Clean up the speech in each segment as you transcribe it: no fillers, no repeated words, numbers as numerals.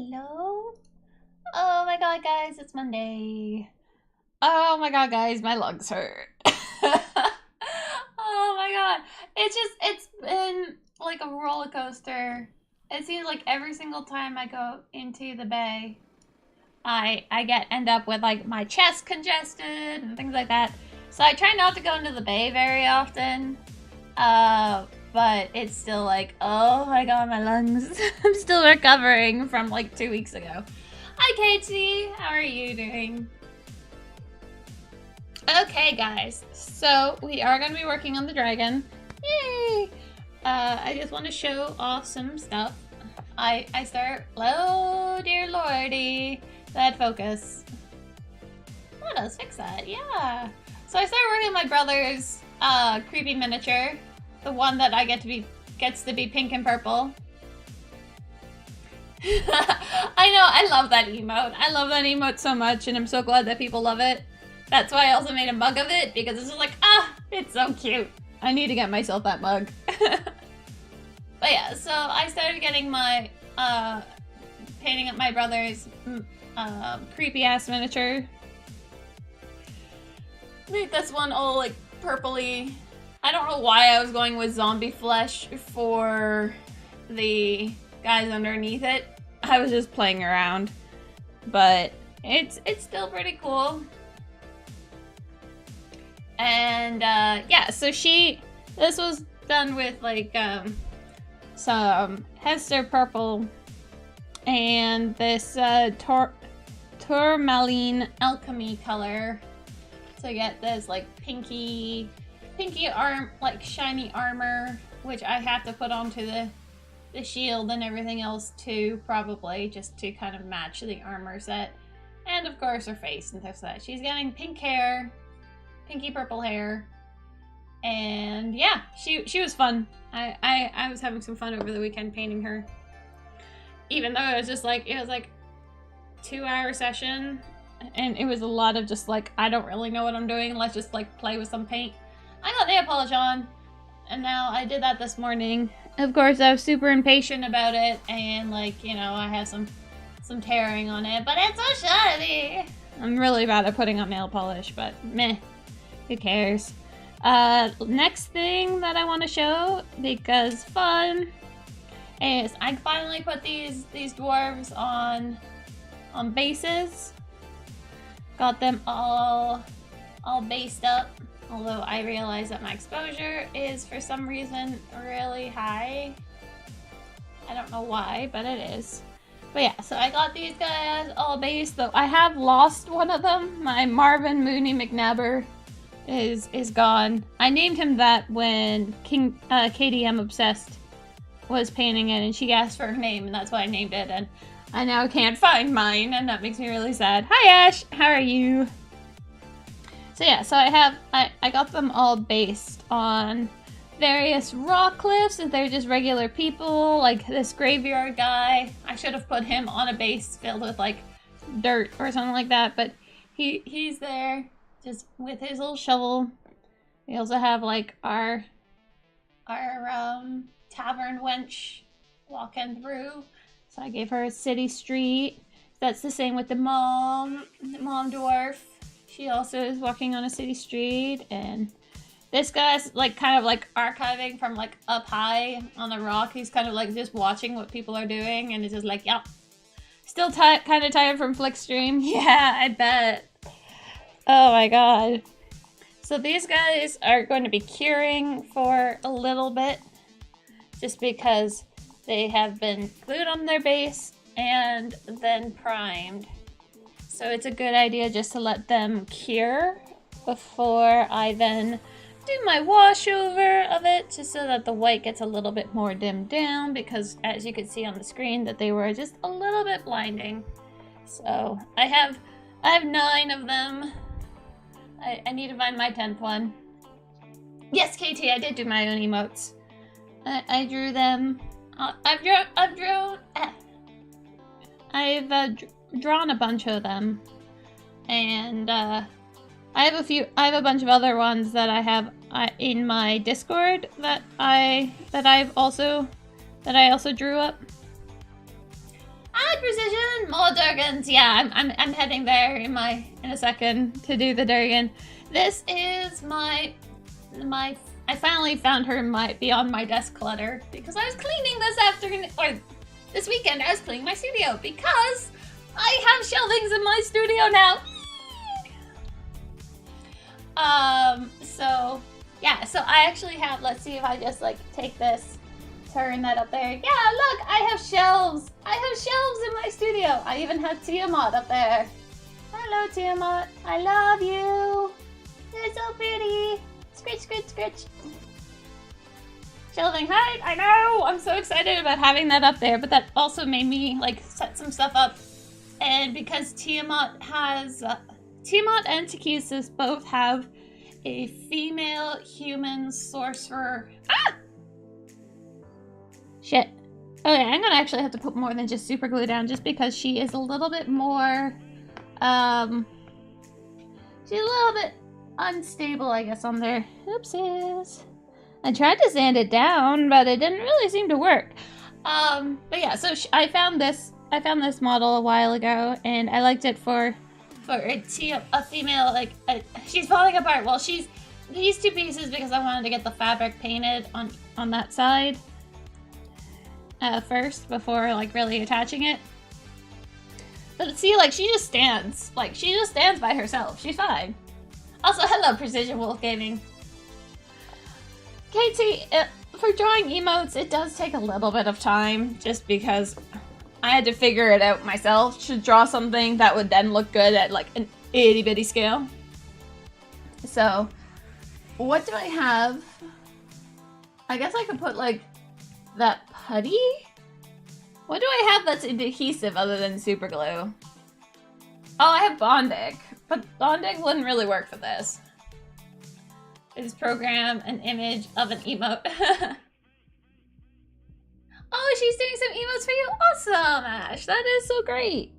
Hello. Oh my god, guys, it's Monday. Oh my god, guys, my lungs hurt. Oh my god. It's been like a roller coaster. It seems like every single time I go into the bay, I end up with like my chest congested and things like that. So I try not to go into the bay very often. But it's still like, oh my god, my lungs. I'm still recovering from like 2 weeks ago. Hi, Katie. How are you doing? Okay, guys. So we are going to be working on the dragon. Yay! I just want to show off some stuff. I start. Oh, dear lordy. That focus. Let us fix that. Yeah. So I started working on my brother's creepy miniature. The one that I gets to be pink and purple. I know, I love that emote. I love that emote so much, and I'm so glad that people love it. That's why I also made a mug of it, because it's just like, it's so cute. I need to get myself that mug. But yeah, so I started getting my, painting up my brother's creepy ass miniature. Made this one all like purpley. I don't know why I was going with zombie flesh for the guys underneath it. I was just playing around, but it's still pretty cool. And yeah, so this was done with like some Hester purple and this tourmaline alchemy color to get this like pinky like shiny armor, which I have to put onto the shield and everything else too, probably, just to kind of match the armor set. And of course her face and stuff like that. She's getting pink hair, pinky purple hair. And yeah, she was fun. I was having some fun over the weekend painting her. Even though it was like 2-hour session, and it was a lot of just like, I don't really know what I'm doing, let's just like play with some paint. I got nail polish on, and now I did that this morning. Of course, I was super impatient about it, and like, you know, I have some tearing on it, but it's so shiny. I'm really bad at putting on nail polish, but meh, who cares? Next thing that I want to show, because fun, is I finally put these dwarves on bases. Got them all based up. Although I realize that my exposure is, for some reason, really high. I don't know why, but it is. But yeah, so I got these guys all based, though I have lost one of them. My Marvin Mooney McNabber is gone. I named him that when KDM Obsessed was painting it, and she asked for her name, and that's why I named it, and I now can't find mine, and that makes me really sad. Hi Ash, how are you? So yeah, so I got them all based on various rock cliffs. If they're just regular people, like this graveyard guy. I should have put him on a base filled with like dirt or something like that, but he's there just with his little shovel. We also have like our tavern wench walking through. So I gave her a city street. That's the same with the mom dwarf. She also is walking on a city street, and this guy's like kind of like archiving from like up high on a rock. He's kind of like just watching what people are doing, and it's just like, yep. Still kind of tired from Flickstream. Yeah, I bet. Oh my god. So these guys are going to be curing for a little bit, just because they have been glued on their base and then primed. So it's a good idea just to let them cure before I then do my washover of it, just so that the white gets a little bit more dimmed down, because as you can see on the screen that they were just a little bit blinding. So I have 9 of them. I need to find my 10th one. Yes, KT, I did do my own emotes. I drew them. I've drawn a bunch of them, and I have a bunch of other ones that I have in my Discord that I also drew up. Hi, Precision! More Durgans. Yeah, I'm heading there in a second to do the Durgan. This is my I finally found her beyond my desk clutter because I was cleaning this afternoon or this weekend. I was cleaning my studio because I have shelvings in my studio now. So yeah, so I actually have, let's see if I just like take this, turn that up there. Yeah, look, I have shelves. I have shelves in my studio. I even have Tiamat up there. Hello, Tiamat. I love you. You're so pretty. Scritch, scritch, scritch. Shelving height, I know. I'm so excited about having that up there, but that also made me like set some stuff up. And because Tiamat has, Tiamat and Takesis both have a female human sorcerer. Ah! Shit. Okay, I'm gonna actually have to put more than just super glue down just because she is a little bit more, she's a little bit unstable, I guess, on there. Oopsies. I tried to sand it down, but it didn't really seem to work. But yeah, so I found this model a while ago, and I liked it for a female, like, she's falling apart. Well, she's these two pieces because I wanted to get the fabric painted on that side first before, like, really attaching it. But see, like, she just stands by herself. She's fine. Also, hello, Precision Wolf Gaming. Katie, for drawing emotes, it does take a little bit of time, just because I had to figure it out myself to draw something that would then look good at, like, an itty-bitty scale. So, what do I have? I guess I could put, like, that putty? What do I have that's adhesive other than super glue? Oh, I have Bondic, but Bondic wouldn't really work for this. Just program an image of an emote. Oh, she's doing some emotes for you. Awesome, Ash. That is so great.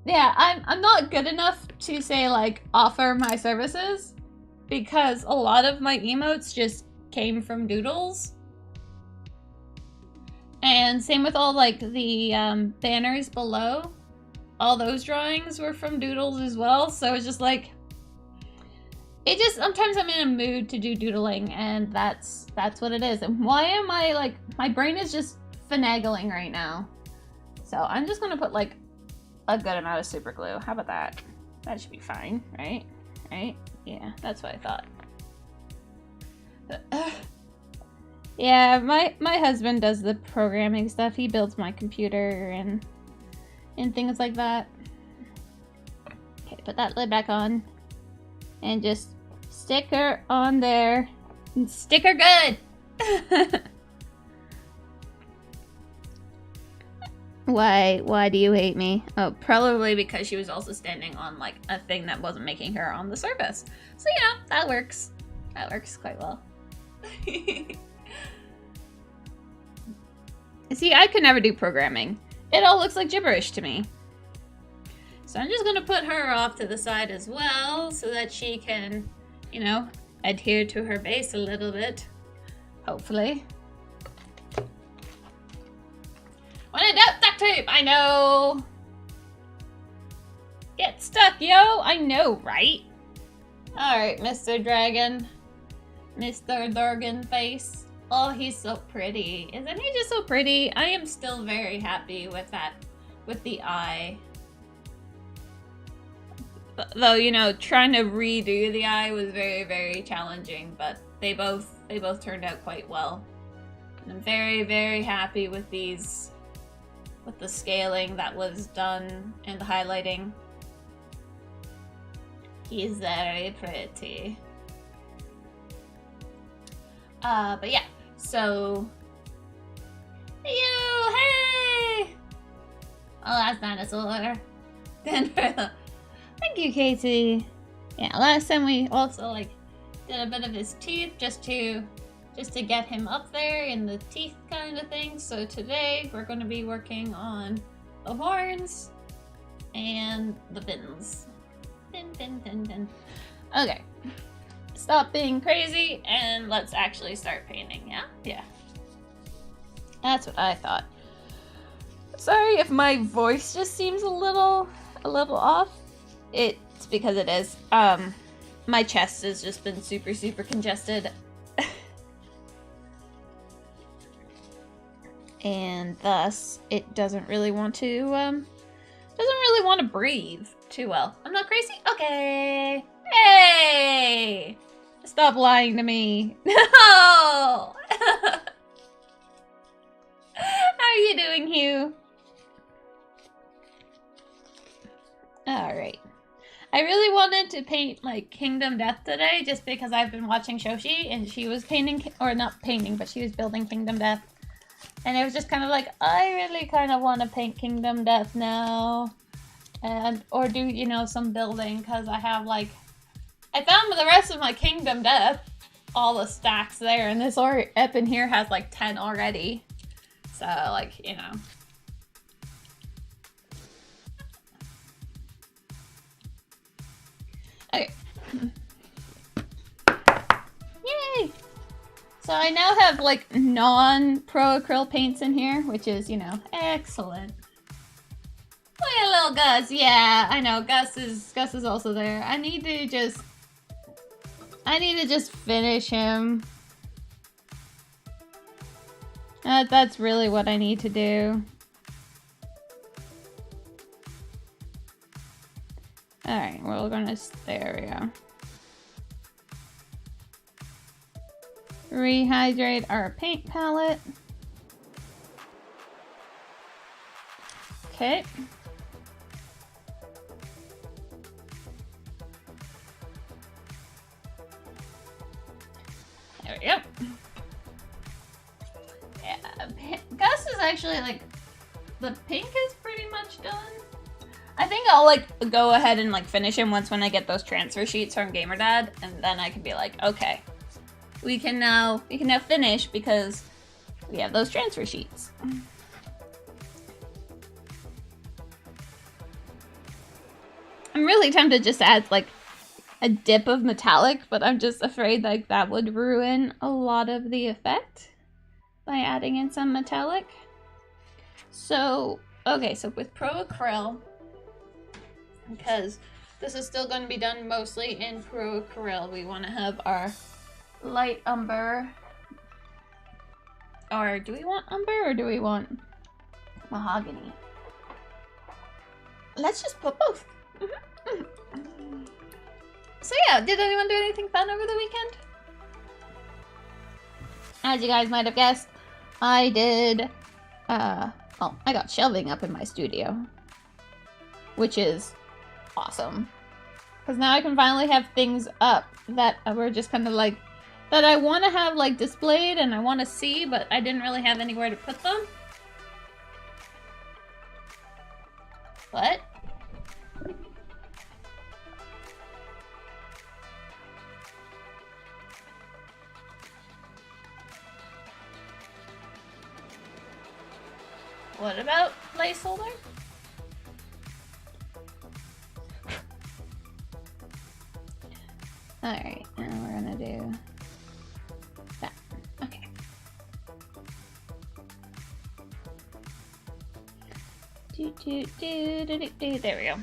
Yeah, I'm not good enough to say, like, offer my services because a lot of my emotes just came from doodles. And same with all, like, the banners below. All those drawings were from doodles as well. So it's just like, sometimes I'm in a mood to do doodling, and that's what it is. And why am I, like, my brain is just finagling right now. So I'm just gonna put, like, a good amount of super glue. How about that? That should be fine, right? Right? Yeah, that's what I thought. Yeah, my husband does the programming stuff. He builds my computer and things like that. Okay, put that lid back on. And just stick her on there. And stick her good! Why do you hate me? Oh, probably because she was also standing on, like, a thing that wasn't making her on the surface. So, you know, that works. That works quite well. See, I could never do programming. It all looks like gibberish to me. So I'm just gonna put her off to the side as well so that she can, you know, adhere to her base a little bit. Hopefully. When in doubt, duct tape! I know! Get stuck, yo! I know, right? Alright, Mr. Dragon. Mr. Dragon Face. Oh, he's so pretty. Isn't he just so pretty? I am still very happy with that, with the eye. Though, you know, trying to redo the eye was very, very challenging, but they both turned out quite well. And I'm very, very happy with these, with the scaling that was done and the highlighting. He's very pretty. But yeah, so... Hey you! Hey! Oh, that's dinosaur. Thank you, Katie. Yeah, last time we also, like, did a bit of his teeth just to get him up there in the teeth kind of thing. So today we're going to be working on the horns and the fins. Fin. Okay. Stop being crazy and let's actually start painting, yeah? Yeah. That's what I thought. Sorry if my voice just seems a little off. It's because it is. My chest has just been super congested. And thus, it doesn't really want to breathe too well. I'm not crazy? Okay. Hey! Stop lying to me. No! How are you doing, Hugh? Alright. I really wanted to paint, like, Kingdom Death today, just because I've been watching Shoshi, and she was painting, or not painting, but she was building Kingdom Death. And it was just kind of like, I really kind of want to paint Kingdom Death now. Or do, you know, some building, because I have, like, I found the rest of my Kingdom Death, all the stacks there, and this up in here has, like, 10 already. So, like, you know. Okay. Yay! So I now have, like, non-pro acrylic paints in here, which is, you know, excellent. Look at little Gus. Yeah, I know. Gus is also there. I need to just finish him. That's really what I need to do. Alright, we're gonna, there we go. Rehydrate our paint palette. Okay. There we go. Yeah, Gus is actually, like, the pink is pretty much done. I think I'll, like, go ahead and, like, finish him once when I get those transfer sheets from GamerDad, and then I can be like, okay, we can now finish because we have those transfer sheets. I'm really tempted just to add, like, a dip of metallic, but I'm just afraid, like, that would ruin a lot of the effect by adding in some metallic. So, okay, so with Pro Acryl, because this is still going to be done mostly in Pro Acryl, we want to have our light umber. Or do we want umber or do we want mahogany? Let's just put both. So yeah, did anyone do anything fun over the weekend? As you guys might have guessed, I did, I got shelving up in my studio, which is awesome. Because now I can finally have things up that were just kind of like, that I want to have, like, displayed and I want to see, but I didn't really have anywhere to put them. What? What about placeholder? Alright, now we're gonna do that. Okay. There we go.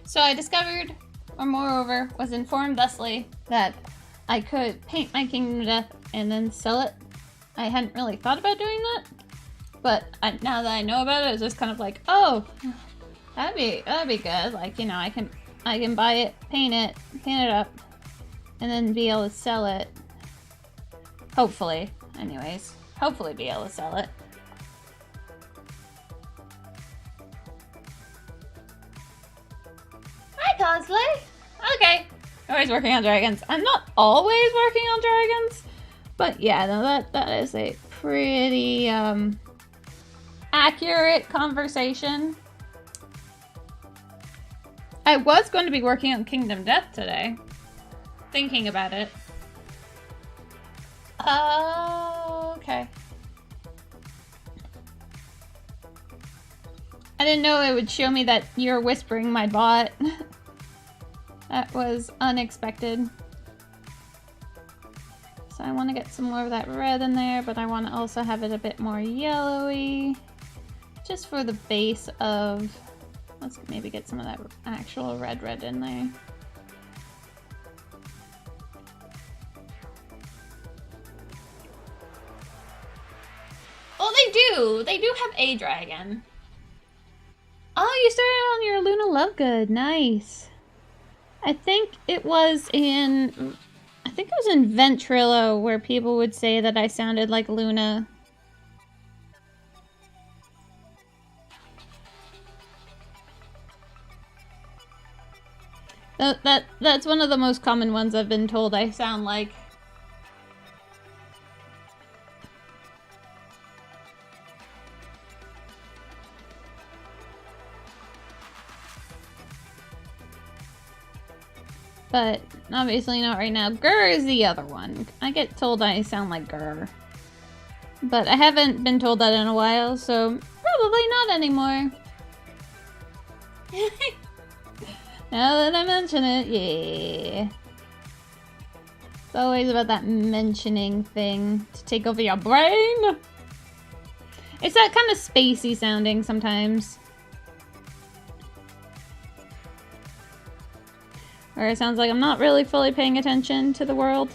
So I discovered, or moreover, was informed thusly, that I could paint my Kingdom Death and then sell it. I hadn't really thought about doing that, but now that I know about it, it's just kind of like, oh, that'd be good. Like, you know, I can buy it, paint it up, and then be able to sell it. Hopefully, anyways. Hopefully be able to sell it. Hi, Cosplay! Okay. Always working on dragons. I'm not always working on dragons, but yeah, no, that is a pretty, accurate conversation. I was going to be working on Kingdom Death today. Thinking about it. Oh, okay. I didn't know it would show me that you're whispering my bot. That was unexpected. So I want to get some more of that red in there, but I want to also have it a bit more yellowy. Just for the base of... Let's maybe get some of that actual red in there. Oh, they do! They do have a dragon. Oh, you started on your Luna Lovegood. Nice. I think it was in Ventrilo where people would say that I sounded like Luna. That's one of the most common ones I've been told I sound like. But obviously not right now. Grr is the other one. I get told I sound like Grr. But I haven't been told that in a while, so probably not anymore. Now that I mention it, yeah. It's always about that mentioning thing to take over your brain. It's that kind of spacey sounding sometimes. Or it sounds like I'm not really fully paying attention to the world.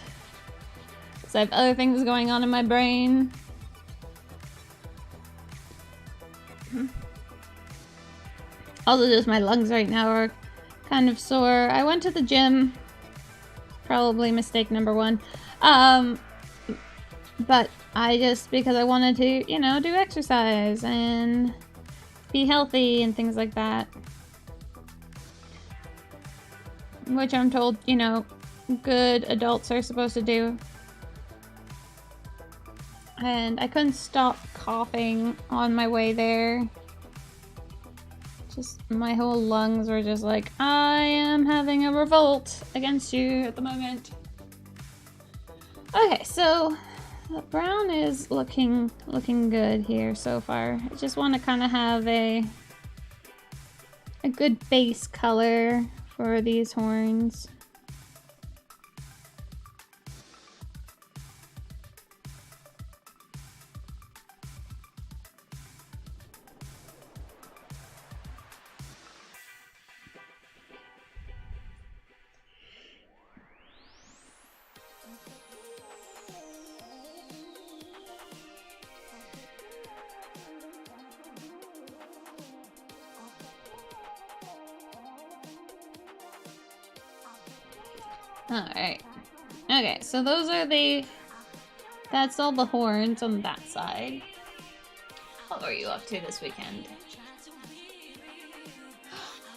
Because I have other things going on in my brain. Also, just my lungs right now are kind of sore. I went to the gym. Probably mistake number one. But I just, because I wanted to, you know, do exercise and be healthy and things like that. Which I'm told, you know, good adults are supposed to do. And I couldn't stop coughing on my way there. Just, my whole lungs were just like, I am having a revolt against you at the moment. Okay, so the brown is looking good here so far. I just want to kind of have a good base color for these horns. Alright. Okay, so those are that's all the horns on that side. What were you up to this weekend?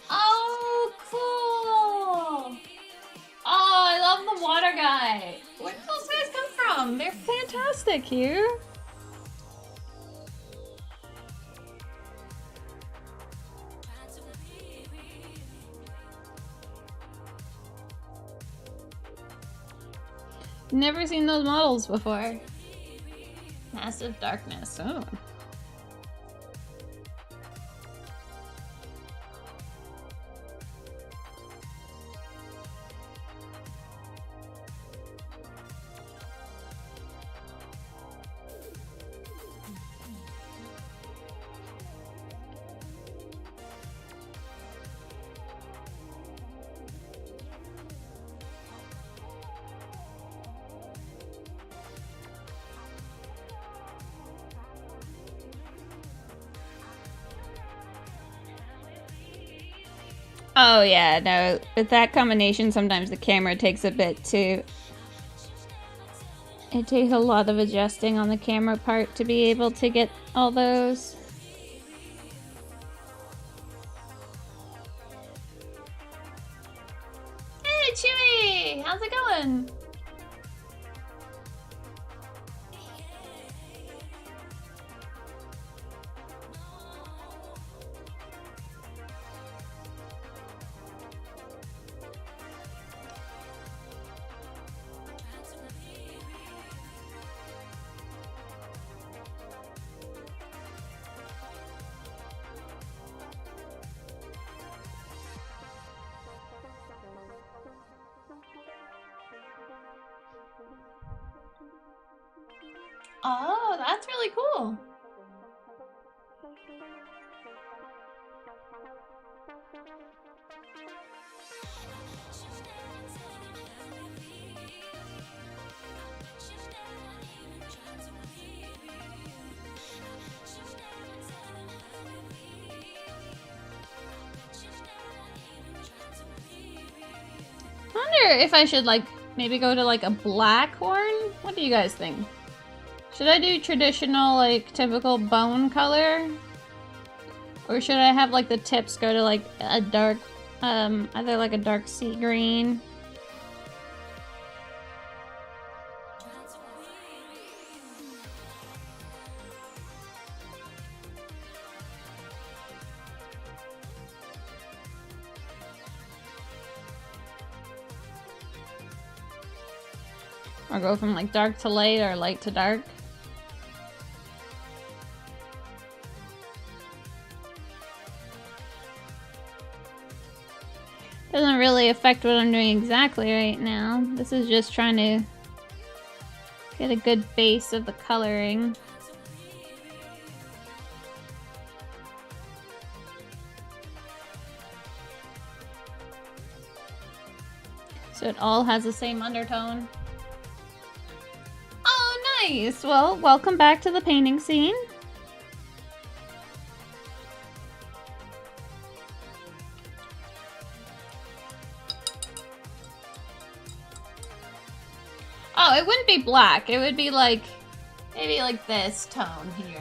Oh, cool! Oh, I love the water guy! Where did those guys come from? They're fantastic here! Never seen those models before. Massive darkness. Oh. Oh yeah, no, with that combination sometimes the camera takes a bit to... It takes a lot of adjusting on the camera part to be able to get all those. Hey Chewy! How's it going? Oh, that's really cool. I wonder if I should, like, maybe go to, like, a black horn? What do you guys think? Should I do traditional, like, typical bone color? Or should I have, like, the tips go to, like, a dark, either, like, a dark sea green? Or go from, like, dark to light or light to dark? Doesn't really affect what I'm doing exactly right now. This is just trying to get a good base of the coloring. So it all has the same undertone. Oh, nice! Well, welcome back to the painting scene. Oh, it wouldn't be black. It would be like, maybe like this tone here.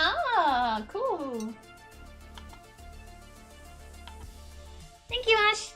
Ah, cool. Thank you, Ash.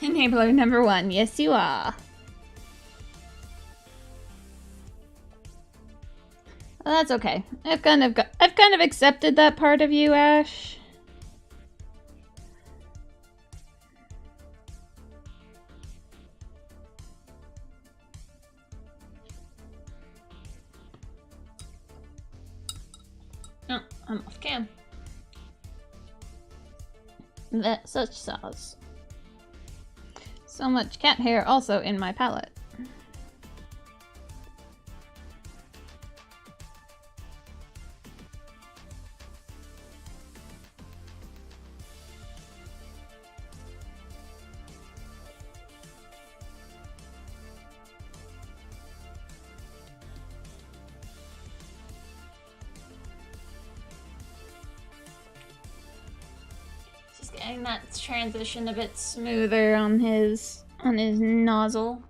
Enabler number 1. Yes, you are. Well, that's okay. I've kind of accepted that part of you, Ash. Oh, I'm off cam. That such sauce. So much cat hair also in my palette. Just getting that transition a bit smoother on his nozzle.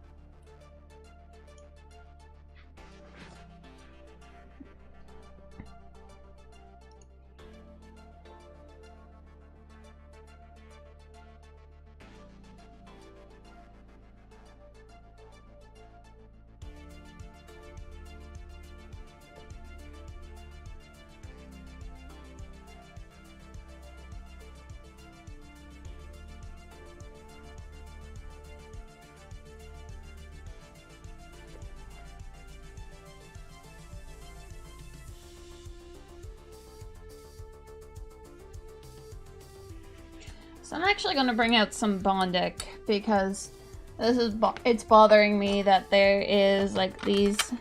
So I'm actually going to bring out some Bondic because it's bothering me that there is like some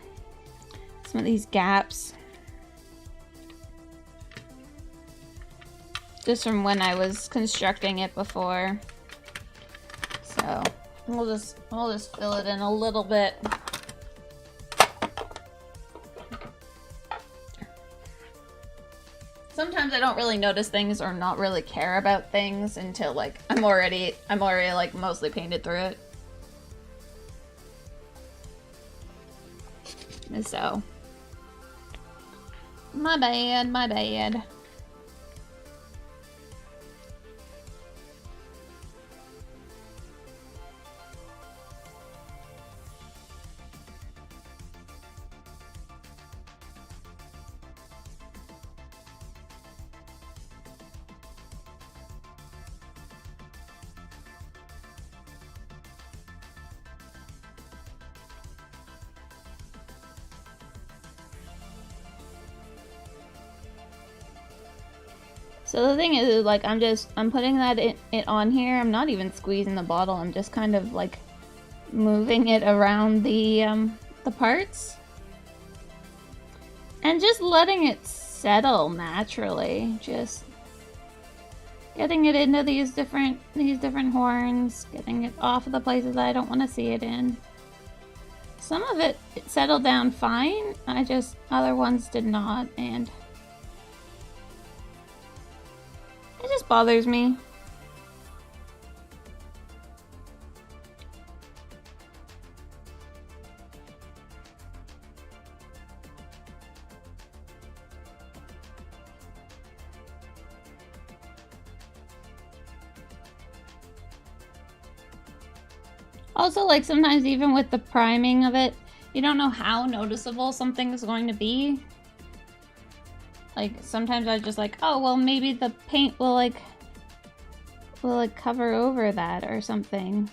of these gaps just from when I was constructing it before. So we'll just fill it in a little bit. Sometimes I don't really notice things or not really care about things until like I'm already like mostly painted through it. So my bad. So the thing is, like, I'm putting it on here. I'm not even squeezing the bottle. I'm just kind of like moving it around the parts and just letting it settle naturally. Just getting it into these different horns, getting it off of the places I don't want to see it in. Some of it settled down fine. Other ones did not, and it just bothers me. Also, like, sometimes even with the priming of it, you don't know how noticeable something is going to be. Like, sometimes I just like, oh, well, maybe the paint will cover over that or something.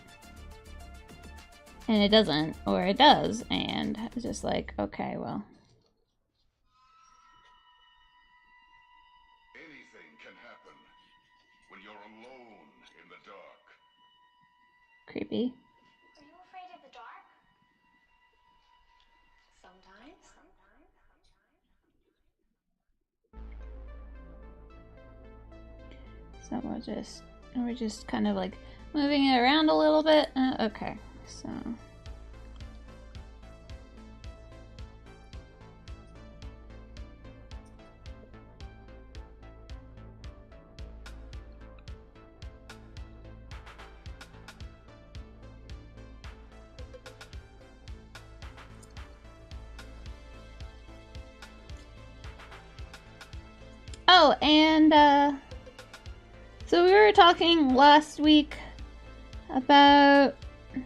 And it doesn't, or it does, and it's just like, okay, well. Anything can happen when you're alone in the dark. Creepy. Are you afraid of the dark? Sometimes. So we're just kind of like moving it around a little bit. Okay, so. Oh, and so we were talking last week about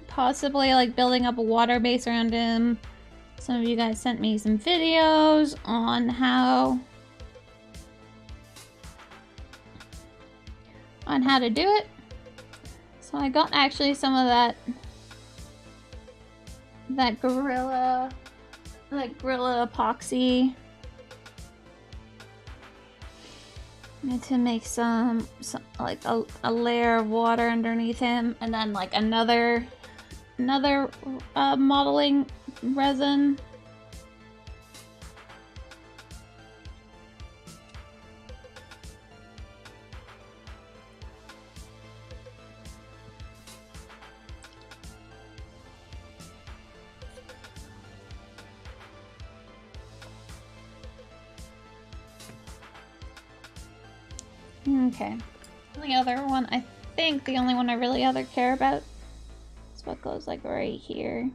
possibly like building up a water base around him. Some of you guys sent me some videos on how to do it. So I got actually some of that gorilla epoxy. To make some like a layer of water underneath him, and then like another modeling resin. Okay. The other one, I think the only one I really care about is what goes like right here.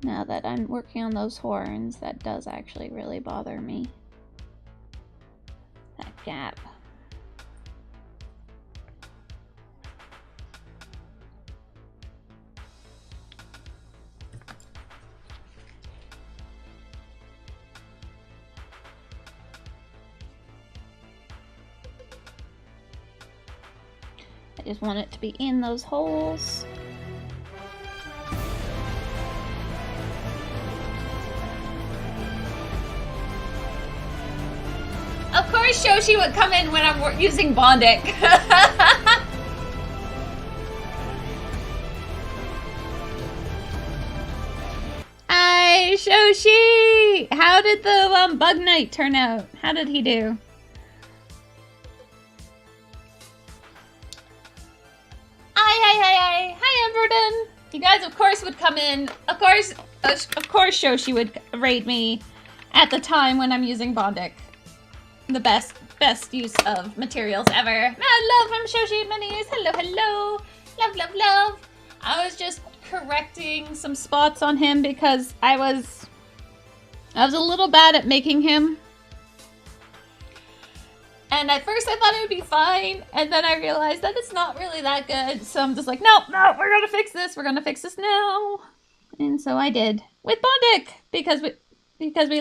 Now that I'm working on those horns, that does actually really bother me. That gap. I just want it to be in those holes. course Shoshi would come in when I'm using Bondic. Hi, Shoshi! How did the Bug Knight turn out? How did he do? Hi, Emberton! You guys, of course, would come in. Of course, Shoshi would raid me at the time when I'm using Bondic. The best use of materials ever. Love from Shoshi Minis. Hello. Love. I was just correcting some spots on him because I was a little bad at making him. And at first I thought it would be fine, and then I realized that it's not really that good. So I'm just like, no, we're gonna fix this. We're gonna fix this now. And so I did with Bondic because we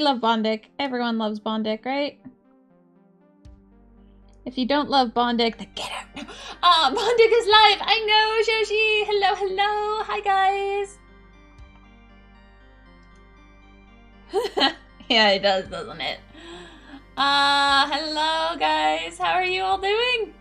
love Bondic. Everyone loves Bondic, right? If you don't love Bondic, then get out. Bondic is live. I know, Shoshi. Hello. Hi, guys. Yeah, it does, doesn't it? Hello, guys. How are you all doing?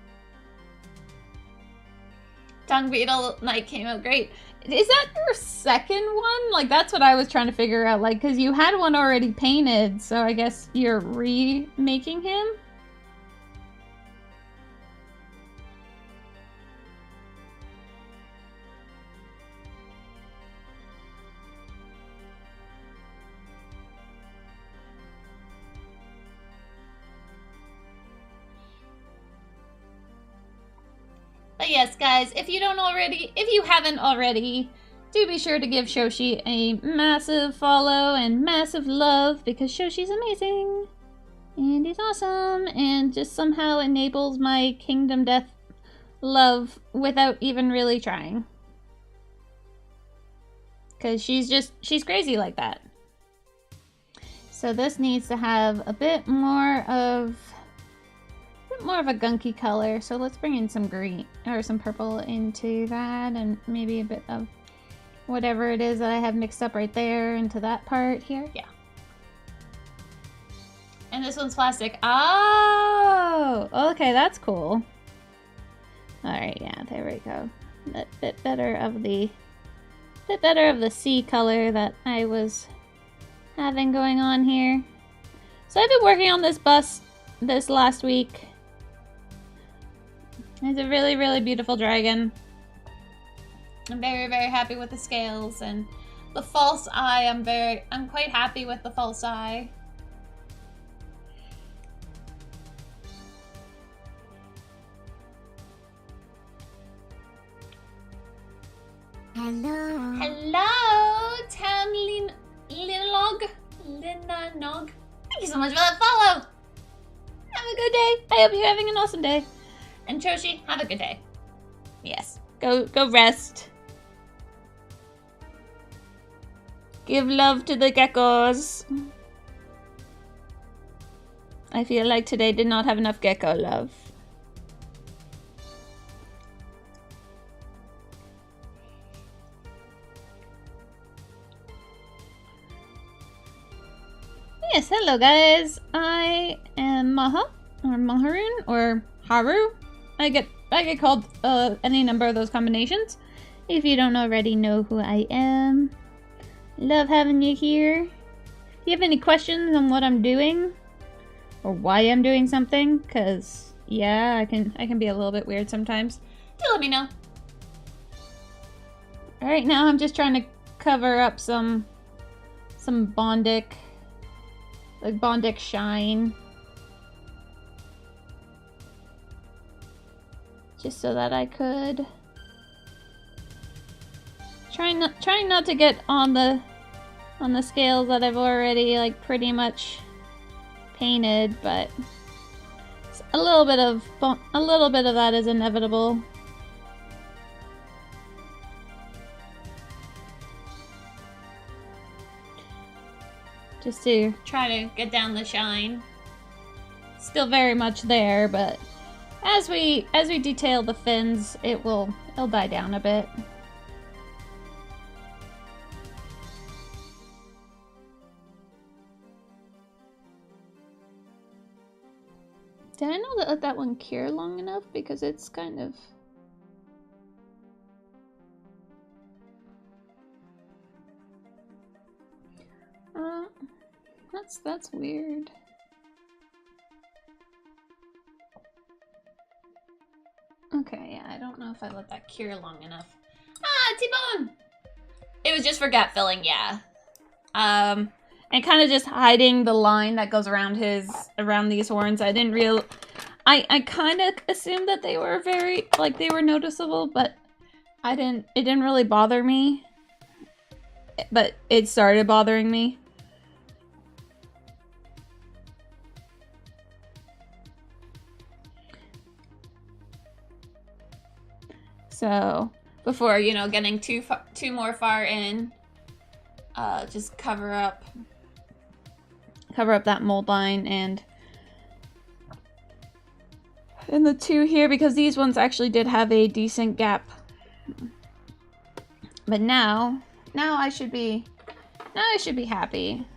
Tongue Beetle Knight came out great. Is that your second one? Like, that's what I was trying to figure out. Like, because you had one already painted, so I guess you're remaking him? But yes, guys, if you haven't already, do be sure to give Shoshi a massive follow and massive love because Shoshi's amazing. And he's awesome and just somehow enables my Kingdom Death love without even really trying. Because she's crazy like that. So this needs to have a bit more of a gunky color, so let's bring in some green or some purple into that, and maybe a bit of whatever it is that I have mixed up right there into that part here. Yeah. And this one's plastic. Oh, okay, that's cool. All right, yeah, there we go. That bit better of the sea color that I was having going on here. So I've been working on this bust this last week. It's a really, really beautiful dragon. I'm very, very happy with the scales and the false eye. I'm quite happy with the false eye. Hello, Linog. Thank you so much for that follow. Have a good day. I hope you're having an awesome day. And Shoshi, have a good day. Yes. Go rest. Give love to the geckos. I feel like today did not have enough gecko love. Yes, hello guys. I am Maha, or Maharoon, or Haru. I get called any number of those combinations. If you don't already know who I am. Love having you here. If you have any questions on what I'm doing, or why I'm doing something, cause yeah, I can be a little bit weird sometimes, do let me know. Right now I'm just trying to cover up some Bondic, like Bondic shine. Just so that I could trying not to get on the scales that I've already like pretty much painted, but a little bit of that is inevitable. Just to try to get down the shine. Still very much there, but as we detail the fins, it'll die down a bit. Did I not let that one cure long enough? Because it's kind of... That's weird. Okay, yeah, I don't know if I let that cure long enough. Ah, T-Bone! It was just for gut filling, yeah. And kind of just hiding the line that goes around these horns. I didn't I kind of assumed that they were very, like, they were noticeable, but it didn't really bother me. But it started bothering me. So, before, you know, getting too more far in, just cover up that mold line and the two here, because these ones actually did have a decent gap. But now I should be happy.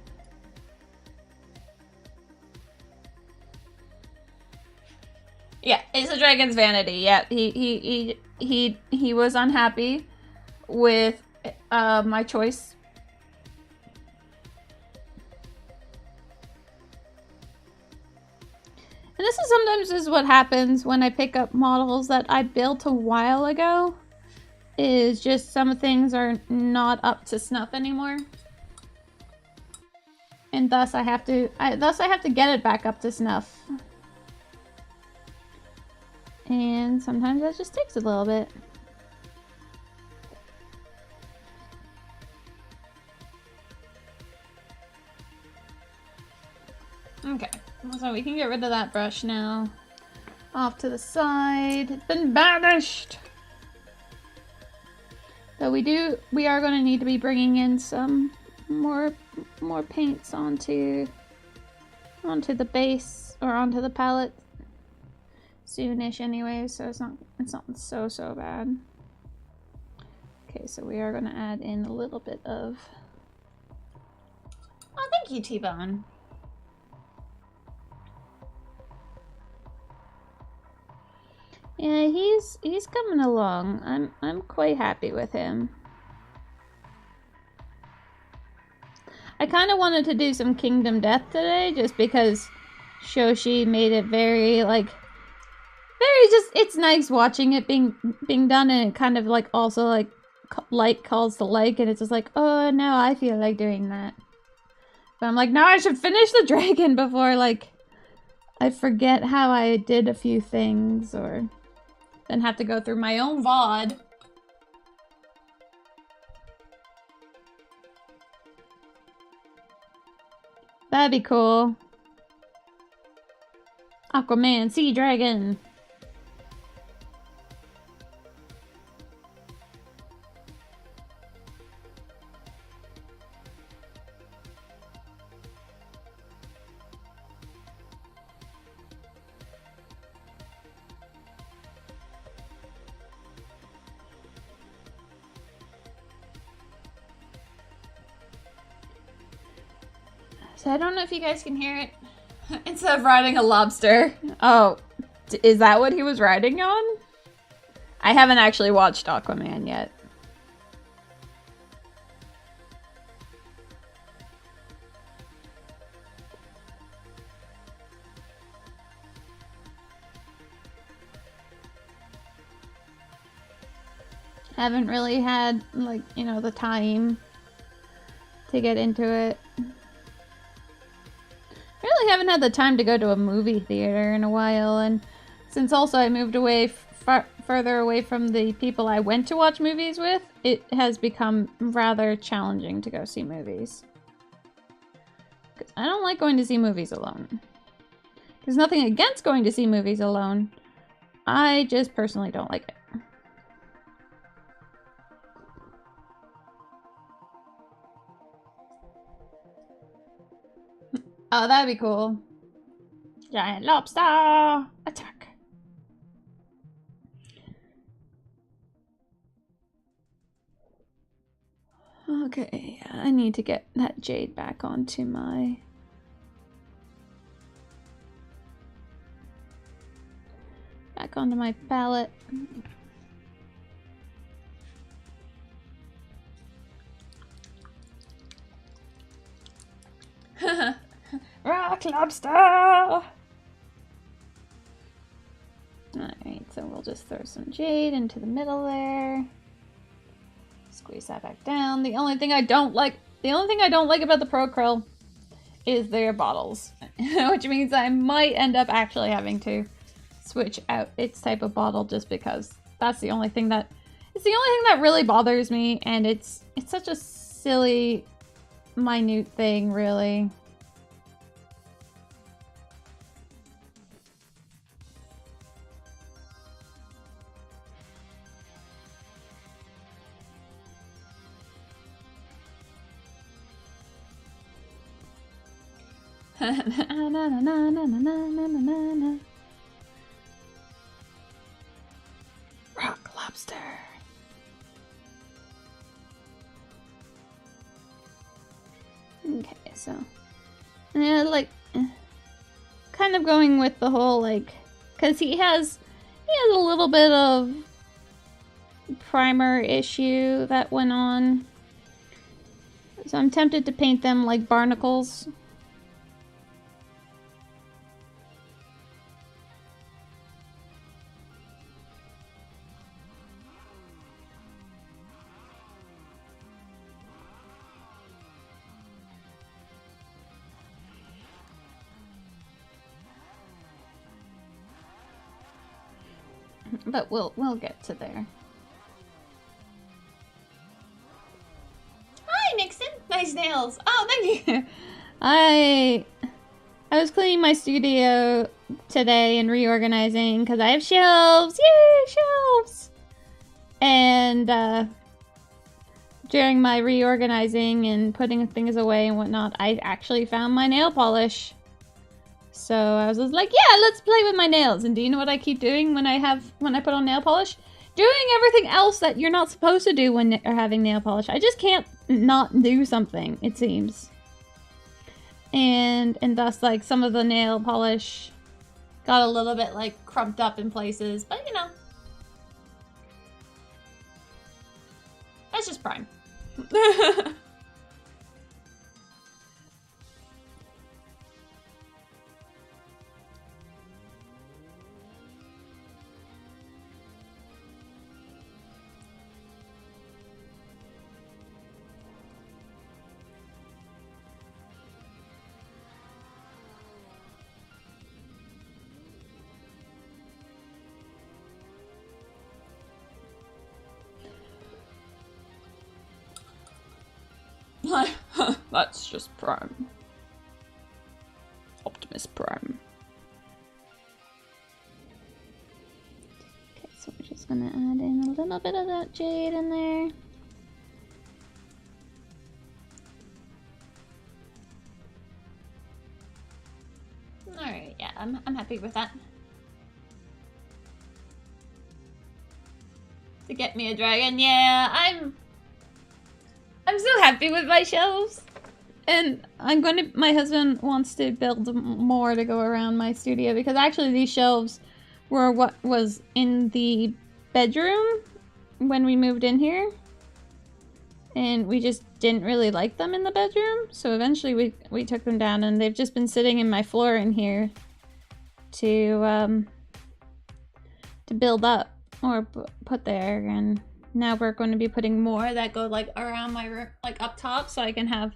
Yeah, it's a dragon's vanity. Yeah, he was unhappy with my choice. And this is sometimes what happens when I pick up models that I built a while ago. Is just some things are not up to snuff anymore. And thus I have to get it back up to snuff. And sometimes that just takes a little bit. Okay, so we can get rid of that brush now. Off to the side. It's been banished. So we are going to need to be bringing in some more paints onto the base or onto the palette soonish anyway, so it's not so bad. Okay, so we are going to add in a little bit of... Oh, thank you, T-Bone. Yeah, he's coming along. I'm quite happy with him. I kind of wanted to do some Kingdom Death today, just because Shoshi made it very just, it's nice watching it being done, and it kind of like also like calls to like, and it's just like, oh no, I feel like doing that. But I'm like, no, I should finish the dragon before like I forget how I did a few things, or then have to go through my own VOD. That'd be cool. Aquaman, Sea Dragon. So I don't know if you guys can hear it. Instead of riding a lobster. Oh, is that what he was riding on? I haven't actually watched Aquaman yet. Haven't really had, like, you know, the time to get into it. Really haven't had the time to go to a movie theater in a while, and since also I moved away further away from the people I went to watch movies with, it has become rather challenging to go see movies. 'Cause I don't like going to see movies alone. There's nothing against going to see movies alone. I just personally don't like it. Oh, that'd be cool. Giant lobster! Attack! Okay, I need to get that jade back onto my... back onto my palette. Rock lobster! Alright, so we'll just throw some jade into the middle there. Squeeze that back down. The only thing I don't like about the Pro Krill is their bottles. Which means I might end up actually having to switch out its type of bottle just because it's the only thing that really bothers me, and it's such a silly, minute thing, really. Rock lobster. Okay, so yeah, like kind of going with the whole because he has a little bit of primer issue that went on, so I'm tempted to paint them like barnacles. But we'll get to there. Hi, Nixon. Nice nails. Oh, thank you. I was cleaning my studio today and reorganizing because I have shelves. Yay, shelves! And during my reorganizing and putting things away and whatnot, I actually found my nail polish. So I was just like, yeah, let's play with my nails. And do you know what I keep doing when I put on nail polish? Doing everything else that you're not supposed to do when you're having nail polish. I just can't not do something, it seems. And thus, like, some of the nail polish got a little bit, like, crumped up in places. But, you know. That's just Prime. That's just Prime. Optimus Prime. Okay, so we're just gonna add in a little bit of that jade in there. Alright, yeah, I'm happy with that. To get me a dragon, yeah, I'm so happy with my shelves. And my husband wants to build more to go around my studio, because actually these shelves were what was in the bedroom when we moved in here. And we just didn't really like them in the bedroom. So eventually we took them down, and they've just been sitting in my floor in here to build up or put there. And now we're going to be putting more that go like around my room, like up top, so I can have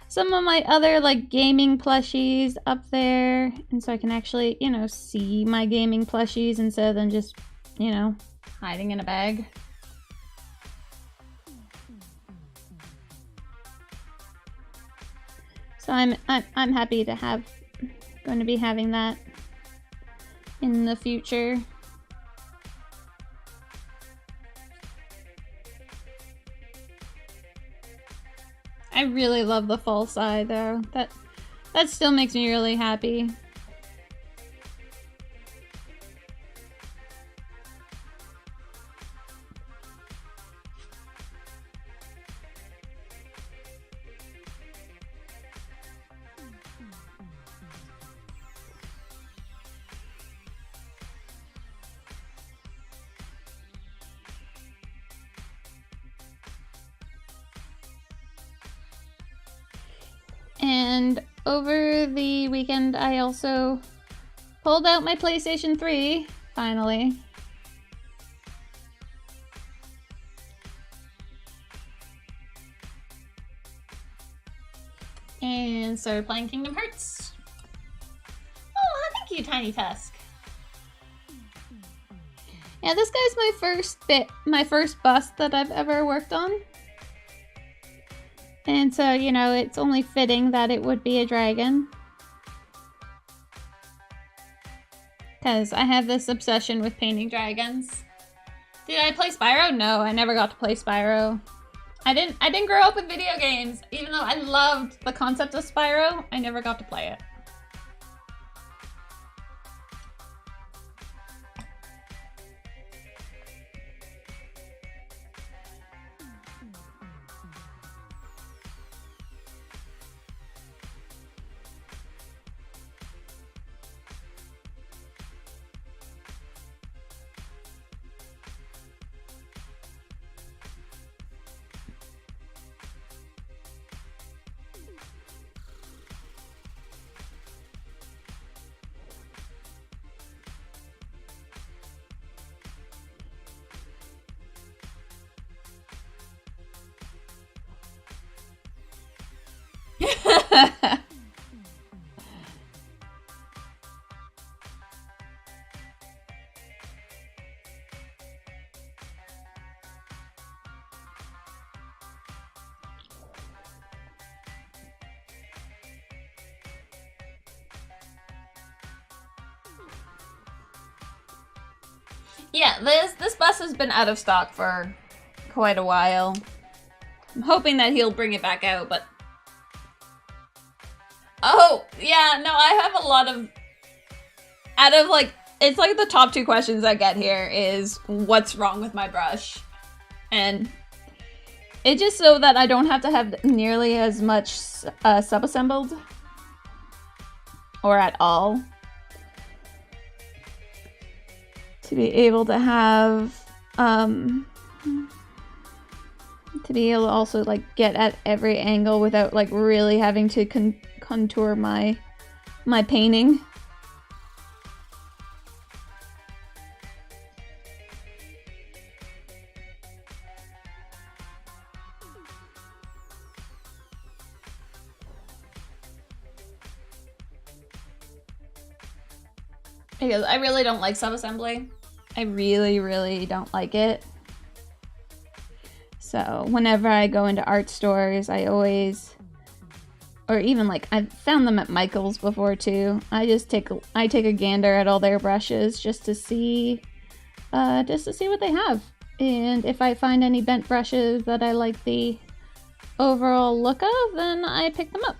some of my other like gaming plushies up there, and so I can actually, you know, see my gaming plushies instead of just, you know, hiding in a bag. So I'm happy to going to be having that in the future. I really love the fall side though. That still makes me really happy. And over the weekend, I also pulled out my PlayStation 3, finally. And started playing Kingdom Hearts. Oh, thank you, Tiny Tusk. Yeah, this guy's my first boss that I've ever worked on. And so, you know, it's only fitting that it would be a dragon. Because I have this obsession with painting dragons. Did I play Spyro? No, I never got to play Spyro. I didn't grow up with video games. Even though I loved the concept of Spyro, I never got to play it. Yeah, this bus has been out of stock for quite a while. I'm hoping that he'll bring it back out, but... Oh, yeah, no, I have a lot of... Out of, like, it's like the top 2 questions I get here is, what's wrong with my brush? And it's just so that I don't have to have nearly as much sub-assembled. Or at all. To be able to have, to be able to also, like, get at every angle without, like, really having to contour my painting. Because I really don't like sub-assembly. I really, really don't like it. So whenever I go into art stores, I always, or even like I've found them at Michael's before too. I take a gander at all their brushes just to see what they have. And if I find any bent brushes that I like the overall look of, then I pick them up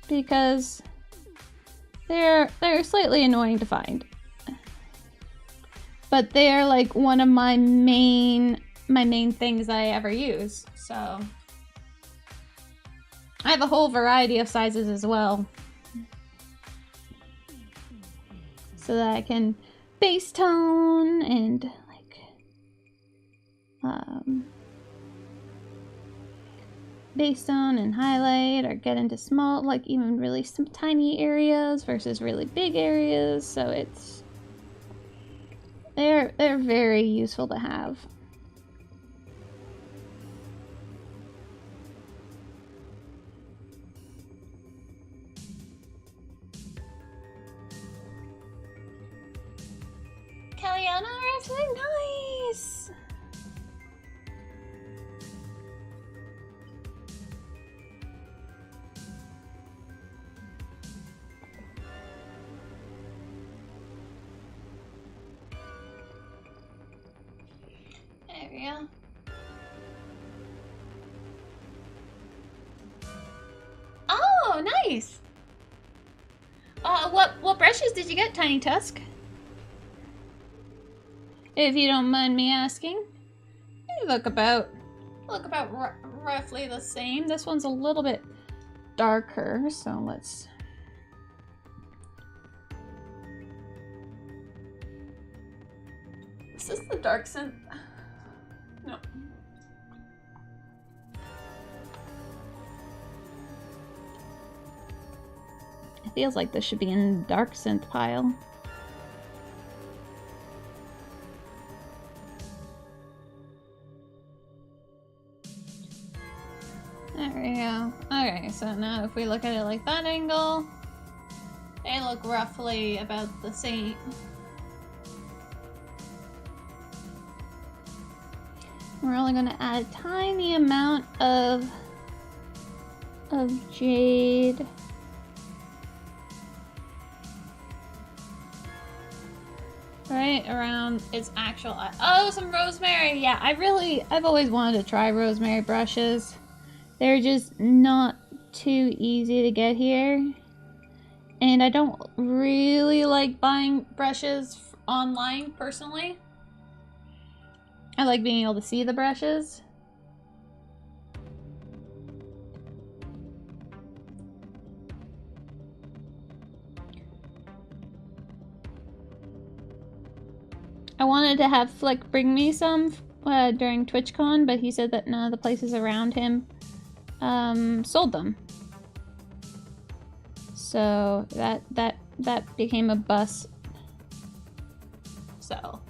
because they're slightly annoying to find. But they're like one of my main things I ever use. So I have a whole variety of sizes as well. So that I can base tone and base tone and highlight, or get into small, like even really some tiny areas versus really big areas. So they're very useful to have. Kellyanna wrestling, nice. There we go. Oh, nice. What brushes did you get, Tiny Tusk? If you don't mind me asking. They look about roughly the same. This one's a little bit darker, so let's... Is this the dark scent? No. feels like this should be in the dark synth pile. There we go. Okay, so now if we look at it like that angle, they look roughly about the same. We're only going to add a tiny amount of jade. Right around its actual eye. Oh, some rosemary! Yeah, I've always wanted to try rosemary brushes. They're just not too easy to get here. And I don't really like buying brushes online, personally. I like being able to see the brushes. I wanted to have Flick bring me some during TwitchCon, but he said that none of the places around him sold them. So that became a bust. So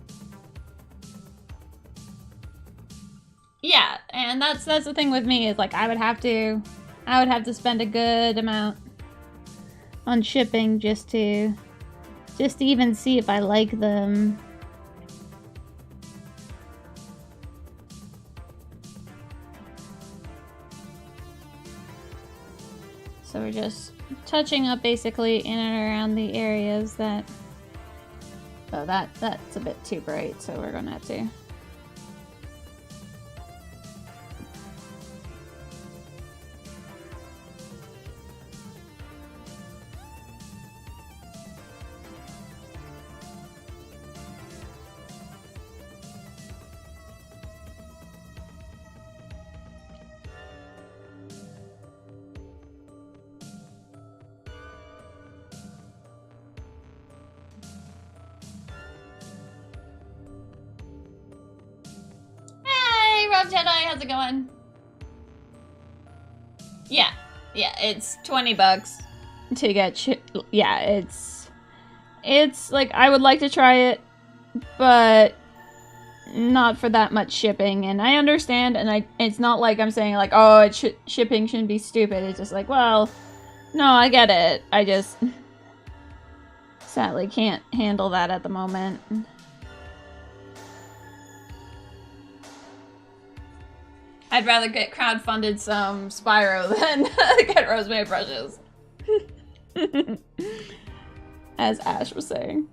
yeah, and that's the thing with me is like I would have to spend a good amount on shipping just to even see if I like them. So we're just touching up basically in and around the areas that... Oh, that's a bit too bright, so we're gonna have to... Jedi, how's it going? Yeah, it's $20 to get yeah, it's like I would like to try it, but not for that much shipping. And I understand, and it's not like I'm saying like, oh, shipping shouldn't be stupid. It's just like, well, no, I get it. I just sadly can't handle that at the moment. I'd rather get crowdfunded some Spyro than get rosemary brushes. As Ash was saying.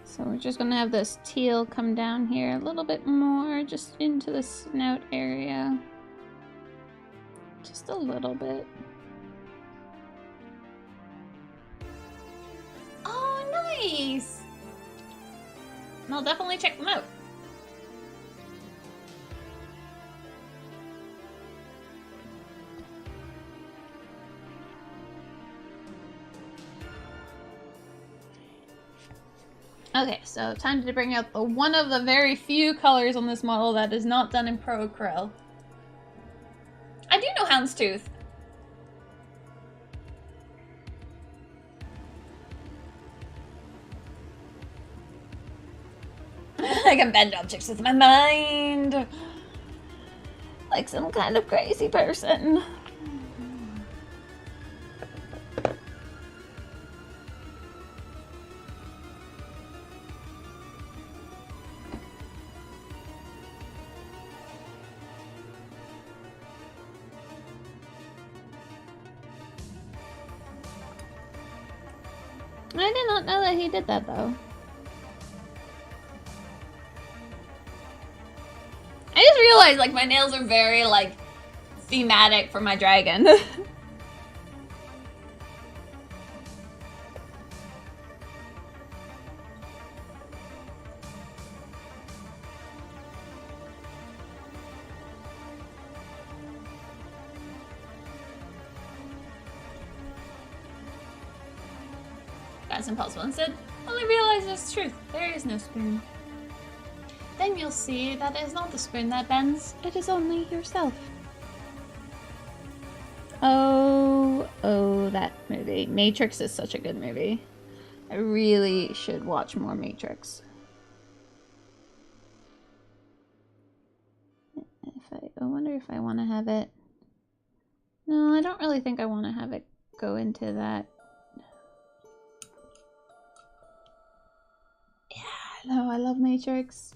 So we're just gonna have this teal come down here a little bit more, just into the snout area. Just a little bit. Oh, nice! I'll definitely check them out. Okay, so time to bring out one of the very few colors on this model that is not done in Pro Acryl. I do know Houndstooth. I can bend objects with my mind. Like some kind of crazy person. I did not know that he did that, though. I just realized, like, my nails are very, like, thematic for my dragon. That's impossible. Instead, only realize it's truth. There is no spoon. Then you'll see that it is not the spoon that bends. It is only yourself. Oh, that movie. Matrix is such a good movie. I really should watch more Matrix. I wonder if I want to have it. No, I don't really think I want to have it go into that. Yeah, no, I love Matrix.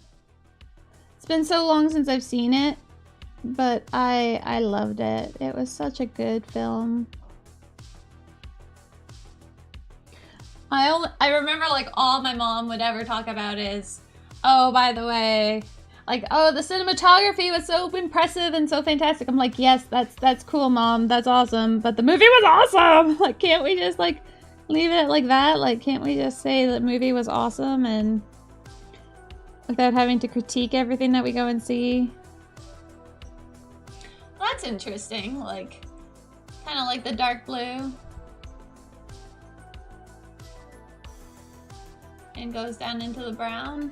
It's been so long since I've seen it, but I loved it. It was such a good film. I remember like all my mom would ever talk about is, oh, by the way, like, oh, the cinematography was so impressive and so fantastic. I'm like, yes, that's cool, Mom. That's awesome. But the movie was awesome. Like, can't we just like leave it like that? Like, can't we just say the movie was awesome and without having to critique everything that we go and see? Well, that's interesting. Like, kind of like the dark blue. And goes down into the brown.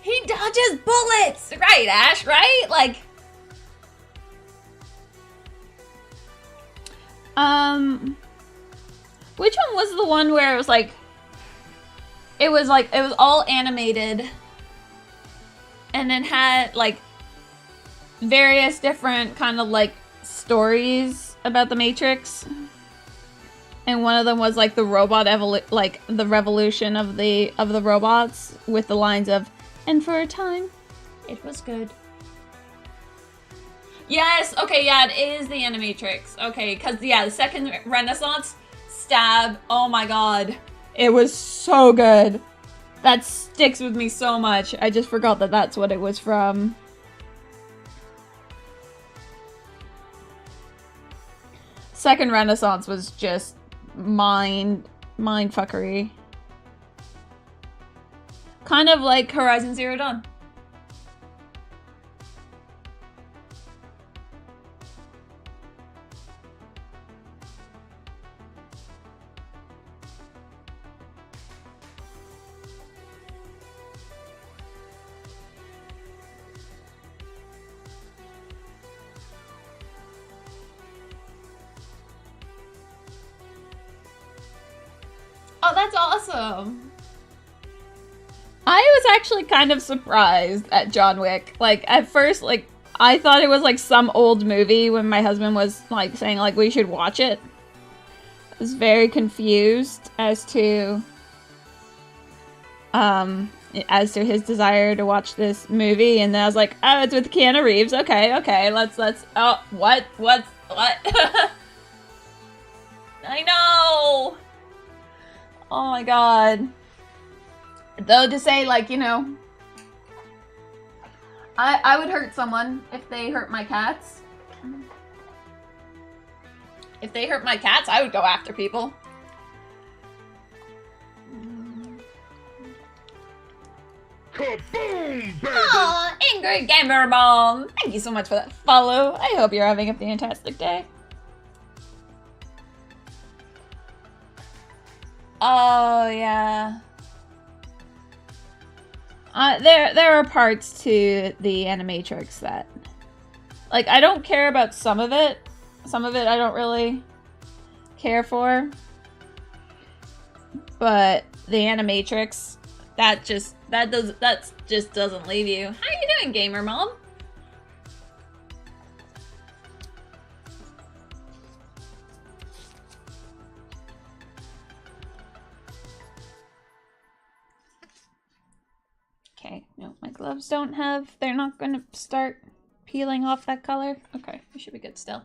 He dodges bullets! Right, Ash, right? Like... Which one was the one where it was like... It was all animated. And then had, like... various different kind of, like, stories about the Matrix. And one of them was, like, the robot the revolution of the robots. With the lines of... And for a time, it was good. Yes, okay, yeah, it is the Animatrix. Okay, because, yeah, the second Renaissance stab, oh my god. It was so good. That sticks with me so much. I just forgot that that's what it was from. Second Renaissance was just mindfuckery. Kind of like Horizon Zero Dawn. Oh, that's awesome. I was actually kind of surprised at John Wick. Like, at first, like, I thought it was, like, some old movie when my husband was, like, saying, like, we should watch it. I was very confused as to his desire to watch this movie. And then I was like, oh, it's with Keanu Reeves. Okay, let's, oh, what? I know! Oh my god. Though to say, like, you know, I would hurt someone if they hurt my cats. If they hurt my cats, I would go after people. Kaboom, baby! Aw, Angry Gamer Mom! Thank you so much for that follow. I hope you're having a fantastic day. Oh, yeah. There are parts to the Animatrix that, like, I don't care about some of it. Some of it I don't really care for. But the Animatrix, that just doesn't leave you. How you doing, Gamer Mom? Okay, no, my gloves don't have... They're not going to start peeling off that color. Okay, we should be good still.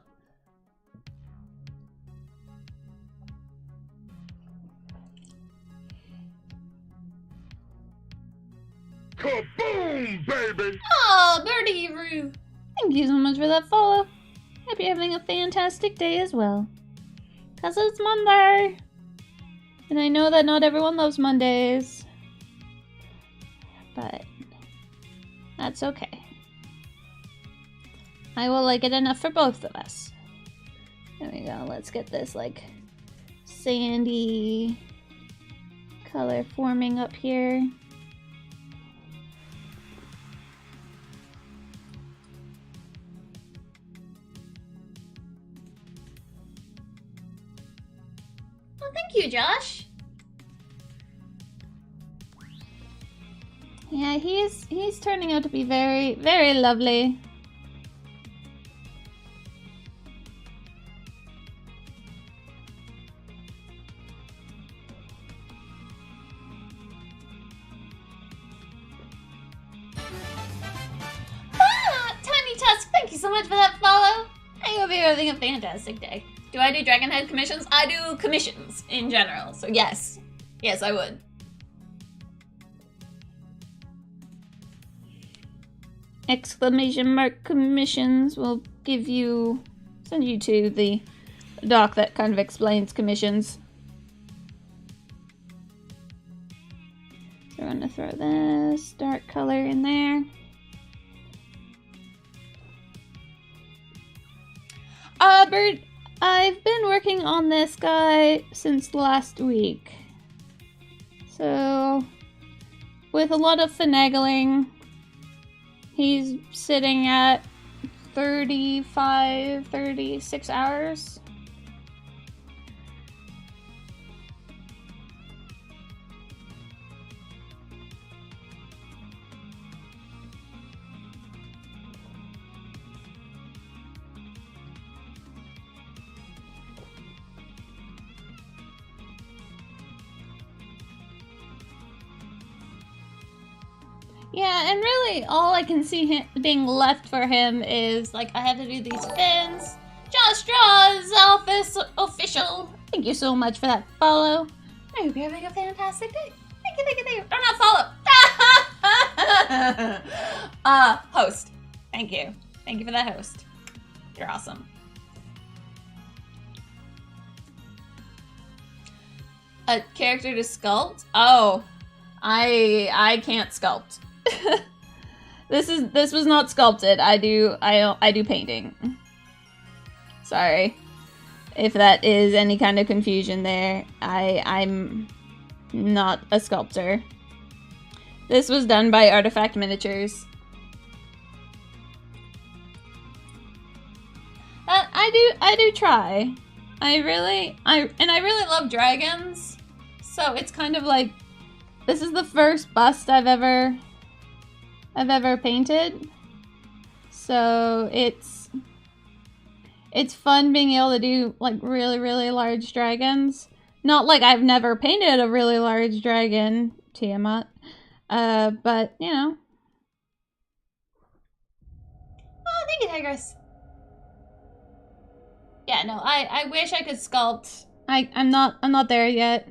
Kaboom, baby! Oh, Birdie Roo! Thank you so much for that follow. Hope you're having a fantastic day as well. Cause it's Monday! And I know that not everyone loves Mondays. But that's okay. I will like it enough for both of us. There we go. Let's get this like sandy color forming up here. Well, thank you, Josh. Yeah, he's turning out to be very, very lovely. Tiny Tusk, thank you so much for that follow. I hope you're having a fantastic day. Do I do Dragon Head commissions? I do commissions in general, so yes. Yes, I would. Exclamation mark commissions will send you to the doc that kind of explains commissions. So we're gonna throw this dark color in there. Bird, I've been working on this guy since last week. So, with a lot of finagling, he's sitting at 35, 36 hours. Yeah, and really all I can see him being left for him is, like, I have to do these fins. Josh Draws Office Official. Thank you so much for that follow. I hope you're having a fantastic day. Thank you, thank you, thank you. Or not follow. Host. Thank you. Thank you for that host. You're awesome. A character to sculpt? Oh. I can't sculpt. This was not sculpted. I do painting. Sorry if that is any kind of confusion there. I'm not a sculptor. This was done by Artifact Miniatures. I do try. I really love dragons. So it's kind of like, this is the first bust I've ever painted. So it's fun being able to do like really, really large dragons. Not like I've never painted a really large dragon, Tiamat. But you know. Oh, thank you, Zhaedrass. Yeah, no, I wish I could sculpt. I'm not there yet.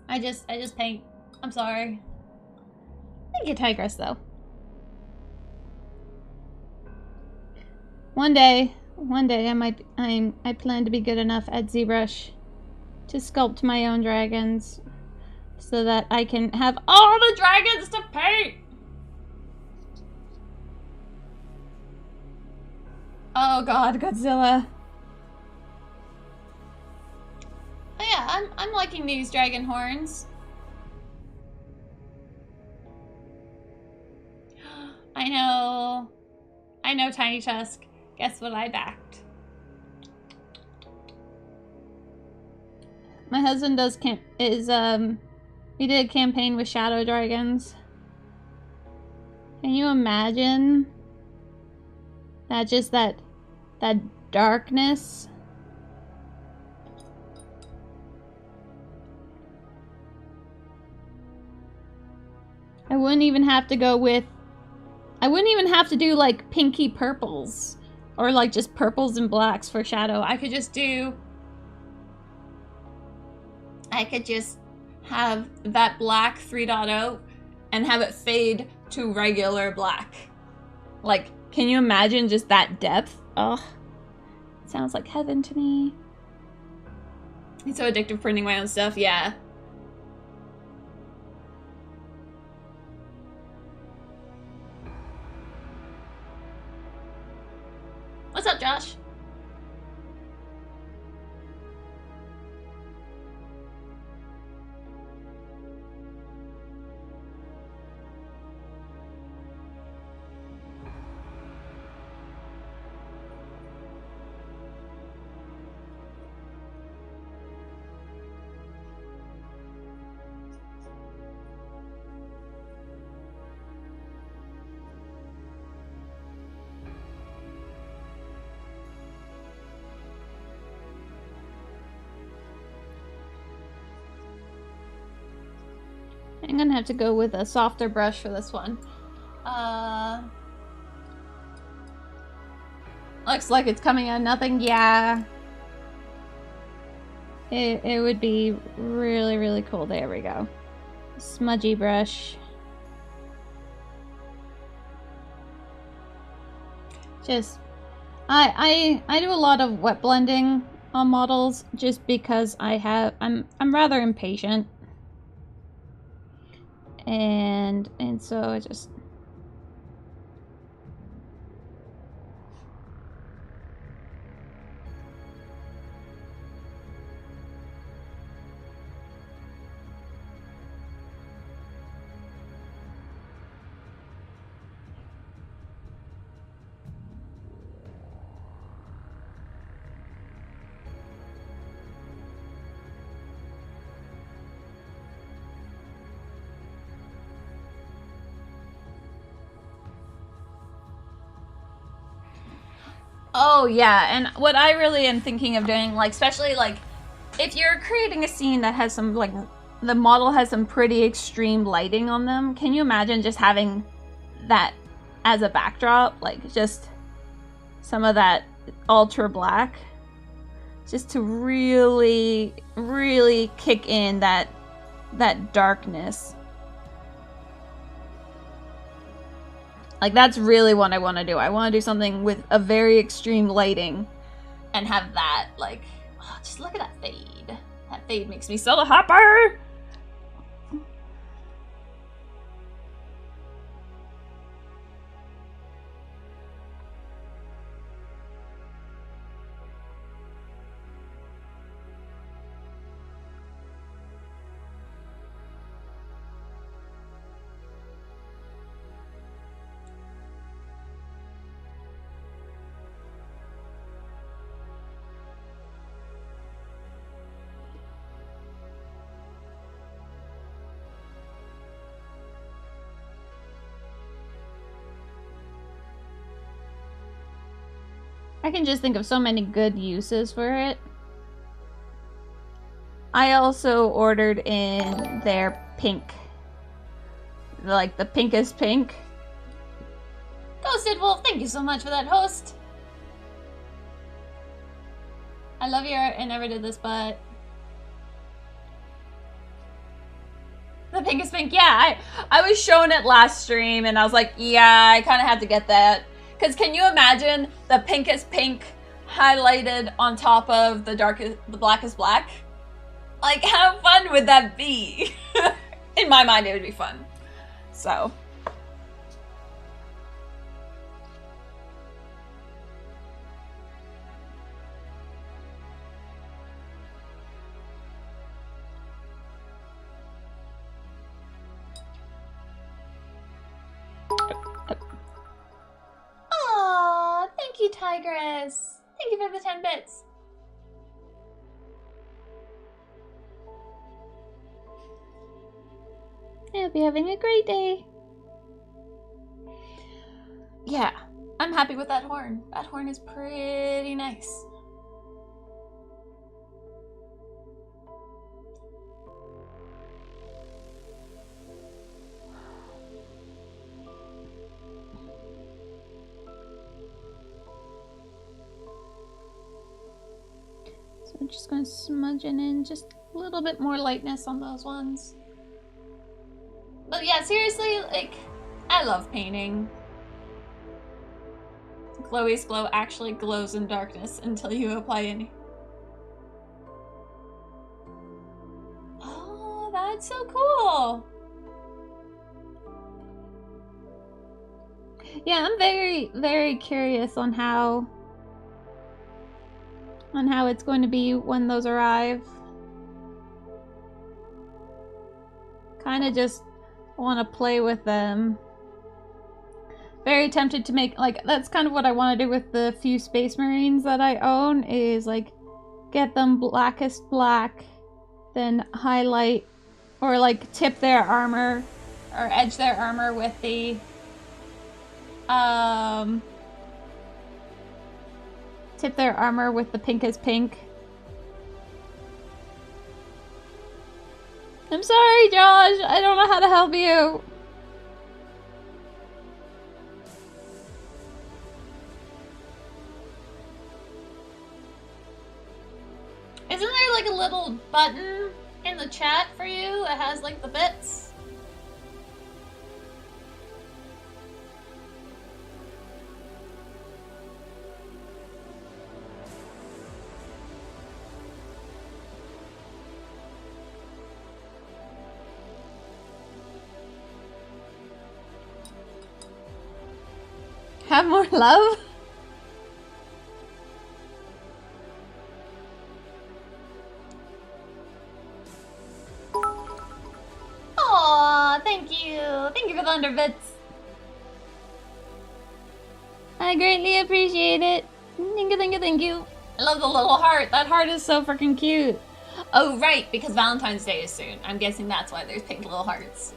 I just paint. I'm sorry. Thank you, Tigress, though. One day I plan to be good enough at ZBrush to sculpt my own dragons so that I can have all the dragons to paint. Oh God, Godzilla. Oh yeah, I'm liking these dragon horns. I know, Tiny Tusk. Guess what I backed? My husband we did a campaign with shadow dragons. Can you imagine that darkness? I wouldn't even have to do like pinky purples or like just purples and blacks for shadow. I could just have that black 3.0 and have it fade to regular black. Like, can you imagine just that depth? Oh, it sounds like heaven to me. It's so addictive printing my own stuff, yeah. What's up, Josh? I'm gonna have to go with a softer brush for this one. Looks like it's coming out of nothing. Yeah. It would be really, really cool. There we go. Smudgy brush. Just, I do a lot of wet blending on models just because I'm rather impatient. And so I just... Oh yeah, and what I really am thinking of doing, like, especially like if you're creating a scene that has some, like, the model has some pretty extreme lighting on them, can you imagine just having that as a backdrop? Like, just some of that ultra black, just to really, really kick in that darkness. Like, that's really what I want to do. I want to do something with a very extreme lighting and have that, like, oh, just look at that fade. That fade makes me so happy. I can just think of so many good uses for it. I also ordered in their pink. Like, the pinkest pink. Ghosted Wolf, thank you so much for that host. I love your art. I never did this, but... The pinkest pink, yeah. I was shown it last stream, and I was like, yeah, I kind of had to get that. Because can you imagine the pinkest pink highlighted on top of the blackest black? Like, how fun would that be? In my mind, it would be fun. So. Aww, thank you, Tigress. Thank you for the 10 bits. I hope you're having a great day. Yeah, I'm happy with that horn. That horn is pretty nice. So I'm just going to smudge it in just a little bit more lightness on those ones. But yeah, seriously, like, I love painting. Chloe's glow actually glows in darkness until you apply any. Oh, that's so cool. Yeah, I'm very, very curious on how it's going to be when those arrive. Kind of just want to play with them. Very tempted to make, like, that's kind of what I want to do with the few Space Marines that I own, is like get them blackest black, then highlight or like tip their armor or edge their armor with the tip their armor with the pinkest pink. I'm sorry, Josh. I don't know how to help you. Isn't there like a little button in the chat for you that has like the bits? Have more love? Aw, thank you. Thank you for the 100 bits. I greatly appreciate it. Thank you, thank you, thank you. I love the little heart. That heart is so freaking cute. Oh, right, because Valentine's Day is soon. I'm guessing that's why there's pink little hearts.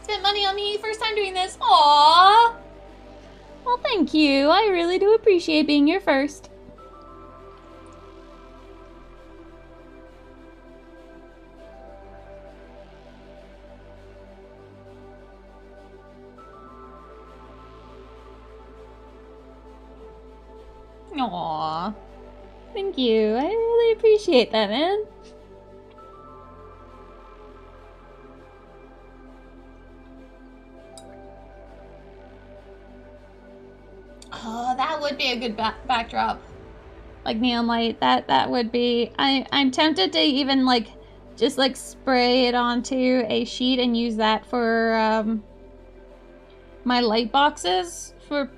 Spent money on me, first time doing this. Aww. Well, thank you. I really do appreciate being your first. Aww. Thank you. I really appreciate that, man. Oh, that would be a good backdrop. Like neon light. That would be... I'm tempted to even like just like spray it onto a sheet and use that for my light boxes for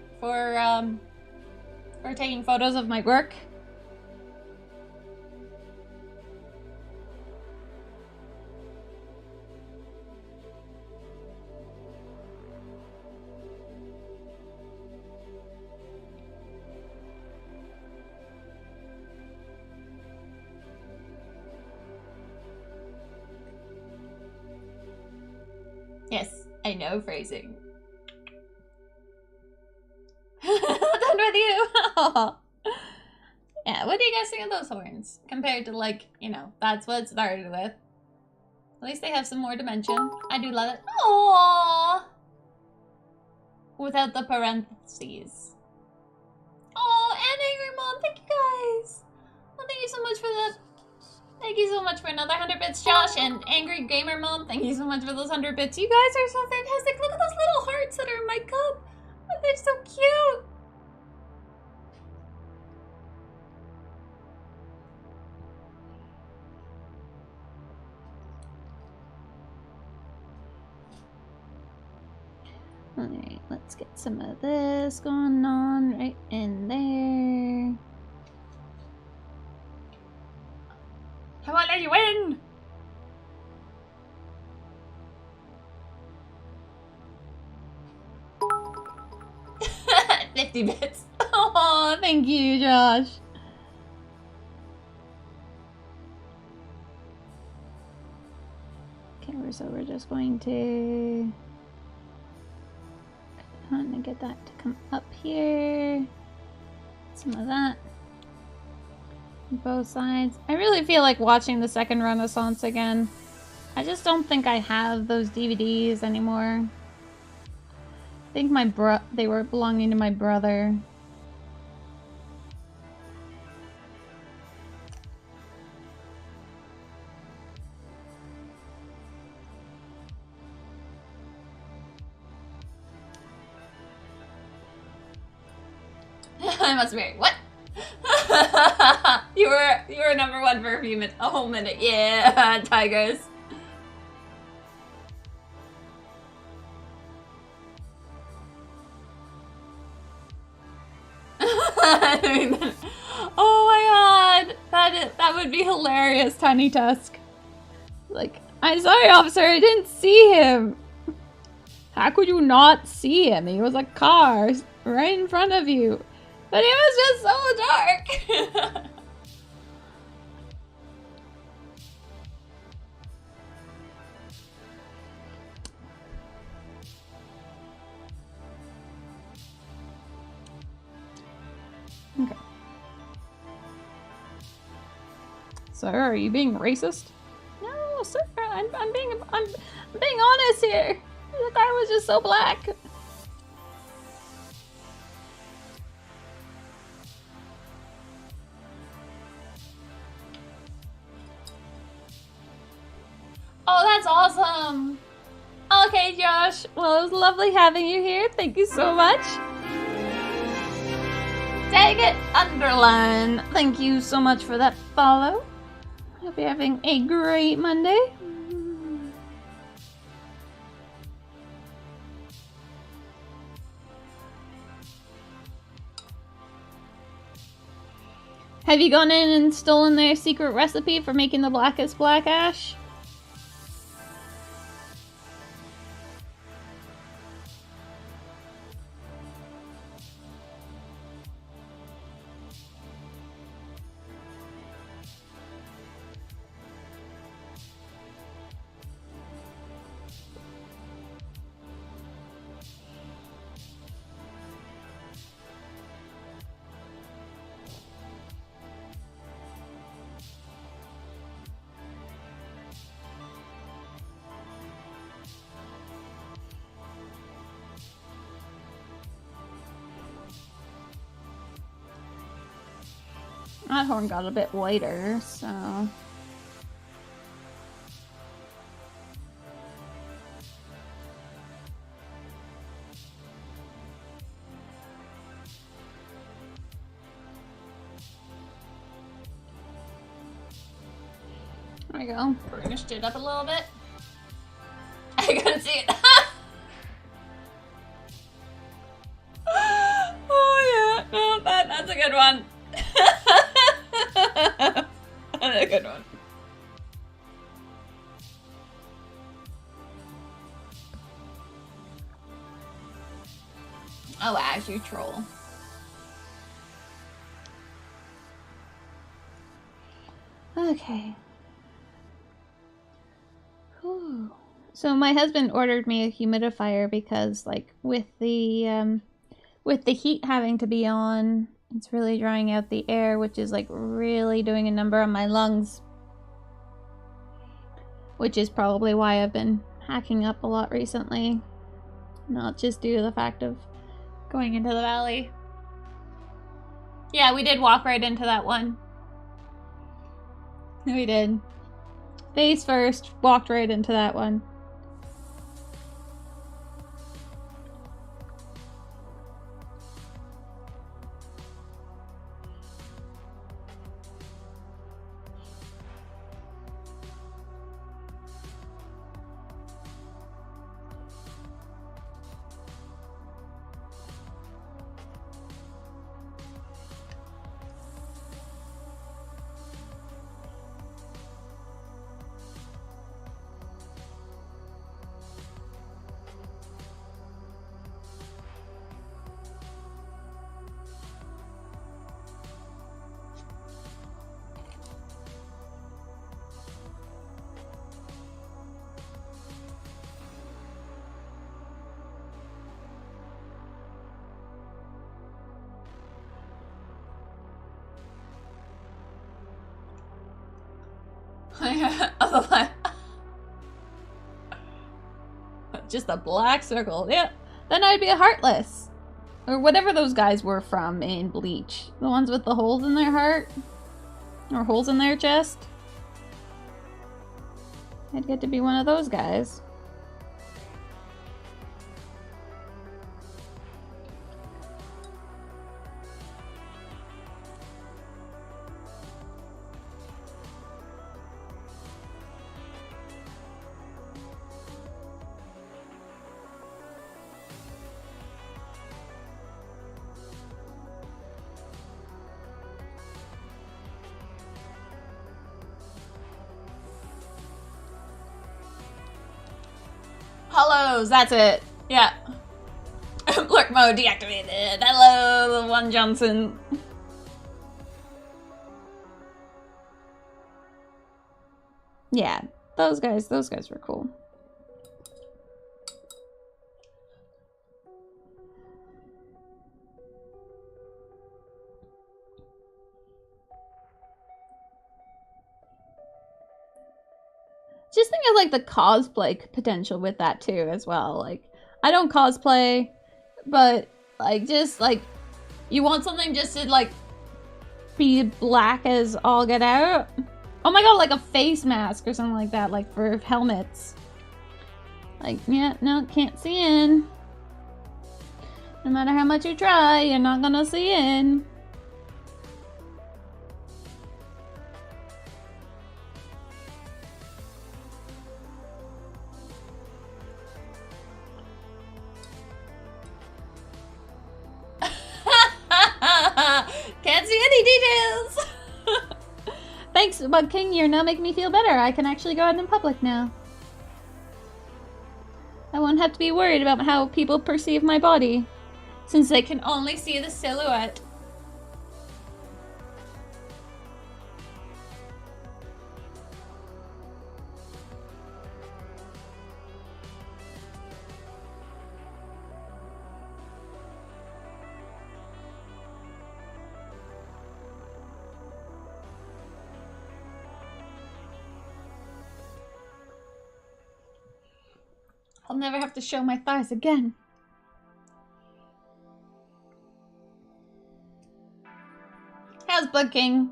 taking photos of my work. Yes, I know phrasing. Done with you. Yeah, what do you guys think of those horns? Compared to, like, you know, that's what it started with. At least they have some more dimension. I do love it. Aww. Without the parentheses. Oh, and Angry Mom, thank you guys. Well, thank you so much for that. Thank you so much for another 100 bits, Josh, and Angry Gamer Mom. Thank you so much for those 100 bits. You guys are so fantastic. Look at those little hearts that are in my cup. Oh, they're so cute. Alright, let's get some of this going on right in there. I won't let you win! 50 bits. Oh, thank you, Josh. Okay, so we're just going to get that to come up here. Some of that. Both sides. I really feel like watching the second Renaissance again. I just don't think I have those DVDs anymore. I think they were belonging to my brother. I must marry. What? you were number one for a whole minute. Yeah, tigers. I mean, oh my god, that would be hilarious, Tiny Tusk. Like, I'm sorry, officer, I didn't see him. How could you not see him? He was a car right in front of you. But it was just so dark. Okay. Sir, are you being racist? No, sir, I'm being honest here. The guy was just so black. Oh, that's awesome. Okay, Josh. Well, it was lovely having you here. Thank you so much. Tag it, underline. Thank you so much for that follow. Hope you're having a great Monday. Have you gone in and stolen their secret recipe for making the blackest black ash? That horn got a bit whiter, so... There we go. Burnished it up a little bit. I couldn't see it. Oh yeah, no, that's a good one. That's a good one. Oh, Ash, you troll. Okay. Whew. So my husband ordered me a humidifier because, like, with the heat having to be on, it's really drying out the air, which is, like, really doing a number on my lungs. Which is probably why I've been hacking up a lot recently. Not just due to the fact of going into the valley. Yeah, we did walk right into that one. We did. Face first, walked right into that one. Just a black circle. Yeah, then I'd be a heartless. Or whatever those guys were from in Bleach. The ones with the holes in their heart. Or holes in their chest. I'd get to be one of those guys. Hollows, that's it. Yeah. Blurk mode deactivated. Hello, One Johnson. Yeah, those guys were cool. Just think of like the cosplay potential with that too as well. Like, I don't cosplay, but like just like you want something just to like be black as all get out. Oh my god, like a face mask or something like that, like for helmets. Like, yeah, no, can't see in. No matter how much you try, you're not gonna see in. Can't see any details! Thanks, Bug King, you're now making me feel better. I can actually go out in public now. I won't have to be worried about how people perceive my body, since they can only see the silhouette. I'll never have to show my thighs again. How's Bug King?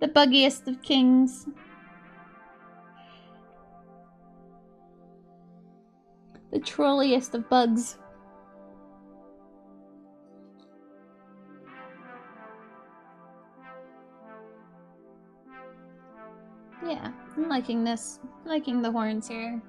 The buggiest of kings. The trolliest of bugs. Yeah, I'm liking this. Liking the horns here.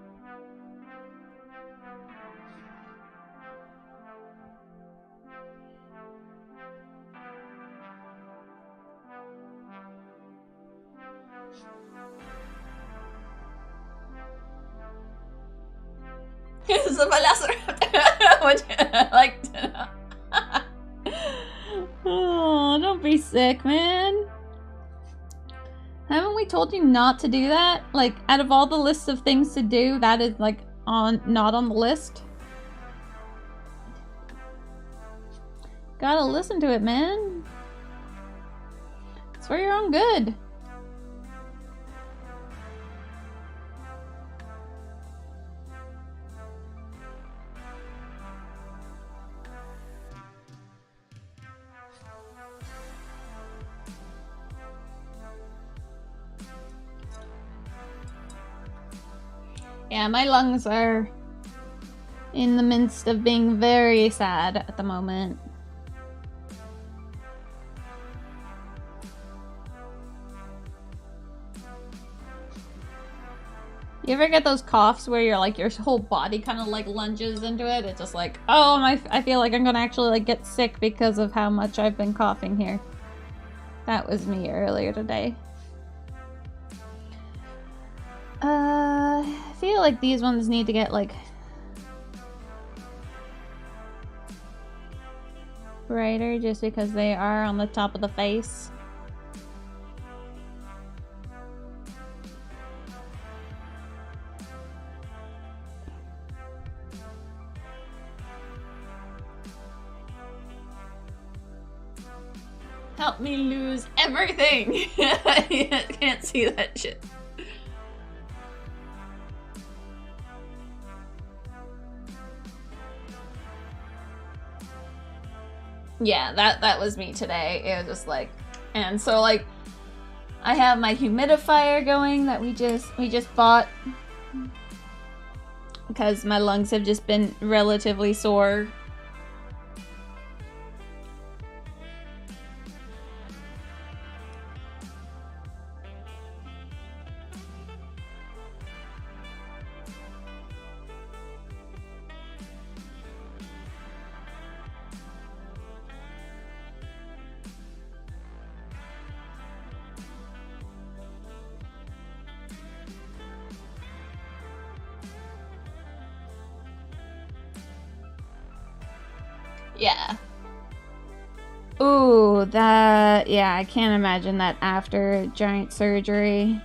It's a velociraptor. Would you like to know? Oh, don't be sick, man. Haven't we told you not to do that? Like, out of all the lists of things to do, that is like not on the list. Gotta listen to it, man. It's for your own good. Yeah, my lungs are in the midst of being very sad at the moment. You ever get those coughs where you're like, your whole body kind of like lunges into it? It's just like, oh, I feel like I'm gonna actually like get sick because of how much I've been coughing here. That was me earlier today. I feel like these ones need to get like brighter just because they are on the top of the face. Help me lose everything! I can't see that shit. Yeah, that was me today. It was just like, and so like, I have my humidifier going that we just bought because my lungs have just been relatively sore. Yeah. Ooh, that... Yeah, I can't imagine that after giant surgery.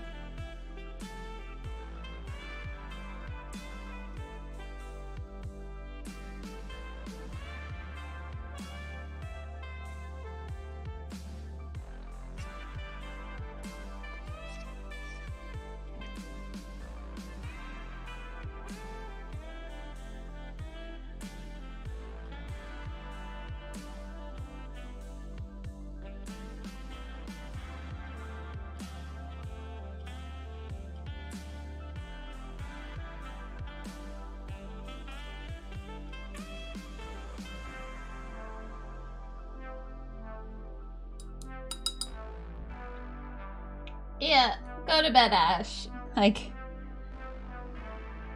Yeah, go to bed, Ash. Like,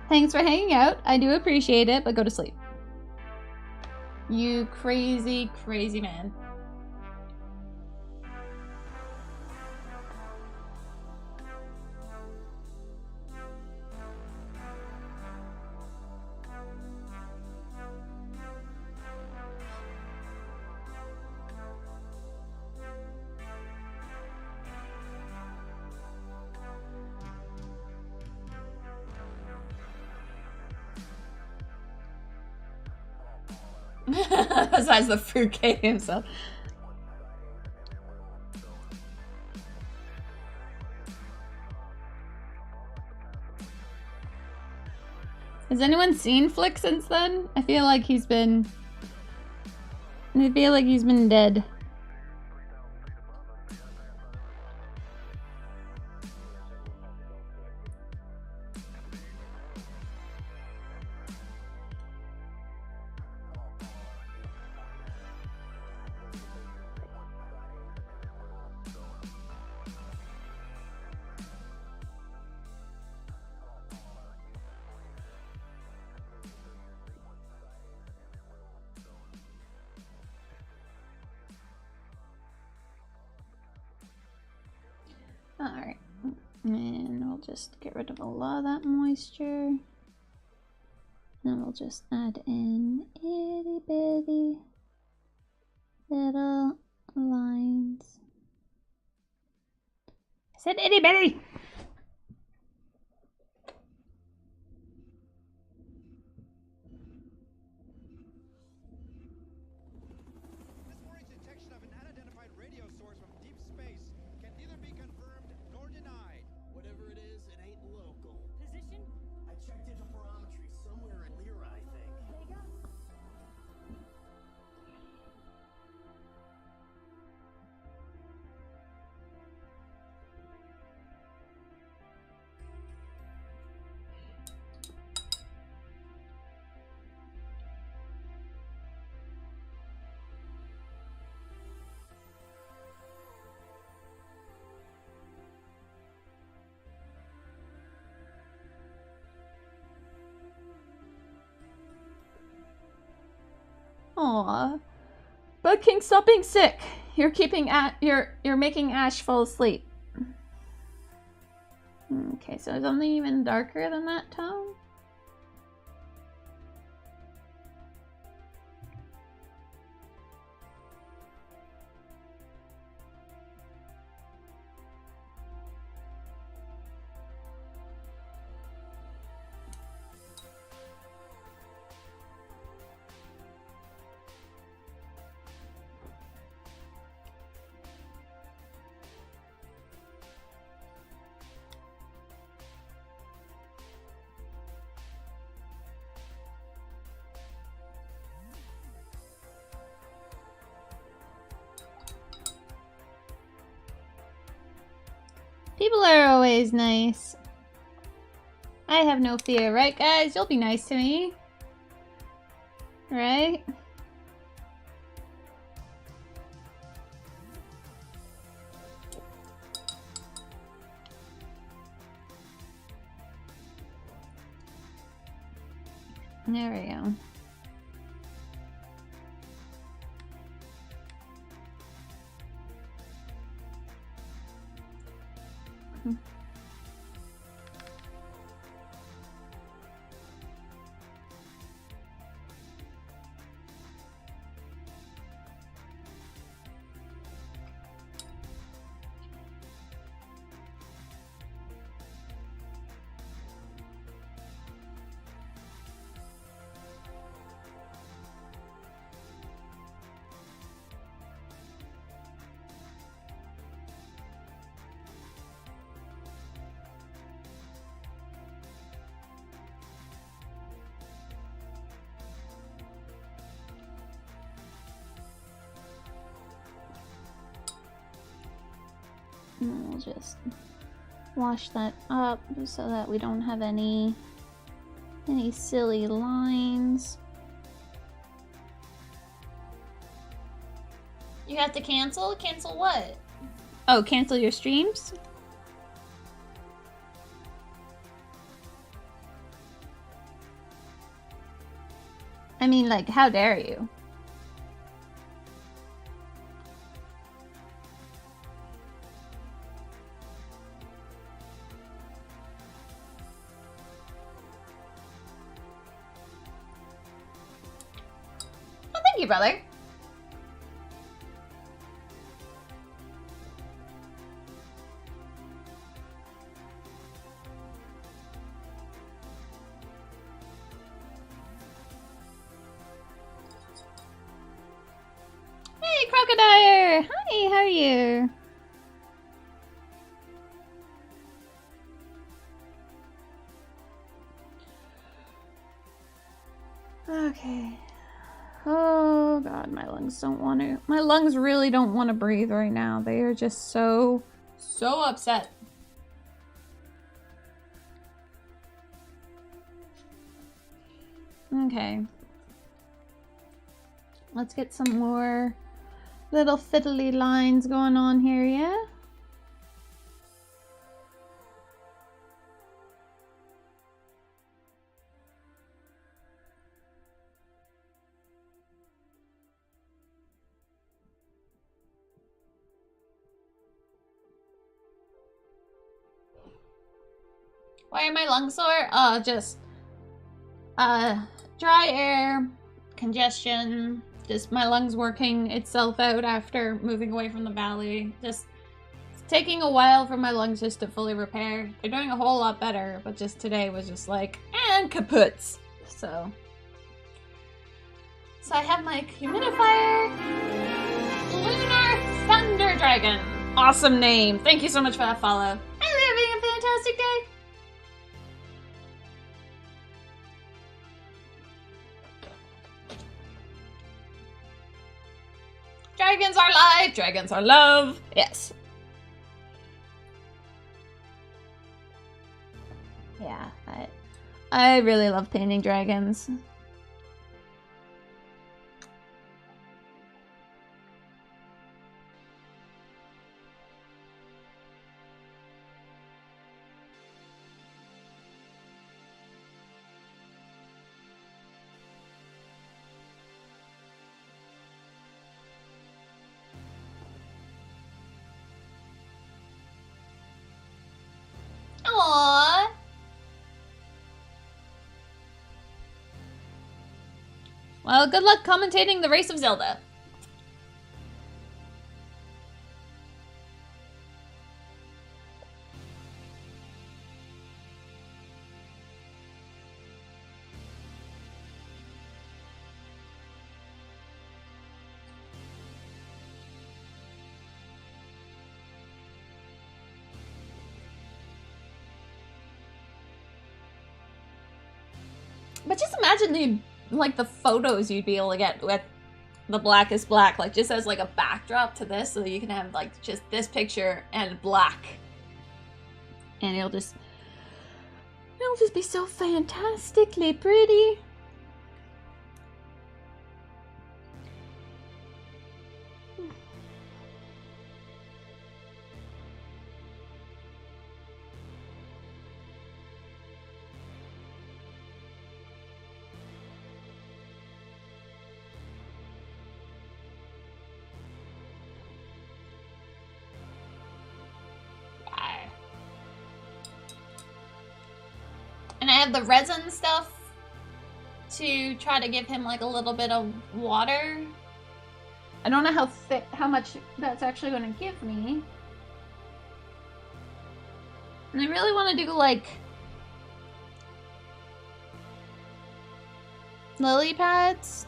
thanks for hanging out. I do appreciate it, but go to sleep. You crazy, crazy man. Besides the fruitcake himself. Has anyone seen Flick since then? I feel like he's been dead. Alright. And we'll just get rid of a lot of that moisture. Then we'll just add in itty bitty little lines. I said itty bitty! This morning's detection of an unidentified radio source from deep space can neither be confirmed nor denied. Whatever it is, it ain't local. Position? I checked interferometry somewhere in Lyra, I think. Vega? Aww. Bug King, stop being sick. You're making Ash fall asleep. Okay, so something even darker than that tone? People are always nice. I have no fear, right guys? You'll be nice to me. Right? There we go. And then we'll just wash that up so that we don't have any silly lines. You have to cancel? Cancel what? Oh, cancel your streams? I mean, like, how dare you? Oh, thank you, brother. Hey, Crocodile! Hi, how are you? Okay. Oh god, my lungs don't want to. My lungs really don't want to breathe right now. They are just so upset. Okay. Let's get some more little fiddly lines going on here, yeah? Why are my lungs sore? Just dry air, congestion, just my lungs working itself out after moving away from the valley. Just it's taking a while for my lungs just to fully repair. They're doing a whole lot better, but just today was just like, and kaputs. So I have my humidifier, Lunar Thunder Dragon. Awesome name. Thank you so much for that follow. I'm having a fantastic day. Dragons are life, dragons are love. Yes. Yeah, I really love painting dragons. Aww. Well, good luck commentating the race of Zelda. But just imagine the photos you'd be able to get with the Black is Black, like just as like a backdrop to this, so you can have like just this picture and black, and it'll just be so fantastically pretty. And I have the resin stuff to try to give him like a little bit of water. I don't know how much that's actually going to give me. And I really want to do like lily pads.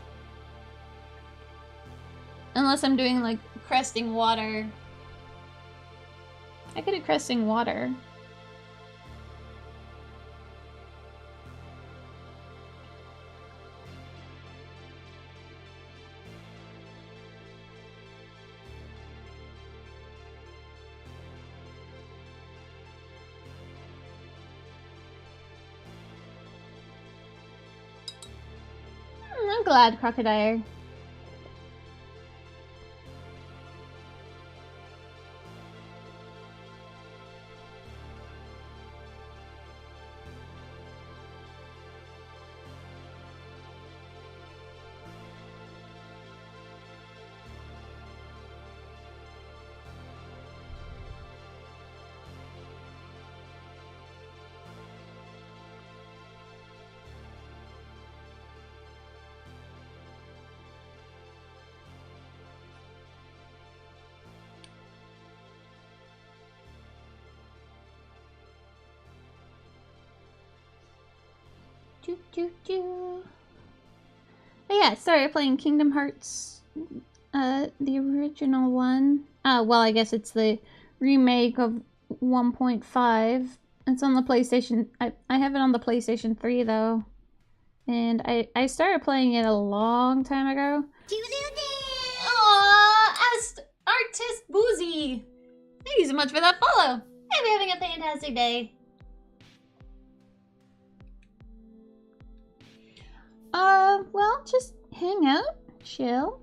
Unless I'm doing like cresting water. I could do cresting water. glad, Crocodile. Choo choo choo. But yeah, I started playing Kingdom Hearts, the original one. Well, I guess it's the remake of 1.5. It's on the PlayStation. I have it on the PlayStation 3 though, and I started playing it a long time ago. Aww, Artist Boozy. Thank you so much for that follow. Hope you're having a fantastic day. Well, just hang out, chill.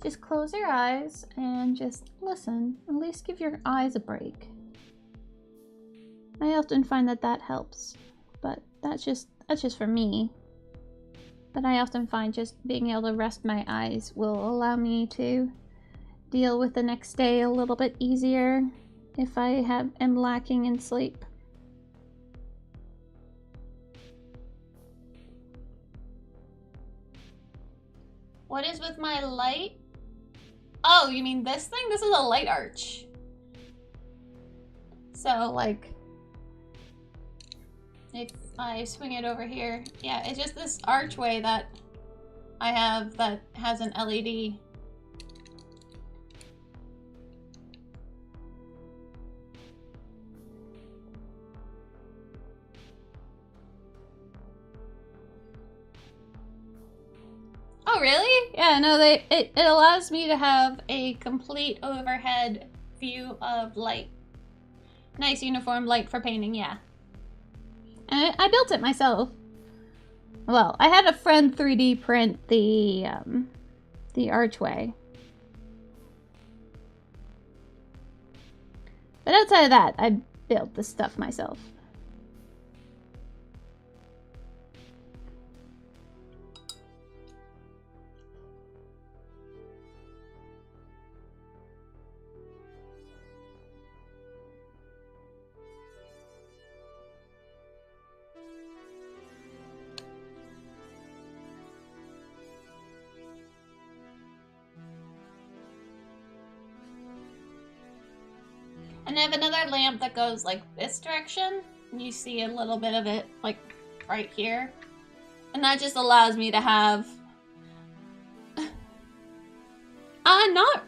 Just close your eyes and just listen. At least give your eyes a break. I often find that helps, but that's just for me. But I often find just being able to rest my eyes will allow me to deal with the next day a little bit easier if I am lacking in sleep. What is with my light? Oh, you mean this thing? This is a light arch. So, like, if I swing it over here, yeah, it's just this archway that I have that has an LED. Oh, really? Yeah, no, it allows me to have a complete overhead view of light. Nice uniform light for painting, yeah. And I built it myself. Well, I had a friend 3D print the archway. But outside of that, I built the stuff myself. And I have another lamp that goes like this direction. You see a little bit of it like right here. And that just allows me to have...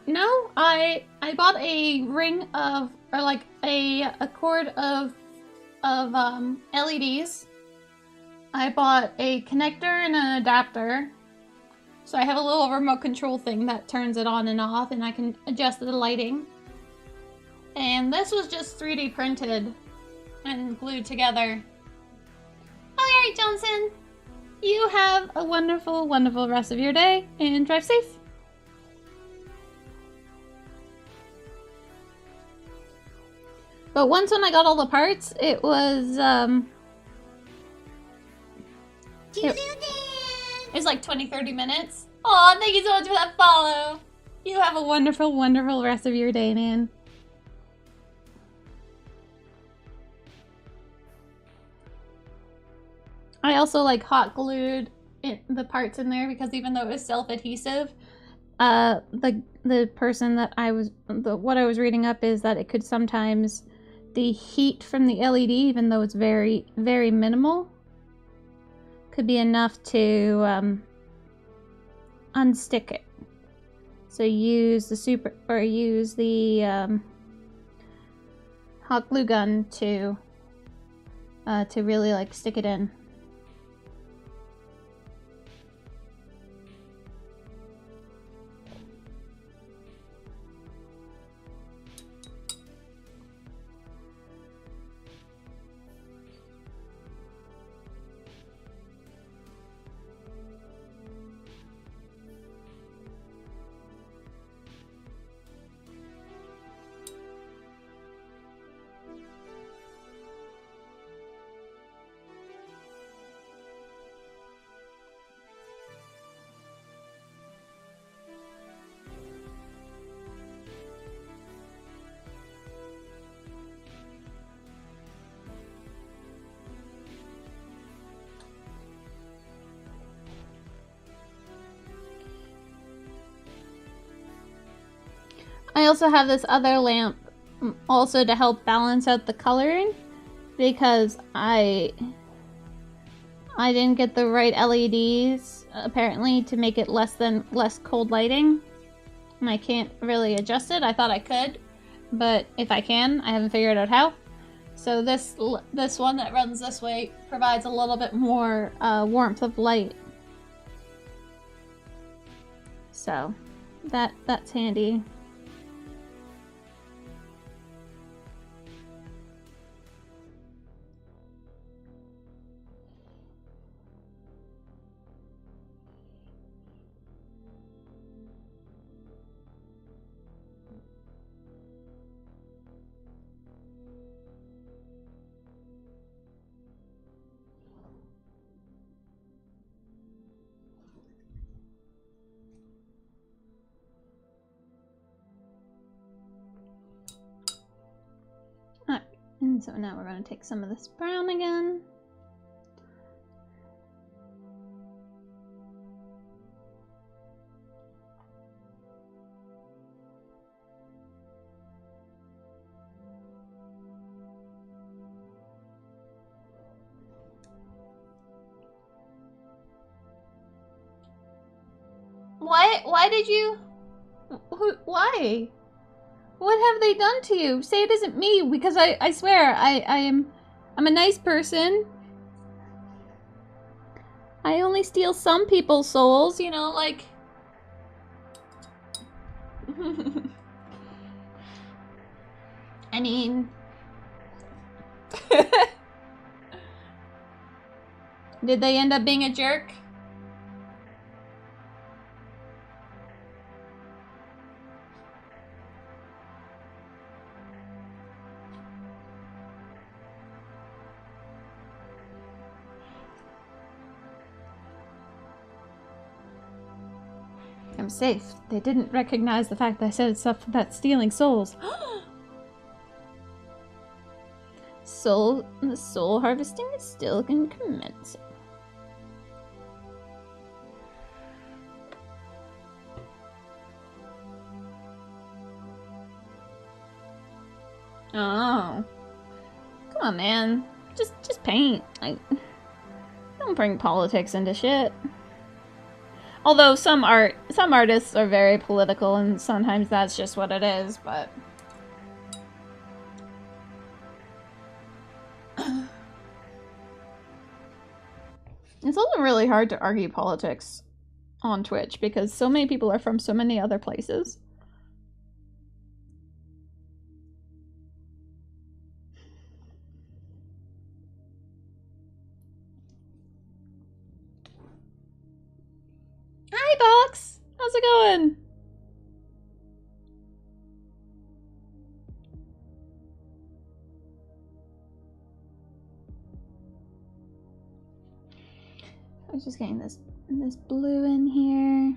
No. I bought a ring of, or like a cord of LEDs. I bought a connector and an adapter. So I have a little remote control thing that turns it on and off, and I can adjust the lighting. And this was just 3D printed and glued together. Oh, alright, Johnson. You have a wonderful, wonderful rest of your day, and drive safe. But once when I got all the parts, it was, it was like 20-30 minutes. Aw, thank you so much for that follow. You have a wonderful, wonderful rest of your day, man. I also like hot glued the parts in there because even though it was self-adhesive, the person that what I was reading up is that it could sometimes, the heat from the LED, even though it's very, very minimal, could be enough to unstick it. So use the hot glue gun to really like stick it in. I also have this other lamp also to help balance out the coloring because I didn't get the right LEDs apparently to make it less cold lighting. And I can't really adjust it. I thought I could, but if I can, I haven't figured out how. So this one that runs this way provides a little bit more warmth of light. So that's handy. And so now we're going to take some of this brown again. Why did you... Why? What have they done to you? Say it isn't me, because I swear, I'm a nice person. I only steal some people's souls, you know, like... I mean... Did they end up being a jerk? I'm safe. They didn't recognize the fact that I said stuff about stealing souls. The soul harvesting is still commencing. Oh. Come on, man. Just paint. Don't bring politics into shit. Although some artists are very political and sometimes that's just what it is, but... It's also really hard to argue politics on Twitch because so many people are from so many other places. Hi, Box! How's it going? I'm just getting this blue in here.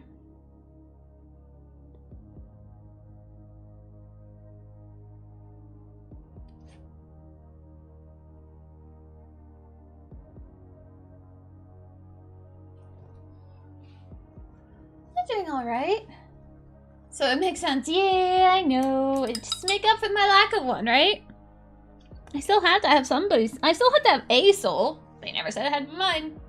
You're doing all right. So it makes sense. Yeah, I know. It just make up for my lack of one, right? I still had to have somebody's. I still had to have a soul. They never said I had mine.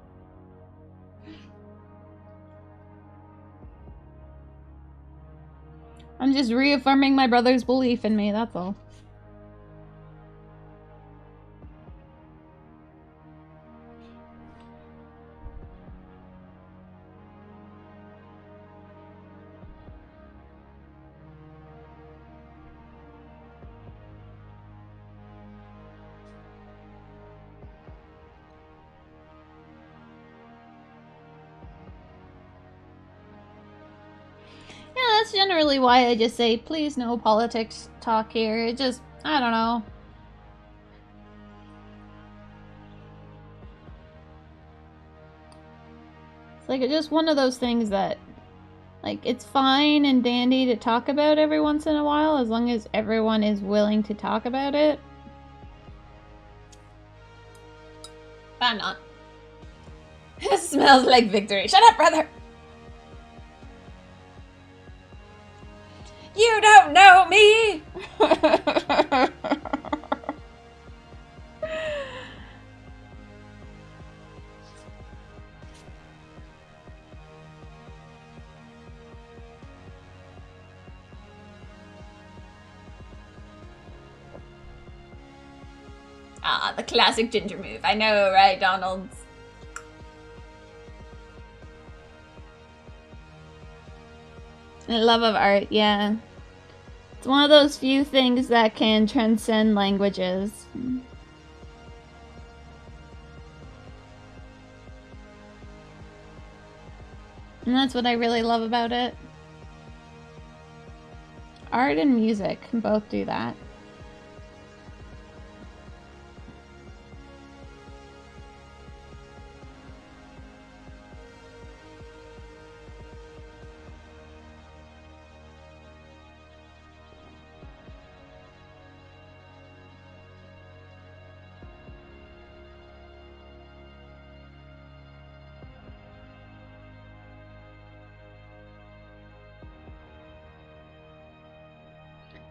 I'm just reaffirming my brother's belief in me, that's all. Yeah, that's generally why I just say, please no politics talk here. It just, I don't know. It's like, it's just one of those things that, like, it's fine and dandy to talk about every once in a while, as long as everyone is willing to talk about it. But I'm not. It smells like victory. Shut up, brother! You don't know me! Ah, the classic ginger move. I know, right, Donald? Love of art, yeah. It's one of those few things that can transcend languages. And that's what I really love about it. Art and music can both do that.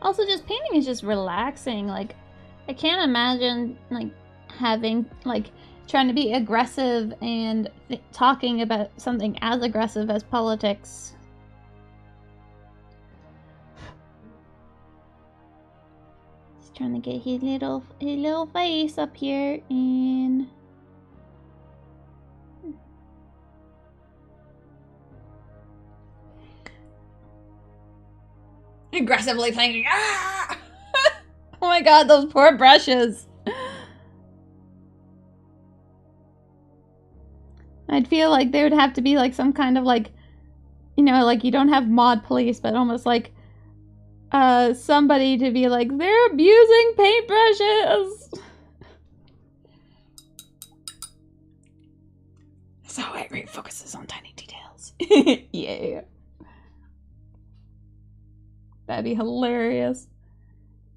Also, just painting is just relaxing. Like, I can't imagine, like, having, like, trying to be aggressive and talking about something as aggressive as politics. Just trying to get his little face up here and... aggressively playing. Ah! Oh my god, those poor brushes. I'd feel like there would have to be like some kind of like, you know, like you don't have mod police, but almost like somebody to be like, they're abusing paintbrushes. So angry focuses on tiny details. Yeah. That'd be hilarious.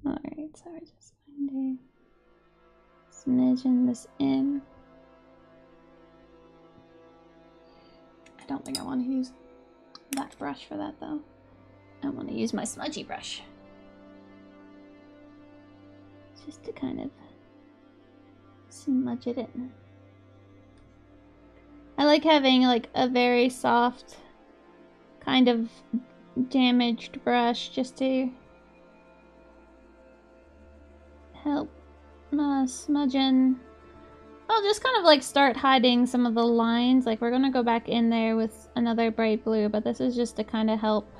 Alright, so we're just going to smidgen this in. I don't think I want to use that brush for that though. I want to use my smudgy brush. Just to kind of smudge it in. I like having like a very soft kind of damaged brush just to help smudge in. I'll just kind of like start hiding some of the lines. Like we're gonna go back in there with another bright blue, but this is just to kind of help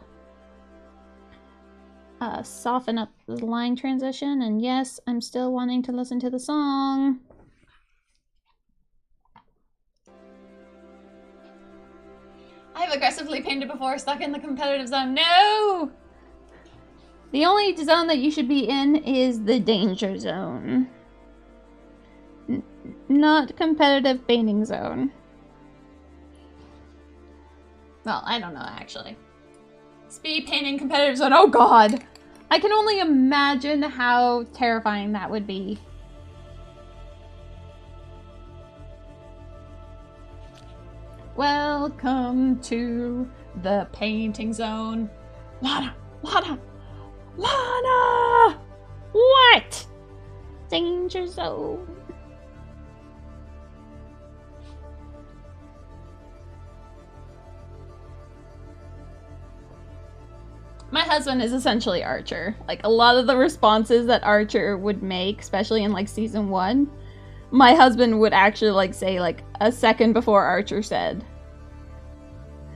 soften up the line transition. And yes, I'm still wanting to listen to the song. I've aggressively painted before, stuck in the competitive zone. No! The only zone that you should be in is the danger zone. Not competitive painting zone. Well, I don't know, actually. Speed painting competitive zone. Oh god! I can only imagine how terrifying that would be. Welcome to the painting zone. Lana! Lana! Lana! What? Danger zone. My husband is essentially Archer. Like, a lot of the responses that Archer would make, especially in, like, season 1, my husband would actually, like, say, like, a second before Archer said.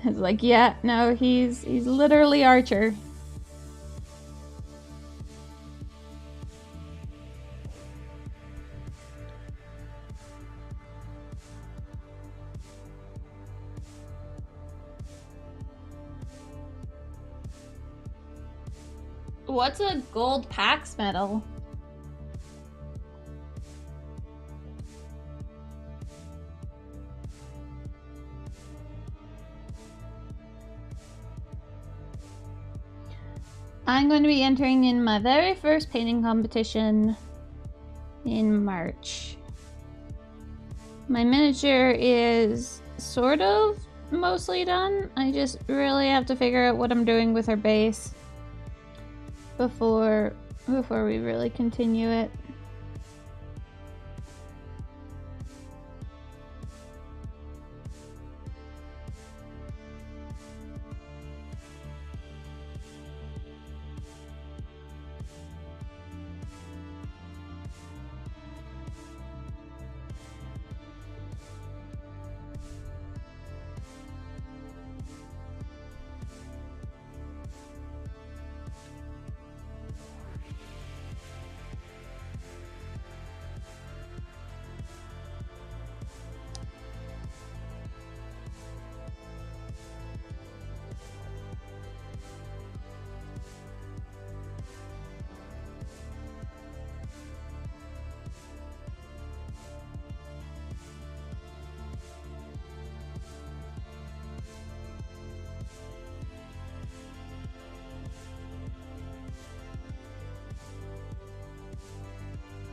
It's like, yeah, no, he's literally Archer. What's a gold Pax medal? I'm going to be entering in my very first painting competition in March. My miniature is sort of mostly done. I just really have to figure out what I'm doing with her base. before we really continue it.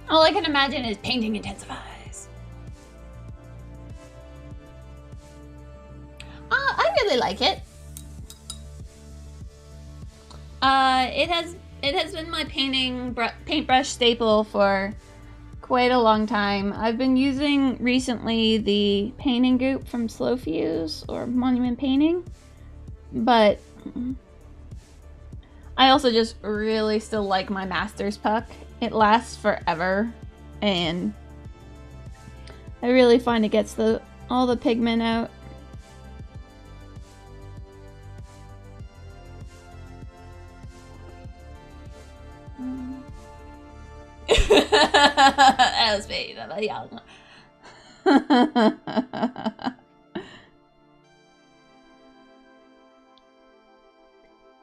All I can imagine is painting intensifies. I really like it. It has been my paintbrush staple for quite a long time. I've been using recently the painting goop from Slow Fuse or Monument Painting, but I also just really still like my Master's Puck. It lasts forever, and I really find it gets all the pigment out.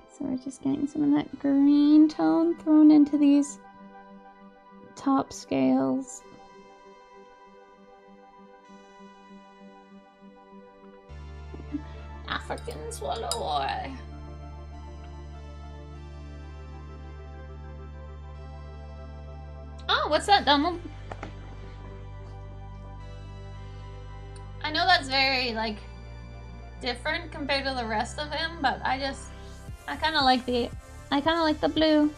So we're just getting some of that green tone thrown into these top scales. African swallow. Oh, what's that, Donald? I know that's very, like, different compared to the rest of him, but I kind of like the blue.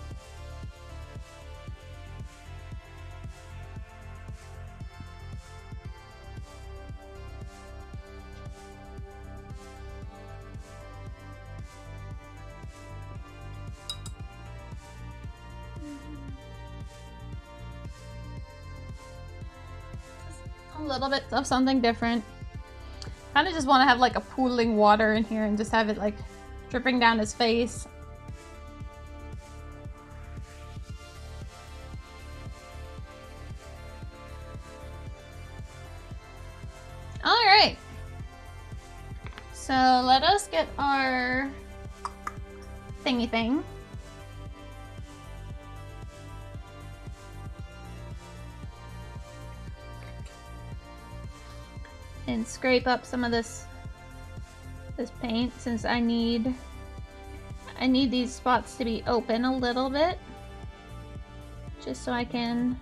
A little bit of something different. Kind of just want to have like a pooling water in here and just have it like dripping down his face. All right. So let us get our thingy thing. And scrape up some of this paint, since I need these spots to be open a little bit, just so I can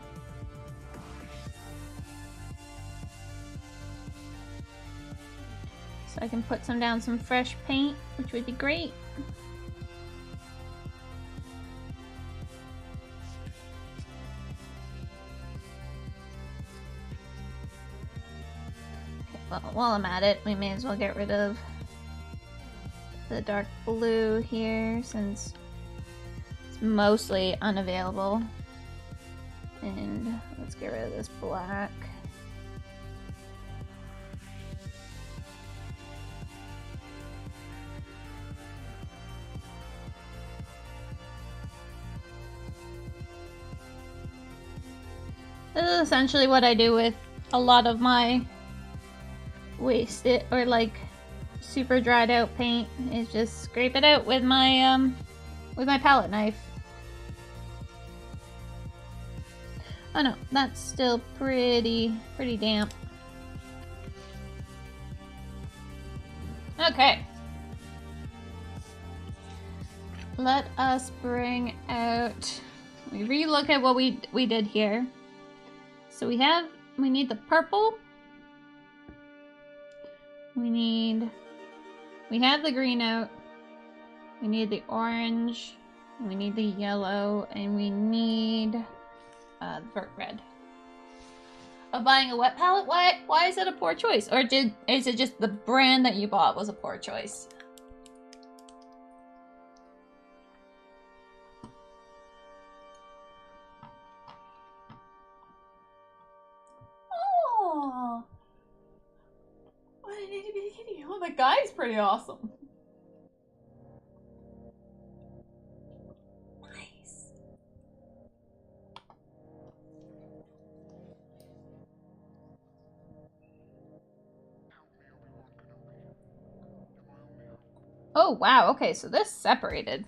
put some fresh paint, which would be great. Well, while I'm at it, we may as well get rid of the dark blue here, since it's mostly unavailable. And let's get rid of this black. This is essentially what I do with a lot of my wasted or like super dried out paint, is just scrape it out with my palette knife. Oh no, that's still pretty damp. Okay. Let us bring out, we relook at what we did here. So we need the purple. We have the green out. We need the orange. We need the yellow, and we need burnt red. Of buying a wet palette? Why is it a poor choice? Or is it just the brand that you bought was a poor choice? Oh, what an itty bitty kitty! Oh, the guy's pretty awesome. Nice. Oh, wow. Okay, so this separated.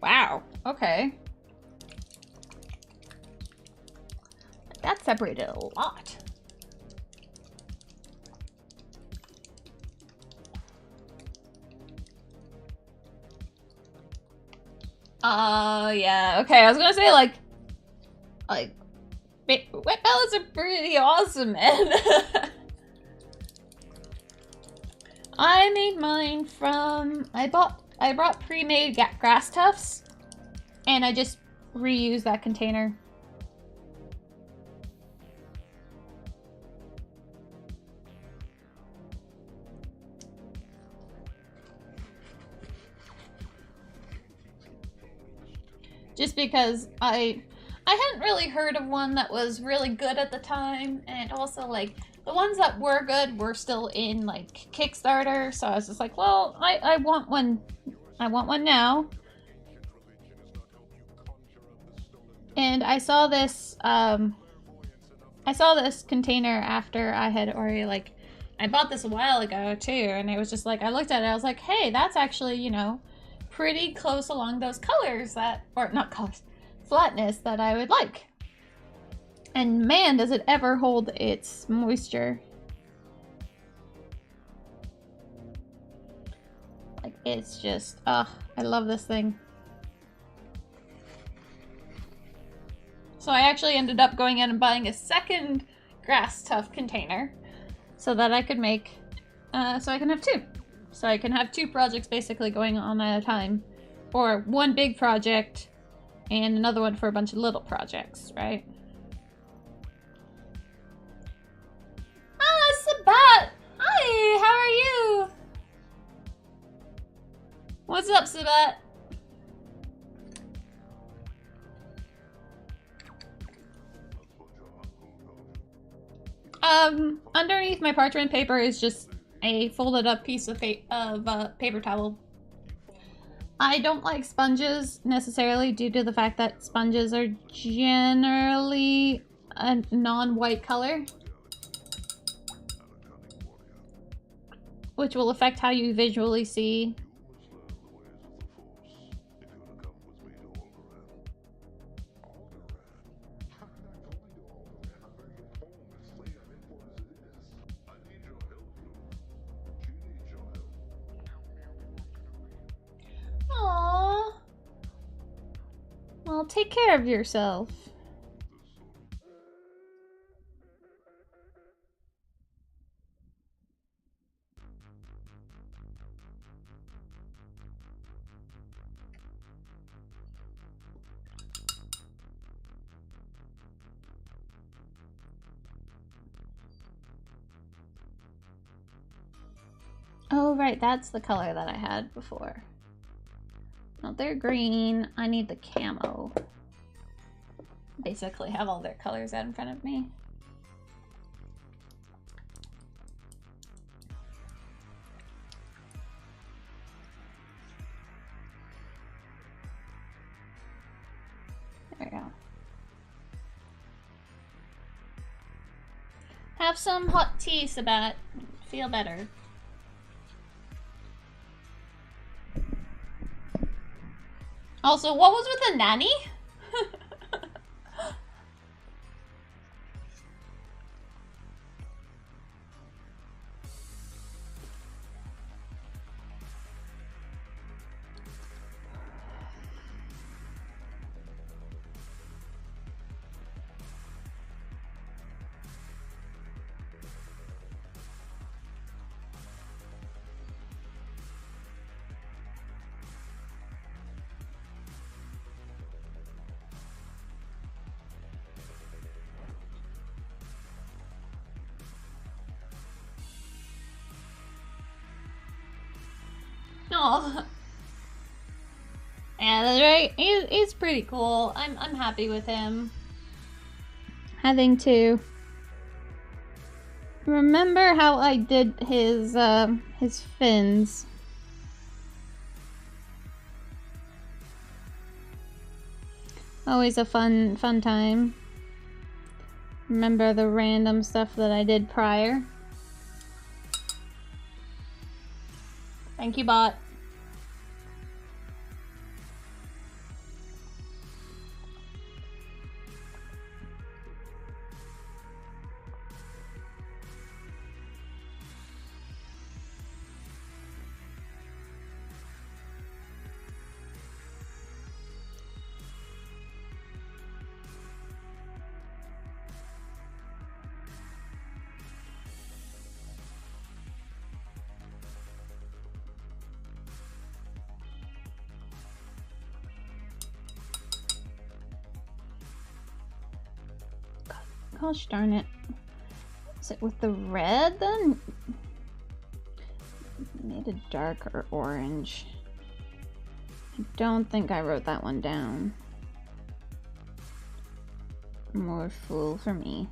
Wow. Okay. That separated a lot. Yeah. Okay, I was gonna say, like wet palettes are pretty awesome, man. I made mine from, I brought pre-made grass tufts, and I just reused that container. Just because I hadn't really heard of one that was really good at the time, and also, like, the ones that were good were still in, like, Kickstarter, so I was just like, well, I want one. I want one now. And I saw this container after I had already, like, I bought this a while ago, too, and it was just like, I looked at it, I was like, hey, that's actually, you know, pretty close along those colors that, or not colors, flatness that I would like. And man, does it ever hold its moisture. Like, it's just, I love this thing. So I actually ended up going in and buying a second grass tuft container so that I could make, so I can have two. So I can have two projects basically going on at a time. Or one big project and another one for a bunch of little projects, right? Ah, Sabat! Hi, how are you? What's up, Sabat? Underneath my parchment paper is just a folded up piece of paper towel. I don't like sponges necessarily due to the fact that sponges are generally a non-white color, which will affect how you visually see. Aww. Well, take care of yourself. Oh, right, that's the color that I had before. No, they're green. I need the camo. Basically have all their colors out in front of me. There we go. Have some hot tea, Sabat. Feel better. Also, what was with the nanny? Oh. Yeah, that's right. He's pretty cool. I'm happy with him. Having to remember how I did his fins. Always a fun time. Remember the random stuff that I did prior. Thank you, bot. Gosh darn it. Is it with the red then? Made a darker orange. I don't think I wrote that one down. More fool for me.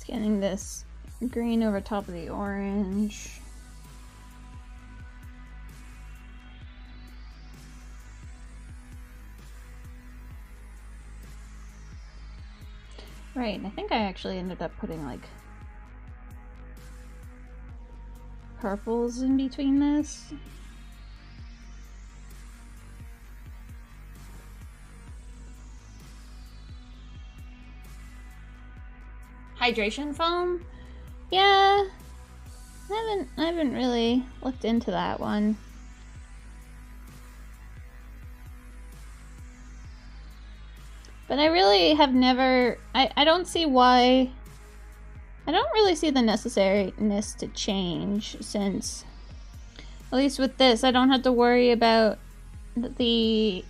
Getting this green over top of the orange. Right, and I think I actually ended up putting like purples in between this. Hydration foam? Yeah. I haven't really looked into that one. But I really have never I don't see why I don't really see the necessariness to change, since at least with this I don't have to worry about the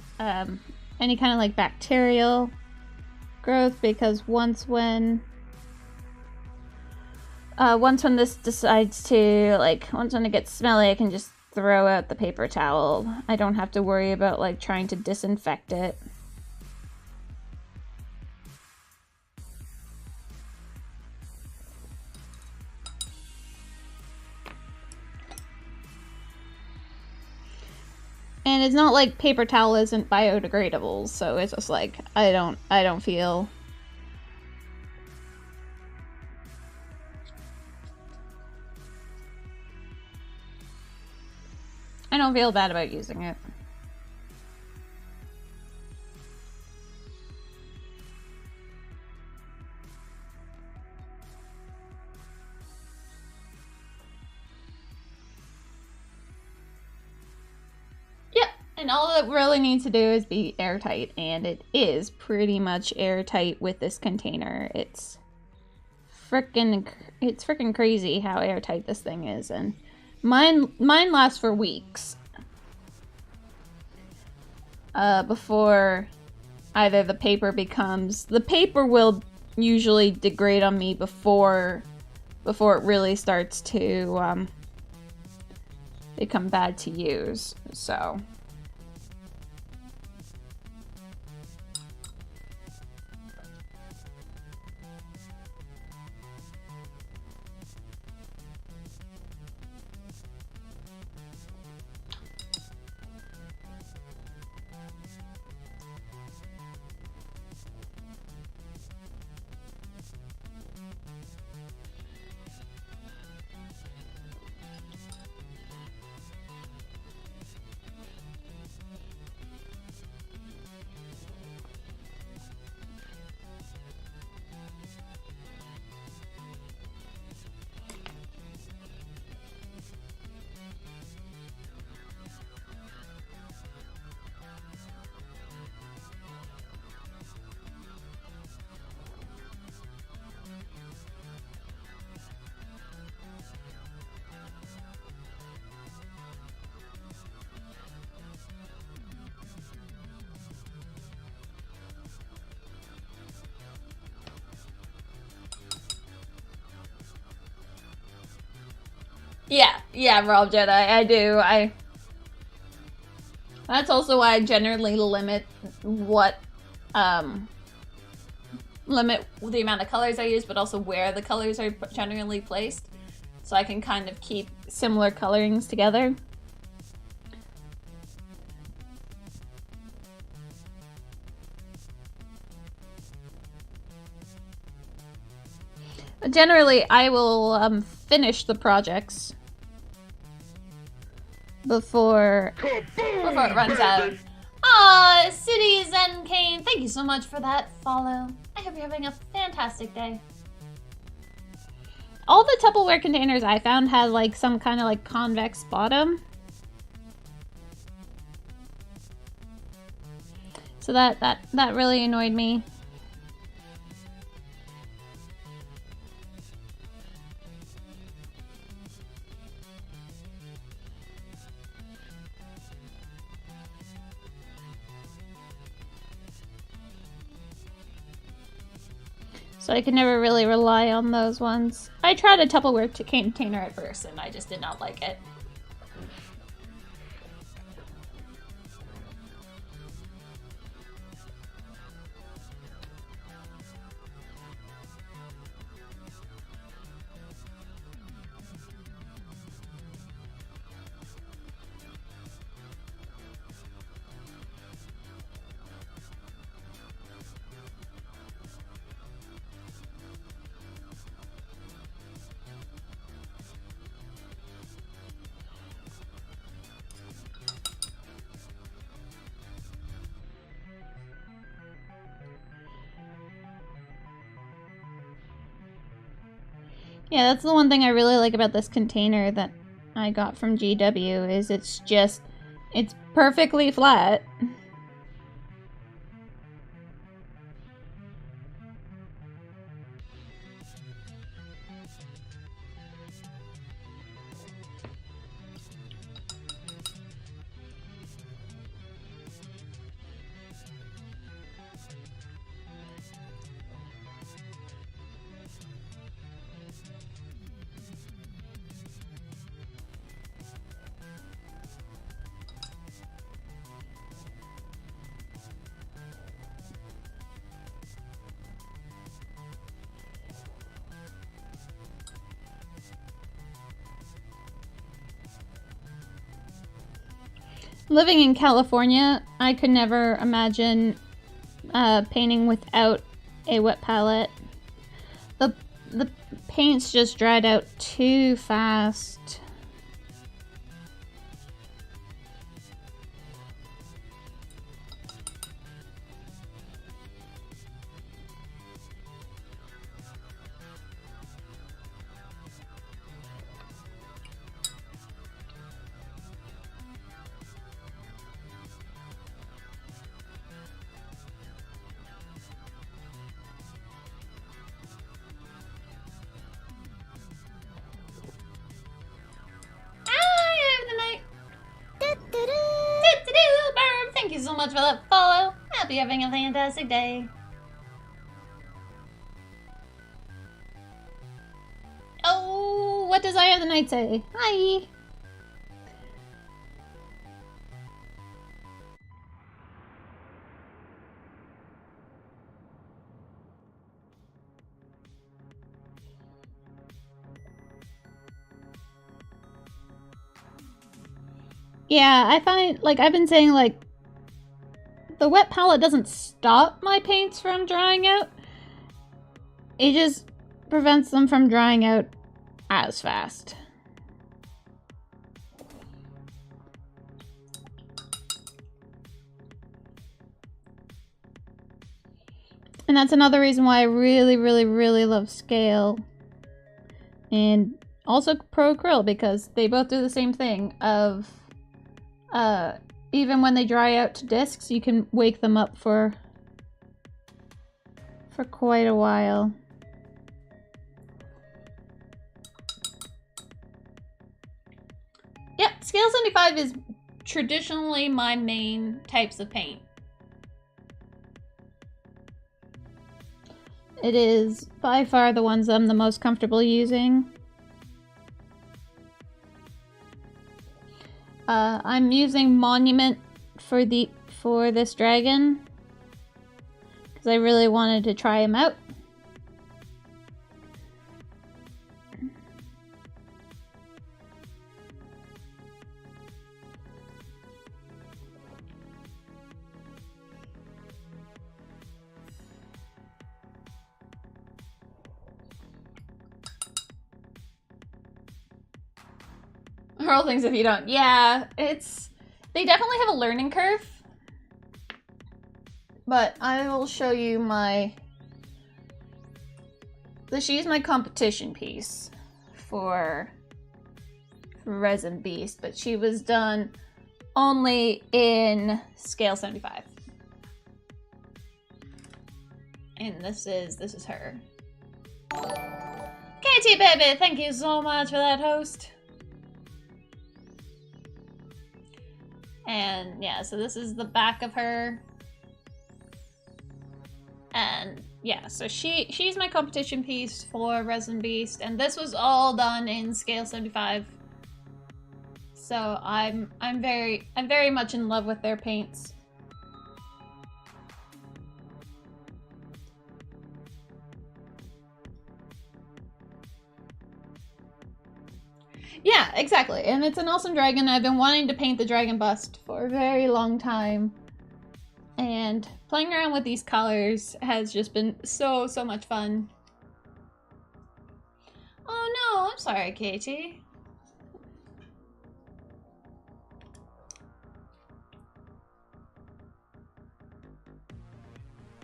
any kind of like bacterial growth, because once when this decides to, like, once when it gets smelly, I can just throw out the paper towel. I don't have to worry about, like, trying to disinfect it. And it's not like paper towel isn't biodegradable, so it's just like, I don't feel... I don't feel bad about using it. Yep, and all it really needs to do is be airtight, and it is pretty much airtight with this container. It's freaking crazy how airtight this thing is, and mine lasts for weeks. Before either the paper will usually degrade on me before it really starts to become bad to use, so. Yeah, Rob Jedi, I do. That's also why I generally limit limit the amount of colors I use, but also where the colors are generally placed, so I can kind of keep similar colorings together. Generally, I will finish the projects before it runs out. Ah, City Zen Kane, thank you so much for that follow. I hope you're having a fantastic day. All the Tupperware containers I found had like some kind of like convex bottom. So that really annoyed me. So I could never really rely on those ones. I tried a Tupperware container at first and I just did not like it. Yeah, that's the one thing I really like about this container that I got from GW is it's perfectly flat. Living in California, I could never imagine painting without a wet palette. The paints just dried out too fast. Thank you so much for that follow. Hope you're having a fantastic day. Oh, what does Eye of the Night say? Hi. Yeah, I find, like, I've been saying, like, the wet palette doesn't stop my paints from drying out. It just prevents them from drying out as fast. And that's another reason why I really, really, really love Scale. And also Pro Acryl, because they both do the same thing of... even when they dry out to discs, you can wake them up for quite a while. Yep, Scale 75 is traditionally my main types of paint. It is by far the ones I'm the most comfortable using. I'm using Monument for this dragon because I really wanted to try him out. Hurl things if you don't. Yeah, they definitely have a learning curve. But I will show you she's my competition piece for Resin Beast, but she was done only in scale 75. And this is her. Katie baby, thank you so much for that host. And yeah, so this is the back of her. And yeah, so she's my competition piece for Resin Beast, and this was all done in scale 75. So I'm very much in love with their paints. Yeah, exactly. And it's an awesome dragon. I've been wanting to paint the dragon bust for a very long time. And playing around with these colors has just been so much fun. Oh no, I'm sorry, Katie.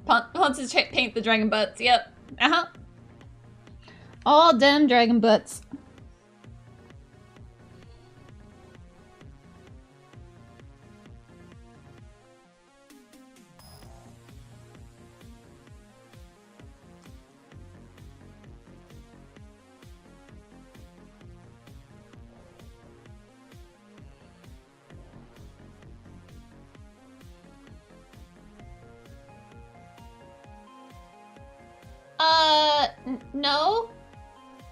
Wants to paint the dragon butts, yep. Uh-huh. All them dragon butts. No.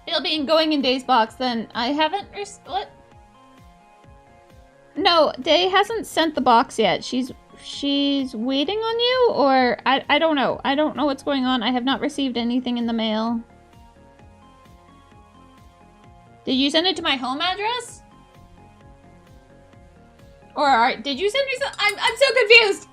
It'll be going in Day's box then. I haven't what? No, Day hasn't sent the box yet. She's waiting on you, or I don't know. I don't know what's going on. I have not received anything in the mail. Did you send it to my home address? Or did you send me some? I'm so confused.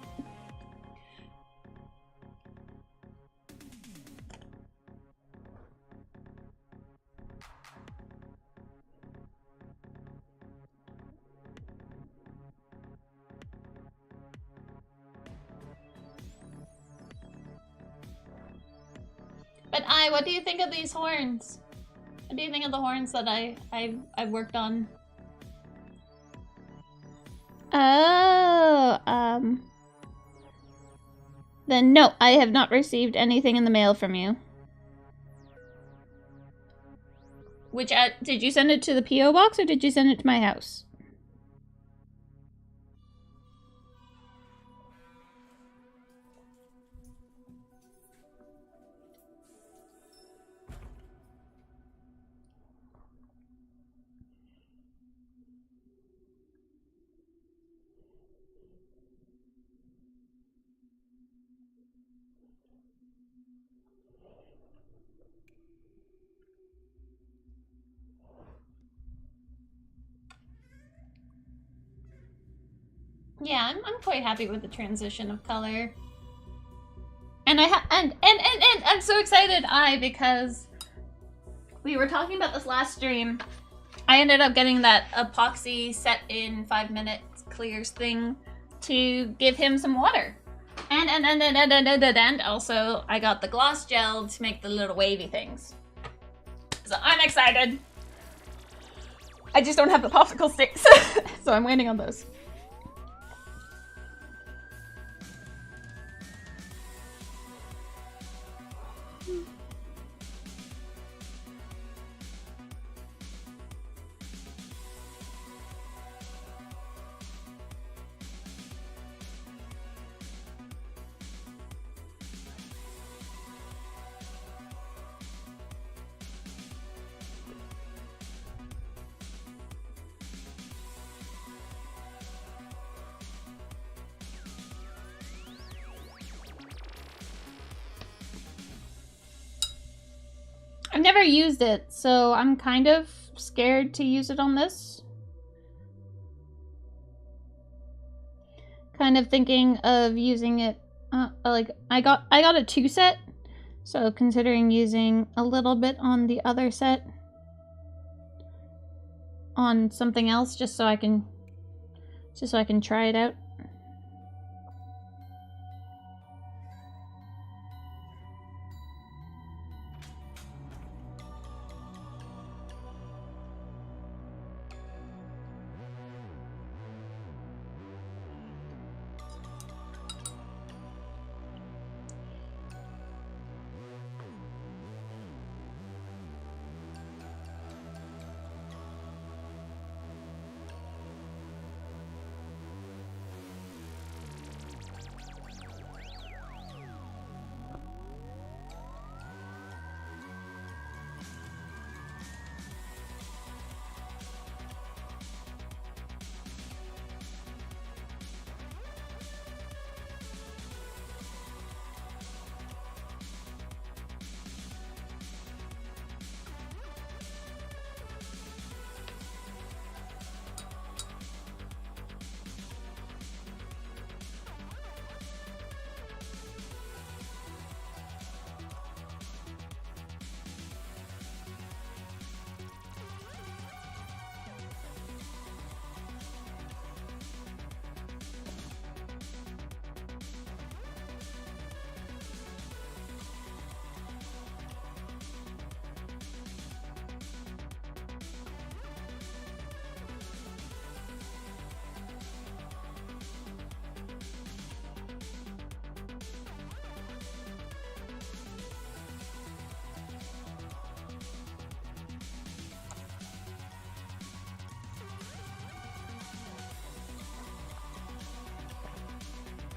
But what do you think of these horns? What do you think of the horns that I've worked on? Oh, then no, I have not received anything in the mail from you. Which, did you send it to the P.O. box or did you send it to my house? Yeah, I'm quite happy with the transition of color. And and I'm so excited because we were talking about this last stream. I ended up getting that epoxy set in 5 minutes clears thing to give him some water. And also I got the gloss gel to make the little wavy things. So I'm excited. I just don't have the popsicle sticks, so I'm waiting on those. never used it, so I'm kind of scared to use it on this. Kind of thinking of using it, like, I got a 2 set, so considering using a little bit on the other set on something else just so I can try it out.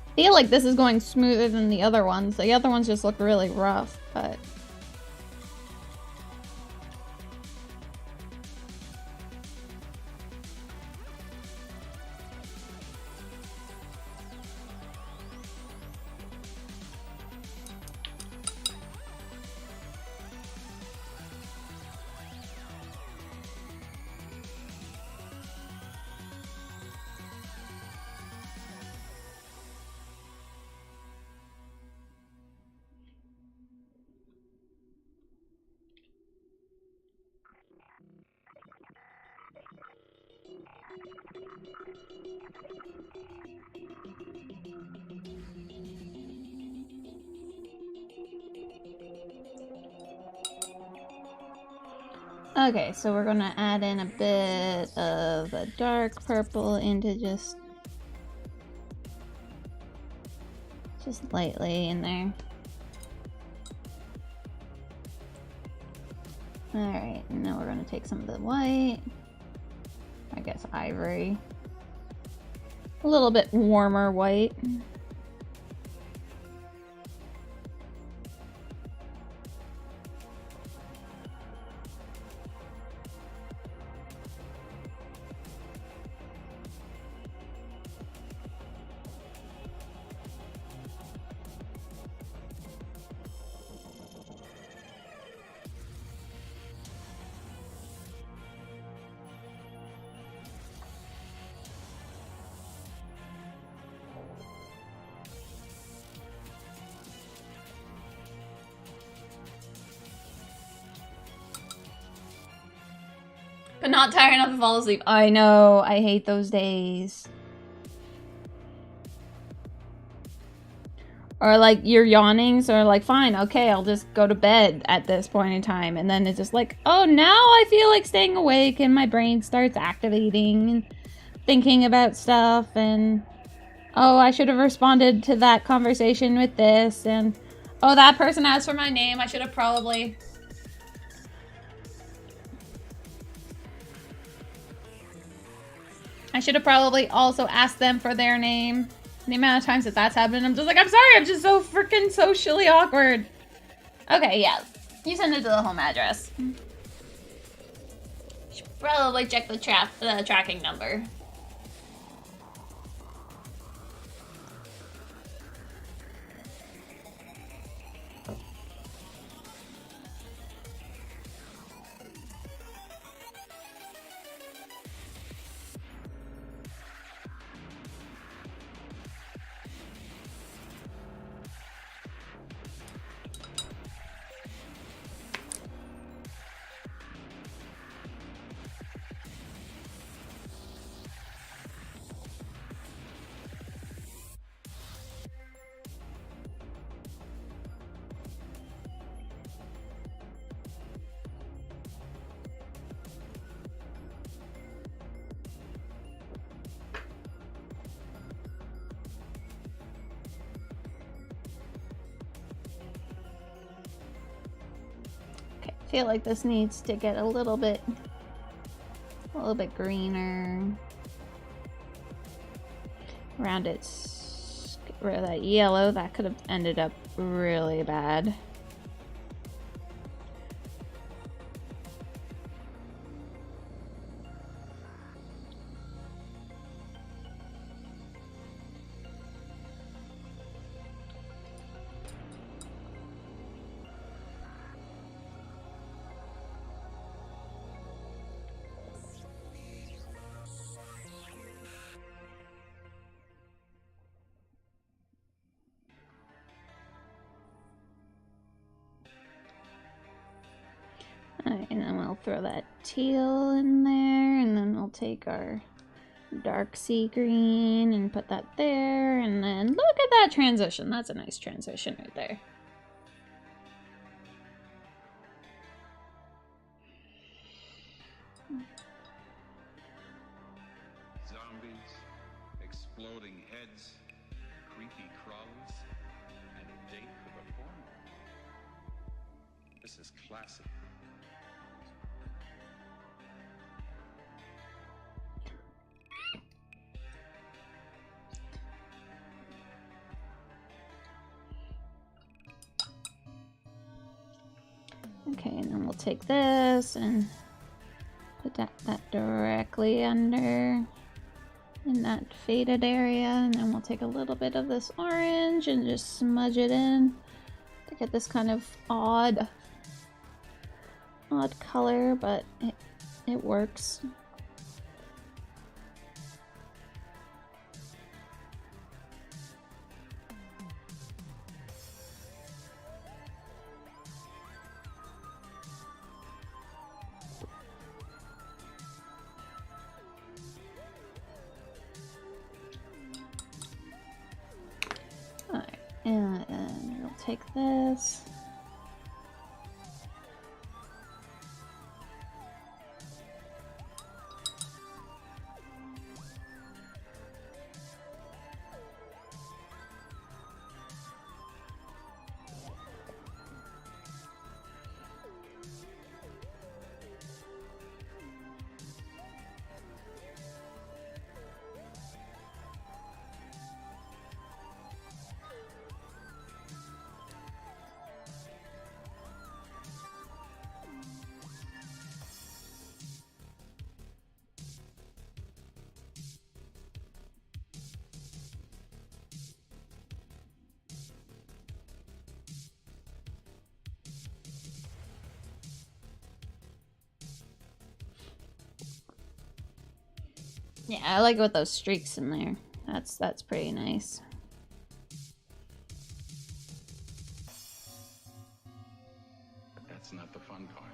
I feel like this is going smoother than the other ones. The other ones just look really rough, but... Okay, so we're gonna add in a bit of a dark purple into just lightly in there. Alright, and now we're gonna take some of the white, I guess ivory, a little bit warmer white. But not tired enough to fall asleep. I know, I hate those days. Or like you're yawning, so like fine, okay, I'll just go to bed at this point in time. And then it's just like, oh, now I feel like staying awake and my brain starts activating and thinking about stuff and oh, I should have responded to that conversation with this and oh, that person asked for my name. I should have probably... also asked them for their name. The amount of times that that's happened, I'm just like, I'm sorry, I'm just so freaking socially awkward. Okay, yeah. You send it to the home address. Should probably check the tracking number. feel like this needs to get a little bit greener around its, get rid of that yellow. That could have ended up really bad. Alright, and then we'll throw that teal in there, and then we'll take our dark sea green and put that there, and then look at that transition. That's a nice transition right there. Zombies, exploding heads, creepy crawlies, and a date with a porno. This is classic. Okay, and then we'll take this and put that directly under in that faded area, and then we'll take a little bit of this orange and just smudge it in to get this kind of odd color, but it works. And we'll take this. Yeah, I like it with those streaks in there. That's pretty nice. That's not the fun part.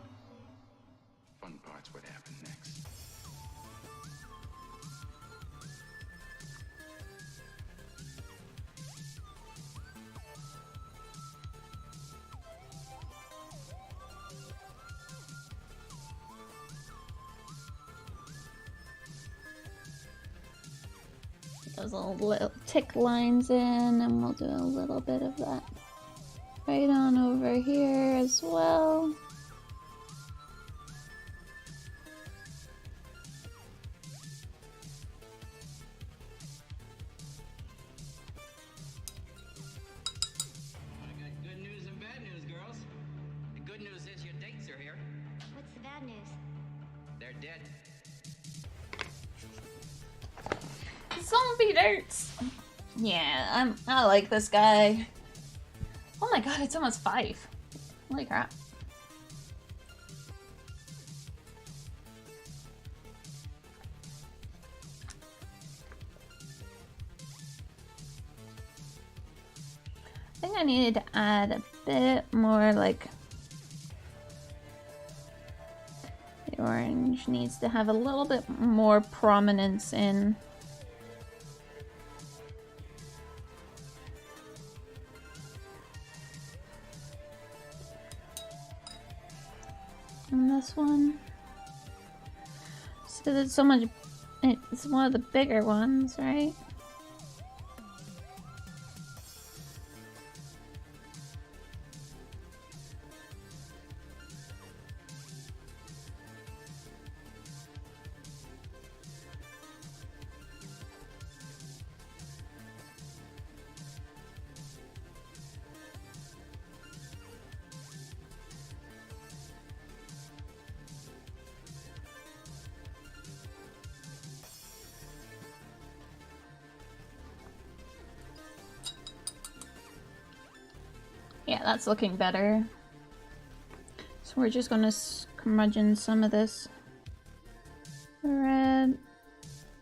Fun part's what happened next. Those little tick lines in, and we'll do a little bit of that right on over here as well. I got good news and bad news, girls. The good news is your dates are here. What's the bad news? They're dead. Zombie darts! Yeah, I like this guy. Oh my god, it's almost 5. Holy crap. I think I needed to add a bit more, like, the orange needs to have a little bit more prominence in this one. So there's so much, it's one of the bigger ones, right? Yeah, that's looking better. So we're just gonna curmudgeon some of this red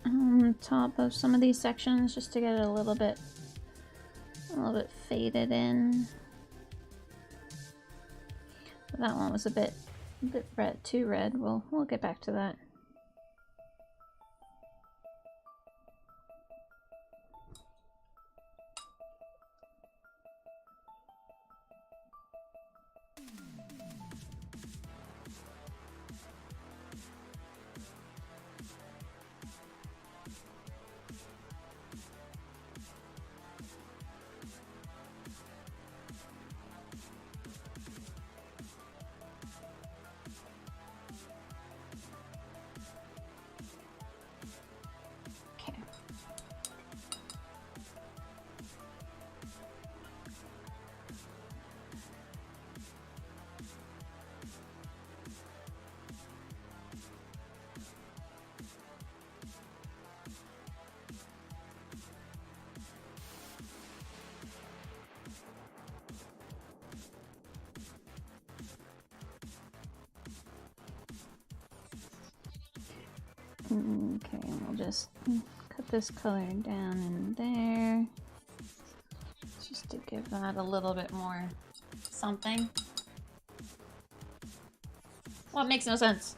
on top of some of these sections just to get it a little bit faded in. But that one was a bit red, too red. We'll get back to that. Okay, and we'll just cut this color down in there. Just to give that a little bit more something. Well, it makes no sense.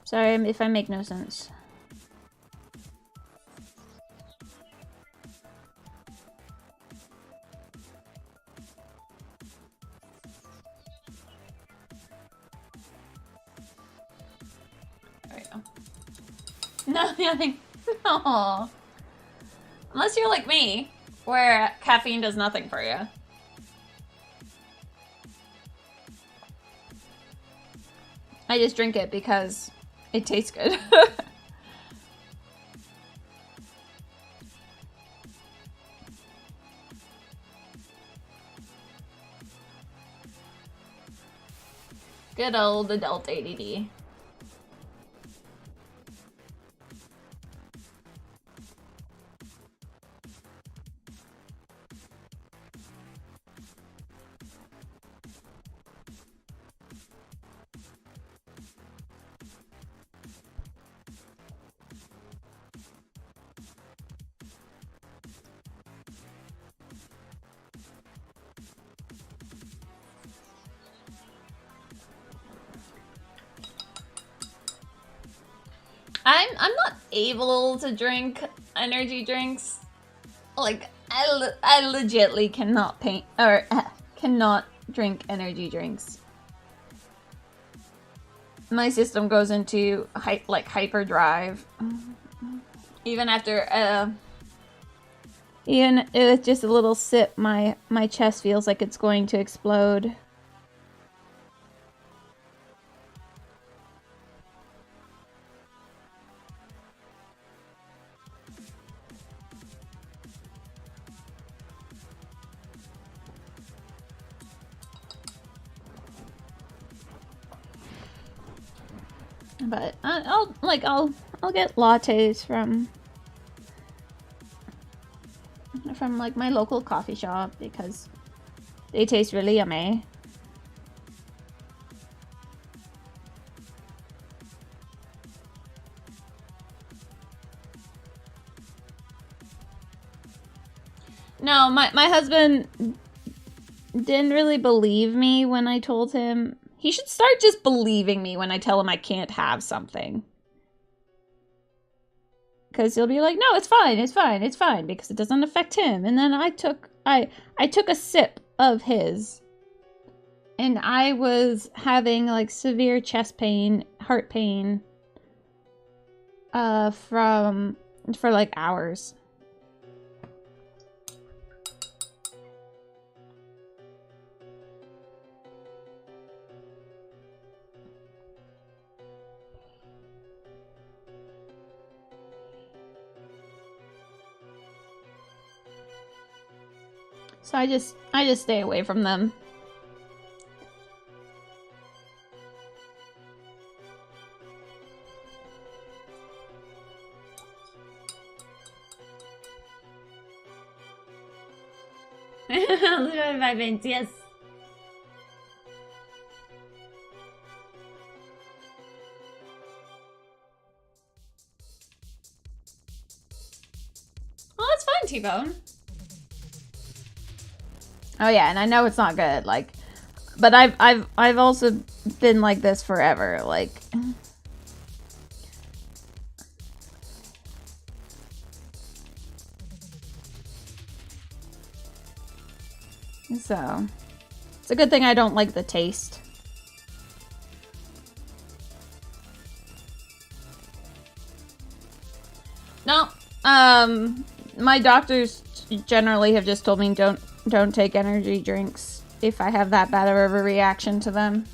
Sorry if I make no sense. Nothing. No. Unless you're like me, where caffeine does nothing for you. I just drink it because it tastes good. Good old adult ADD. I'm not able to drink energy drinks. Like, I legitly cannot cannot drink energy drinks. My system goes into hyperdrive. Even after even with just a little sip, my chest feels like it's going to explode. But I'll get lattes from like my local coffee shop because they taste really yummy. No, my husband didn't really believe me when I told him. He should start just believing me when I tell him I can't have something. Because he'll be like, no, it's fine, it's fine, it's fine, because it doesn't affect him. And then I took a sip of his. And I was having like severe chest pain, heart pain, for like hours. So I just stay away from them. Little by Vince, yes. Oh, that's fine, T-Bone. Oh yeah, and I know it's not good, like, but I've also been like this forever, like. So, it's a good thing I don't like the taste. No, my doctors generally have just told me don't take energy drinks if I have that bad of a reaction to them.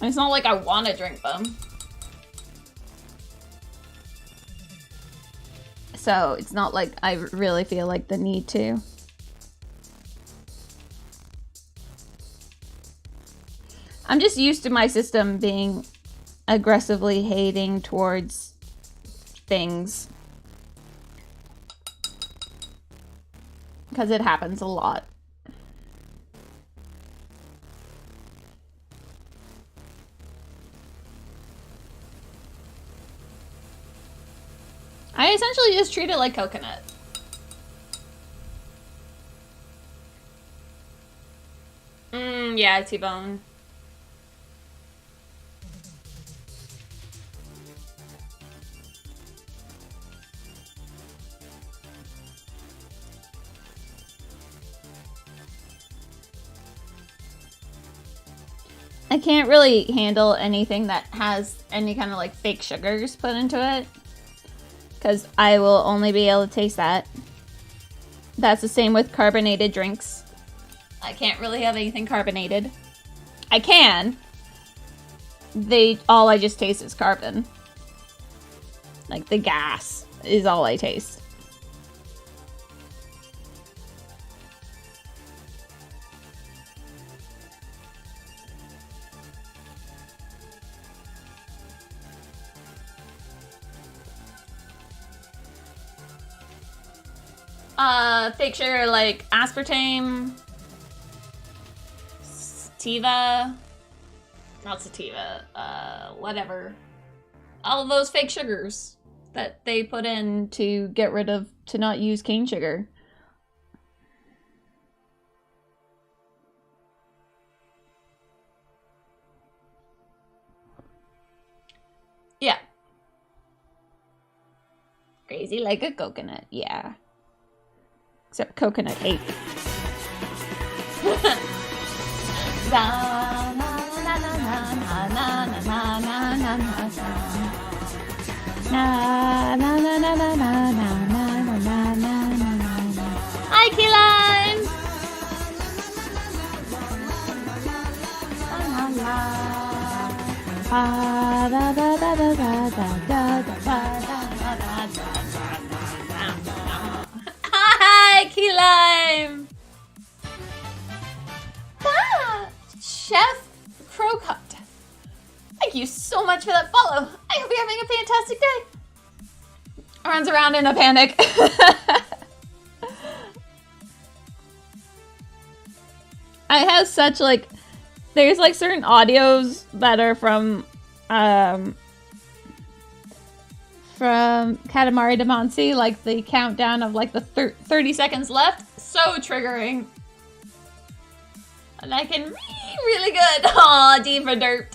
It's not like I want to drink them. So it's not like I really feel like the need to. I'm just used to my system being aggressively hating towards things. Because it happens a lot. I essentially just treat it like coconut. Yeah, T-Bone. I can't really handle anything that has any kind of like fake sugars put into it. Because I will only be able to taste that. That's the same with carbonated drinks. I can't really have anything carbonated. I can. All I just taste is carbon. Like the gas is all I taste. Fake sugar like aspartame, sativa, not sativa, whatever. All of those fake sugars that they put in to get rid of, to not use cane sugar. Yeah. Crazy like a coconut, yeah. Except coconut ate. Hi, Key Lime! Hi, Key Lime! Ah, Chef Crowcut. Thank you so much for that follow. I hope you're having a fantastic day. Runs around in a panic. I have such like, there's like certain audios that are from Katamari Damacy, like the countdown of like the 30 seconds left. So triggering. And I can read really good. Aw, Diva Dirt.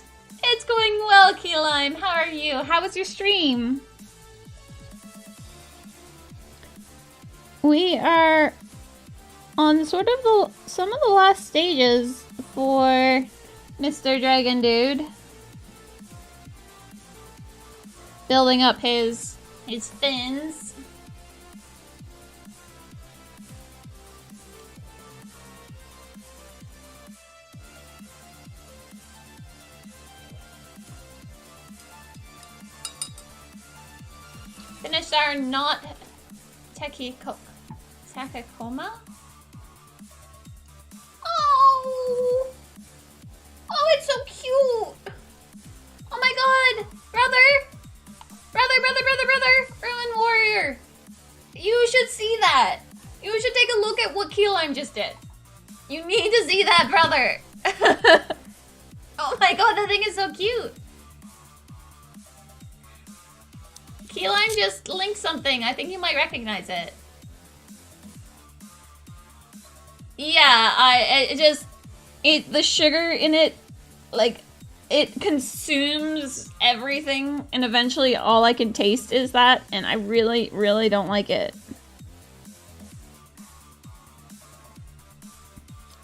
It's going well, Key Lime. How are you? How was your stream? We are on sort of some of the last stages for Mr. Dragon Dude. Building up his fins. Finished our not Takikoma. Oh! Oh, it's so cute! Oh my god! Brother! Brother! Ruin Warrior! You should see that! You should take a look at what Key Lime just did. You need to see that, brother! Oh my god, that thing is so cute! Key Lime just linked something. I think you might recognize it. Yeah, the sugar in it, like, it consumes everything, and eventually all I can taste is that, and I really, really don't like it.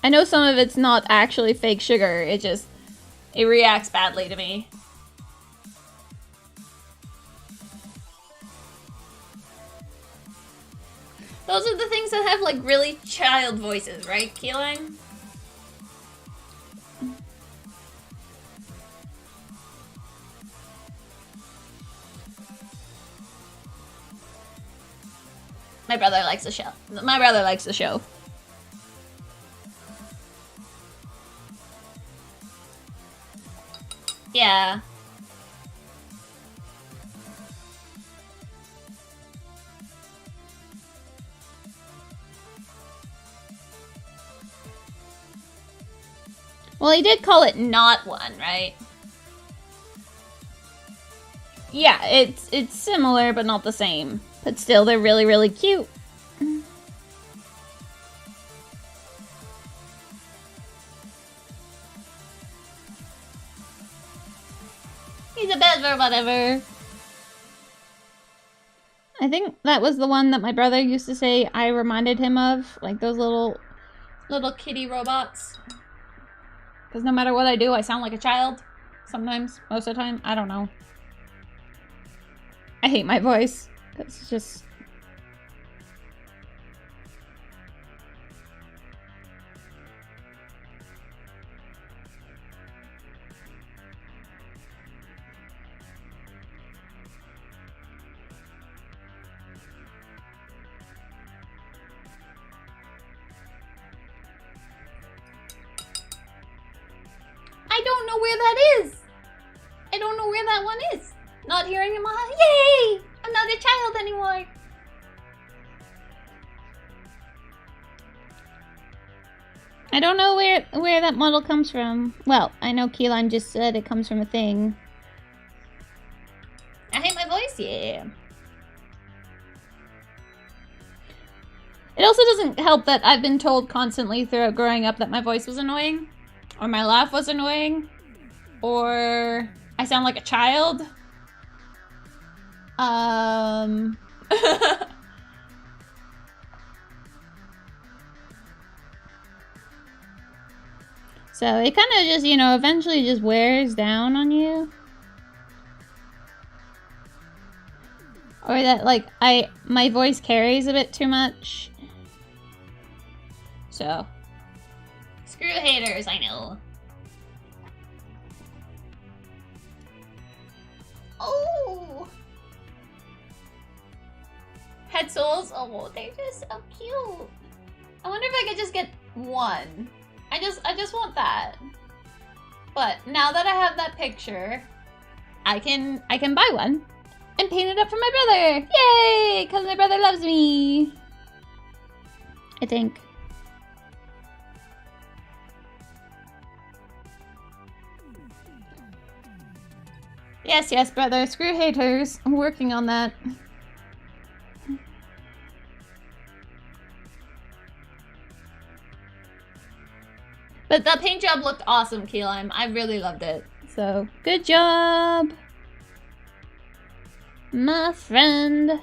I know some of it's not actually fake sugar, it reacts badly to me. Those are the things that have, like, really child voices, right, Key Lime? My brother likes the show. My brother likes the show. Yeah. Well, he did call it not one, right? Yeah, it's similar, but not the same. But still, they're really, really cute. He's a bed or whatever. I think that was the one that my brother used to say I reminded him of. Like those little kitty robots. Because no matter what I do, I sound like a child. Sometimes. Most of the time. I don't know. I hate my voice. It's just... I don't know where that is. I don't know where that one is. Not hearing him. Yay! I'm not a child anymore. I don't know where that model comes from. Well, I know Keelan just said it comes from a thing. I hate my voice, yeah. It also doesn't help that I've been told constantly throughout growing up that my voice was annoying. Or my laugh was annoying. Or I sound like a child. So it kind of just, you know, eventually just wears down on you. Or that, like, my voice carries a bit too much. So. Screw haters, I know. Oh! Head souls? Oh, they're just so cute. I wonder if I could just get one. I just want that. But now that I have that picture, I can buy one and paint it up for my brother. Yay! Because my brother loves me. I think. Yes, yes, brother. Screw haters. I'm working on that. But the paint job looked awesome, Key Lime. I really loved it. So, good job, my friend.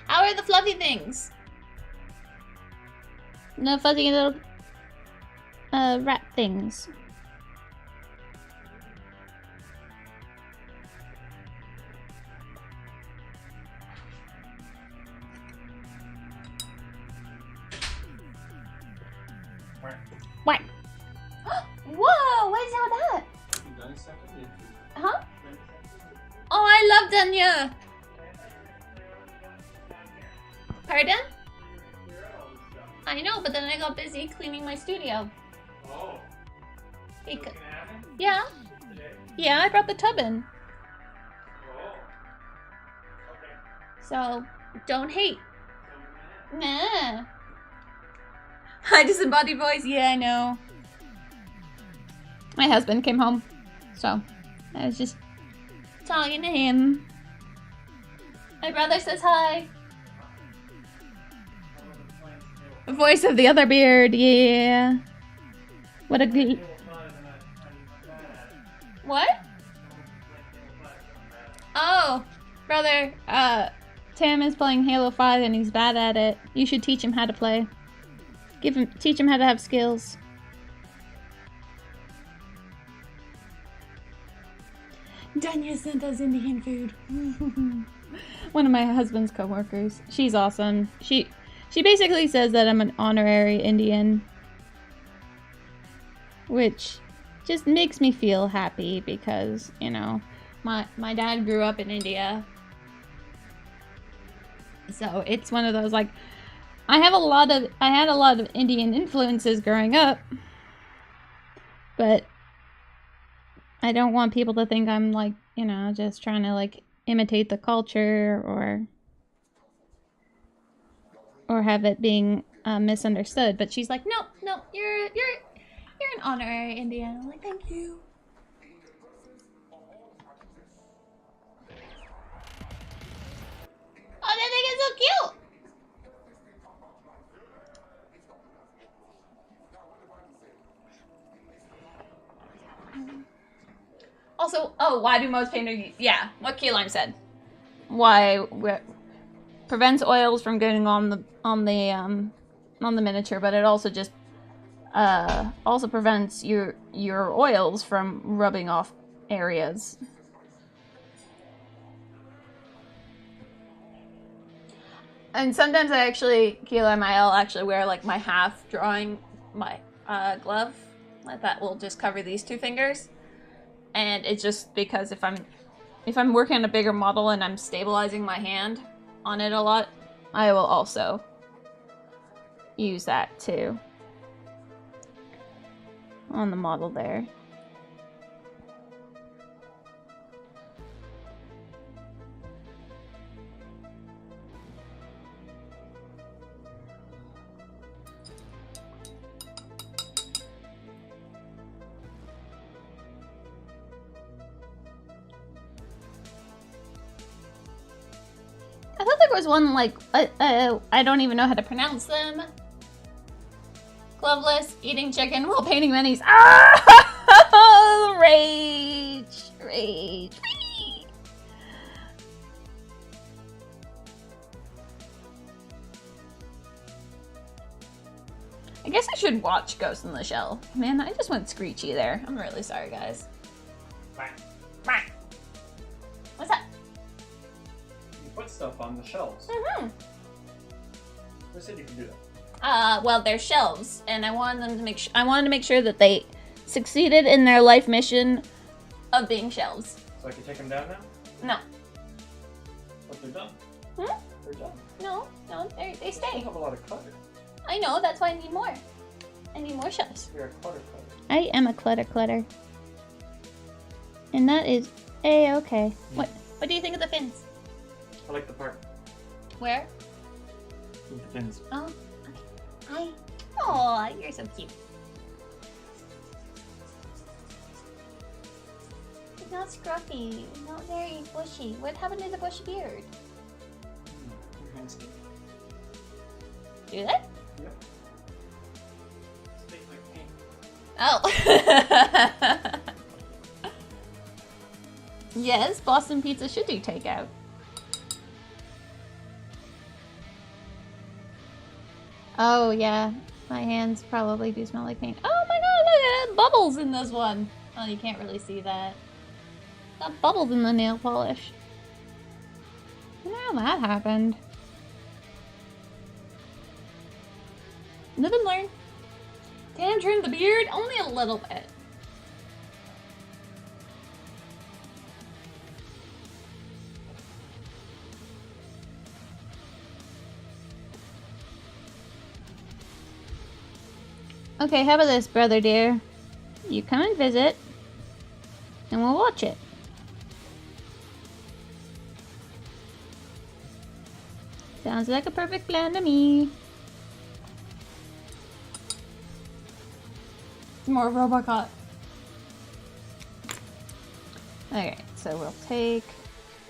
How are the fluffy things? No fuzzy little rat things. What? Whoa! What is all that? Huh? Oh, I love Danya. Pardon? I know, but then I got busy cleaning my studio. Oh. Because, What's gonna happen yeah, today? yeah, I brought the tub in. Oh. Okay. So, don't hate. So we're gonna have. Nah. Hi, disembodied voice. Yeah, I know. My husband came home, so I was just talking to him. My brother says hi. The voice of the other beard, yeah. What a good. What? Oh, brother, Tim is playing Halo 5 and he's bad at it. You should teach him how to play. Teach him how to have skills. Danya sent us Indian food. One of my husband's coworkers. She's awesome. She basically says that I'm an honorary Indian, which just makes me feel happy because, you know, my dad grew up in India. So it's one of those, like, I had a lot of Indian influences growing up, but I don't want people to think I'm, like, you know, just trying to, like, imitate the culture or have it being misunderstood. But she's like, no, you're an honorary Indian. I'm like, thank you. Oh, that thing is so cute. Also, oh, why do most painters? Yeah, what Key Lime said. Why prevents oils from getting on the miniature, but it also just also prevents your oils from rubbing off areas. And sometimes I actually, Key Lime, I'll actually wear like my half drawing my glove, like that will just cover these two fingers. And it's just because if I'm working on a bigger model and I'm stabilizing my hand on it a lot, I will also use that too on the model there. I thought there was one, like, I don't even know how to pronounce them. Gloveless, eating chicken while painting minis. Ah! Rage. I guess I should watch Ghost in the Shell. Man, I just went screechy there. I'm really sorry, guys. What's that? You put stuff on the shelves. Mm-hmm. Who said you can do that? Well, they're shelves, and I wanted them to I wanted to make sure that they succeeded in their life mission of being shelves. So I can take them down now? No. But they're done. Hmm? They're done. No, they I stay. have a lot of clutter. I know, that's why I need more. I need more shelves. You're a clutter. I am a clutter. And that is A-okay. What do you think of the fins? I like the part Where? with the fins. Oh, okay. Hi. Aw, you're so cute. It's not scruffy. It's not very bushy. What happened to the bushy beard? Your hands stink. Do they? Yep. Stink like paint. Oh. Yes, Boston Pizza should do takeout. Oh, yeah. My hands probably do smell like paint. Oh my god, look at that! Bubbles in this one! Oh, you can't really see that. Got bubbles in the nail polish. I don't know how that happened. Live and learn. Damn, trimmed the beard? Only a little bit. Okay, how about this, brother dear? You come and visit, and we'll watch it. Sounds like a perfect plan to me. More Robocop. Okay, so we'll take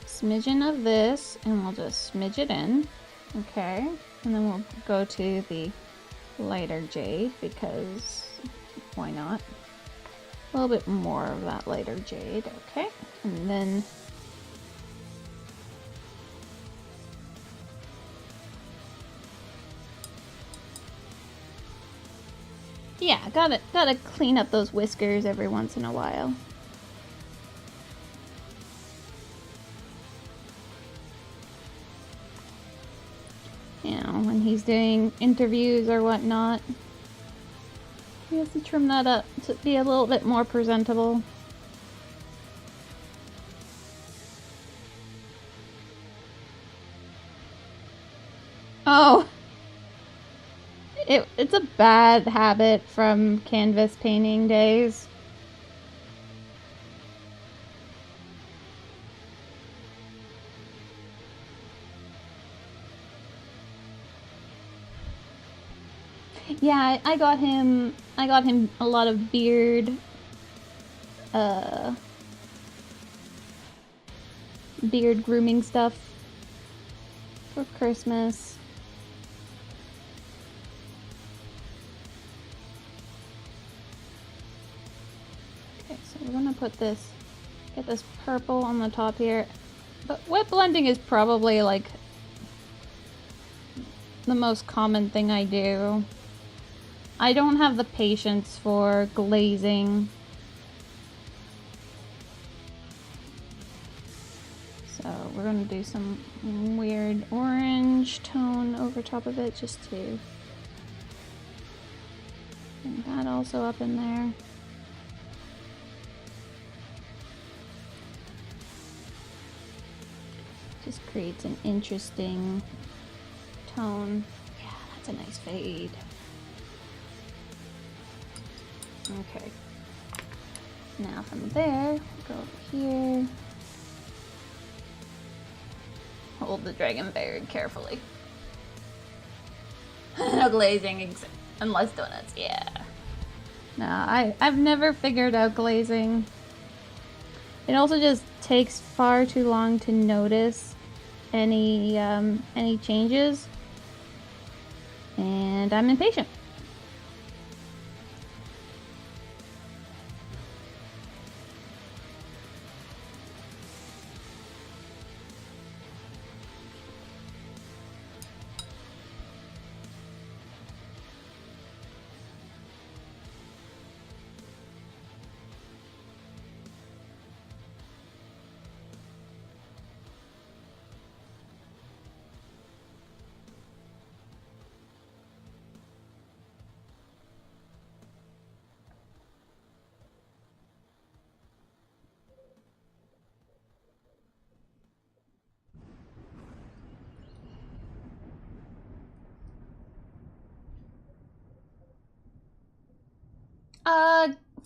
a smidgen of this and we'll just smidge it in. Okay, and then we'll go to the lighter jade because why not? A little bit more of that lighter jade, okay, and then yeah, gotta clean up those whiskers every once in a while. You know, when he's doing interviews or whatnot, he has to trim that up to be a little bit more presentable. Oh! It's a bad habit from canvas painting days. Yeah, I got him a lot of beard grooming stuff for Christmas. Okay, so we're gonna put this, get this purple on the top here. But wet blending is probably like the most common thing I do. I don't have the patience for glazing. So we're gonna do some weird orange tone over top of it just to bring that also up in there. Just creates an interesting tone. Yeah, that's a nice fade. Okay. Now from there, go over here. Hold the dragon very carefully. No glazing unless donuts, yeah. No, I've never figured out glazing. It also just takes far too long to notice any changes. And I'm impatient.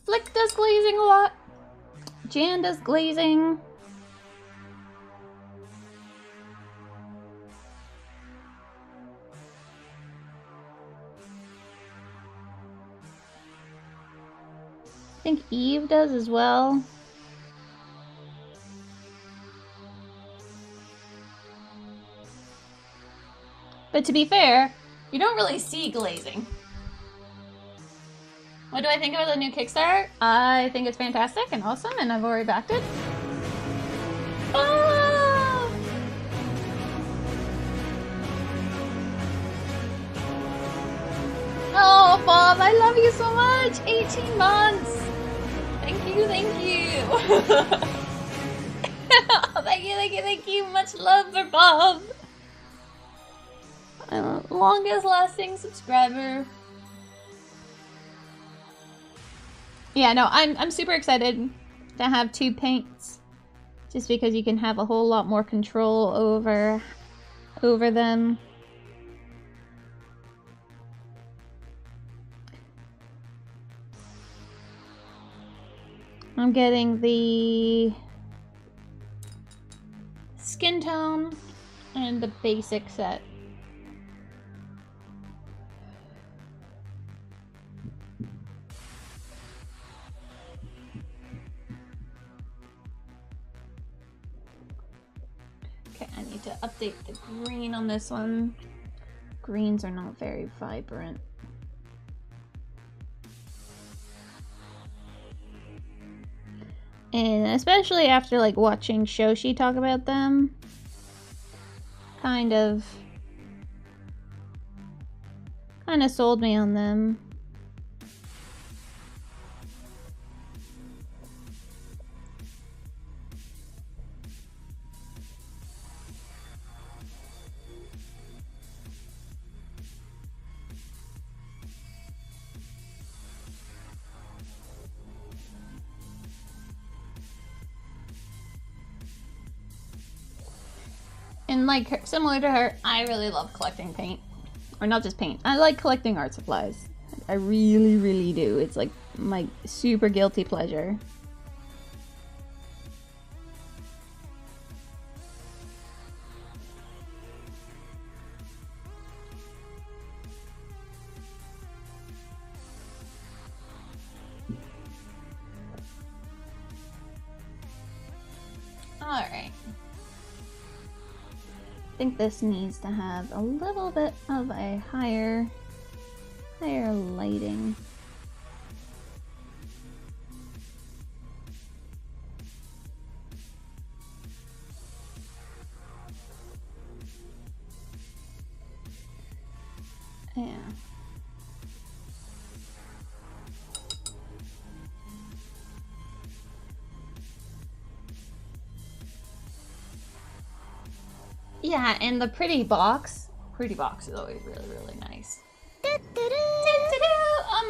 Flick does glazing a lot. Jan does glazing. I think Eve does as well. But to be fair, you don't really see glazing. What do I think about the new Kickstarter? I think it's fantastic and awesome, and I've already backed it. Ah! Oh, Bob, I love you so much! 18 months! Thank you, thank you! Thank you, thank you, thank you! Much love for Bob! My longest lasting subscriber. Yeah, no, I'm super excited to have 2 paints, just because you can have a whole lot more control over them. I'm getting the skin tone and the basic set. Okay, I need to update the green on this one. Greens are not very vibrant. And especially after like watching Shoshi talk about them, kind of sold me on them. And like, similar to her, I really love collecting paint. Or not just paint. I like collecting art supplies. I really, really do. It's like my super guilty pleasure. Alright. I think this needs to have a little bit of a higher lighting. Yeah. Yeah, and the pretty box is always really, really nice.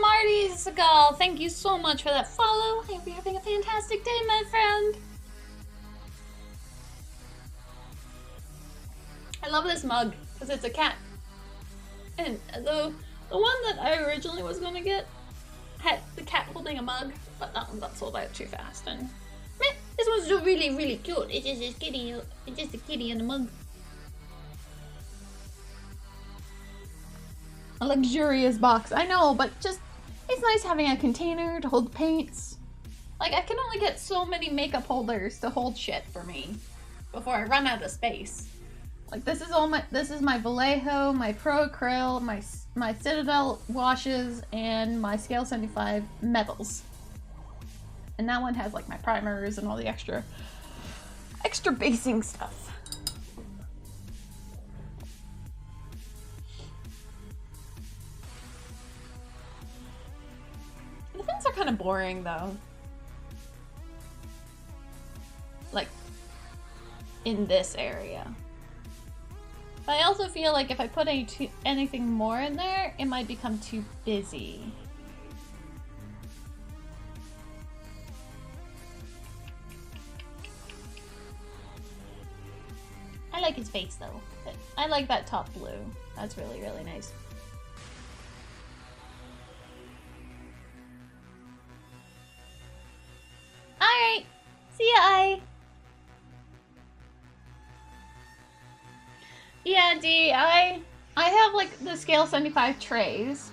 Marty Seagal, thank you so much for that follow. I hope you're having a fantastic day, my friend. I love this mug because it's a cat. And the one that I originally was gonna get had the cat holding a mug, but that one got sold out too fast. And meh, this one's just really, really cute. It's just a kitty. It's just a kitty in a mug. A luxurious box. I know, but just it's nice having a container to hold paints. Like, I can only get so many makeup holders to hold shit for me before I run out of space. Like, this is my Vallejo, my Pro Acryl, my Citadel washes, and my Scale 75 metals. And that one has like my primers and all the extra basing stuff. The things are kind of boring though. Like, in this area. But I also feel like if I put anything more in there, it might become too busy. I like his face though. I like that top blue. That's really, really nice. Alright. See ya, I. Yeah, D, I have like the Scale 75 trays.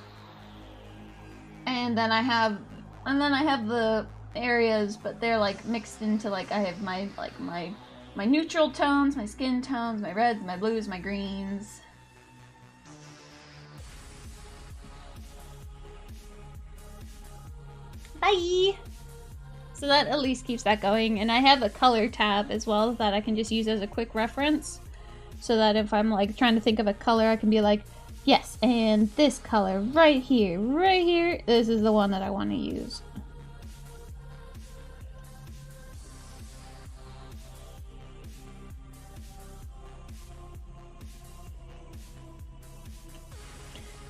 And then I have the areas, but they're like mixed into like I have my neutral tones, my skin tones, my reds, my blues, my greens. Bye! So that at least keeps that going. And I have a color tab as well that I can just use as a quick reference. So that if I'm like trying to think of a color, I can be like, yes, and this color right here, this is the one that I want to use.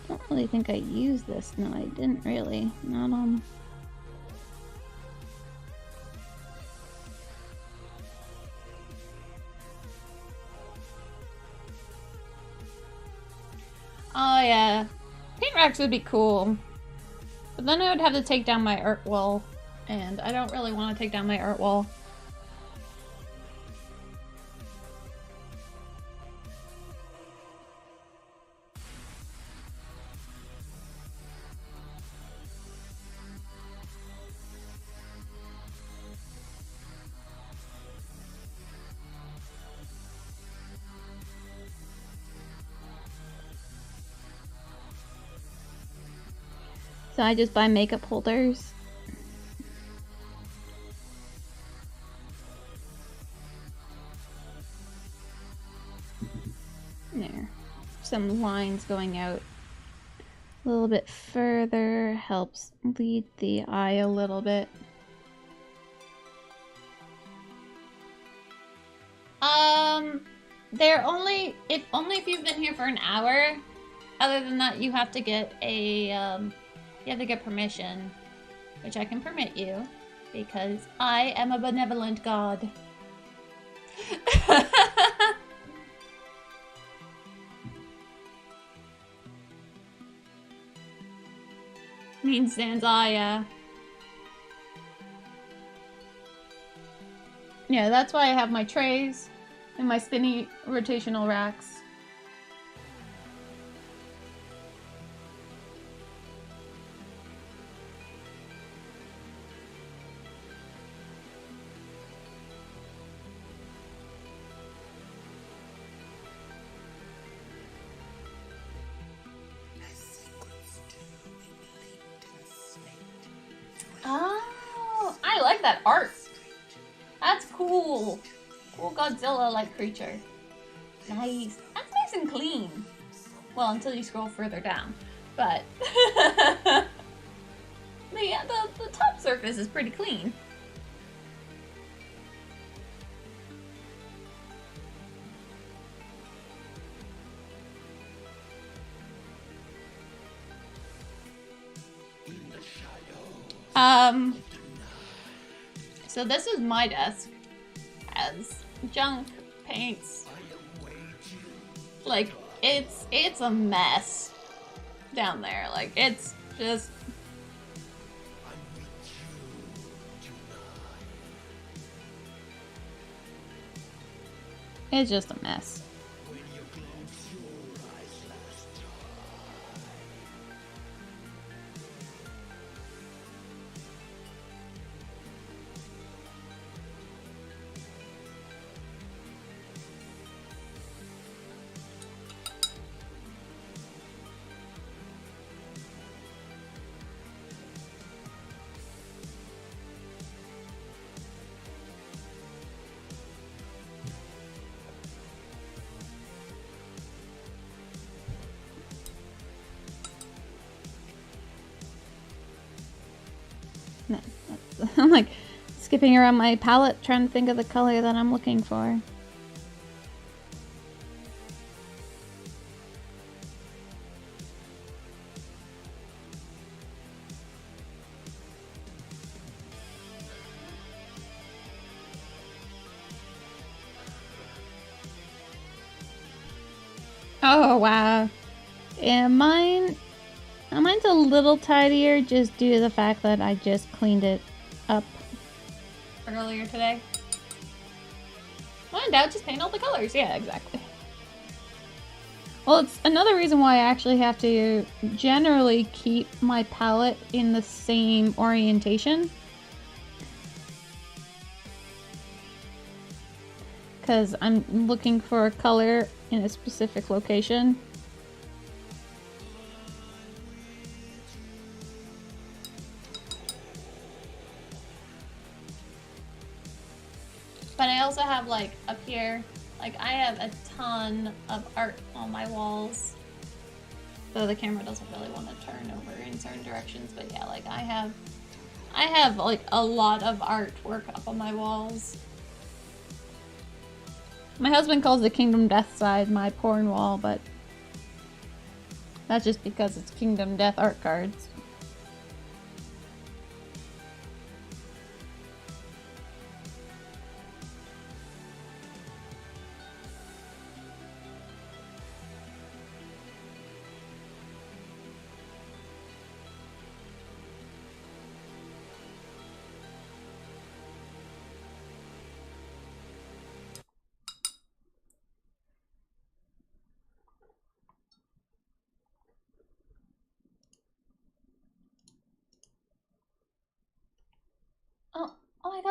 I don't really think I used this. No, I didn't really. Not on. Oh yeah, paint racks would be cool, but then I would have to take down my art wall And I don't really want to take down my art wall. So I just buy makeup holders. There. Some lines going out a little bit further helps lead the eye a little bit. They're only if you've been here for an hour. Other than that, you have to get a you have to get permission, which I can permit you because I am a benevolent god. Means Zanzaya. Yeah, that's why I have my trays and my spinny rotational racks. Oh, I like that art. That's cool. Cool Godzilla-like creature. Nice. That's nice and clean. Well, until you scroll further down. But the top surface is pretty clean. So this is my desk. Has junk, paints. Like, it's a mess down there. Like, it's just... It's just a mess. I'm like skipping around my palette trying to think of the color that I'm looking for. Oh wow. Yeah, mine's a little tidier just due to the fact that I just cleaned it up earlier today. When in doubt, just paint all the colors. Yeah, exactly. Well, it's another reason why I actually have to generally keep my palette in the same orientation. Because I'm looking for a color in a specific location. But I also have, like, up here, like, I have a ton of art on my walls. So the camera doesn't really want to turn over in certain directions, but yeah, like, I have, like, a lot of artwork up on my walls. My husband calls the Kingdom Death side my porn wall, but that's just because it's Kingdom Death art cards.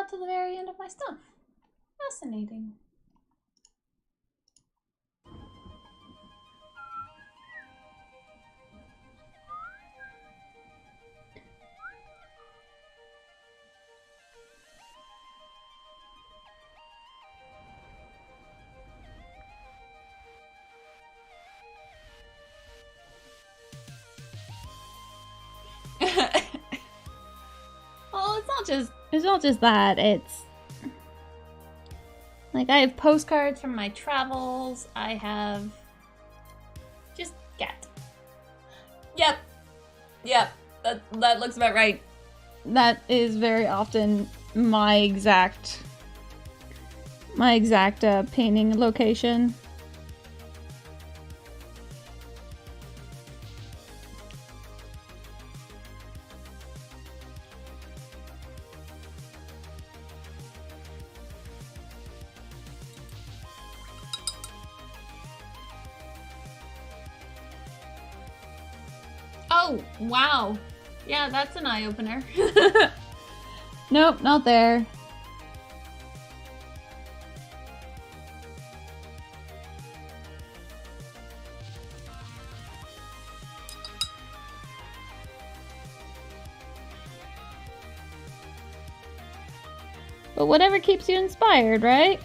got to the very end of my stuff. Fascinating. Well, it's not just that. It's like I have postcards from my travels. I have just cat. Yep. That looks about right. That is very often my exact painting location. Oh, wow. Yeah, that's an eye-opener. Nope, not there. But whatever keeps you inspired, right?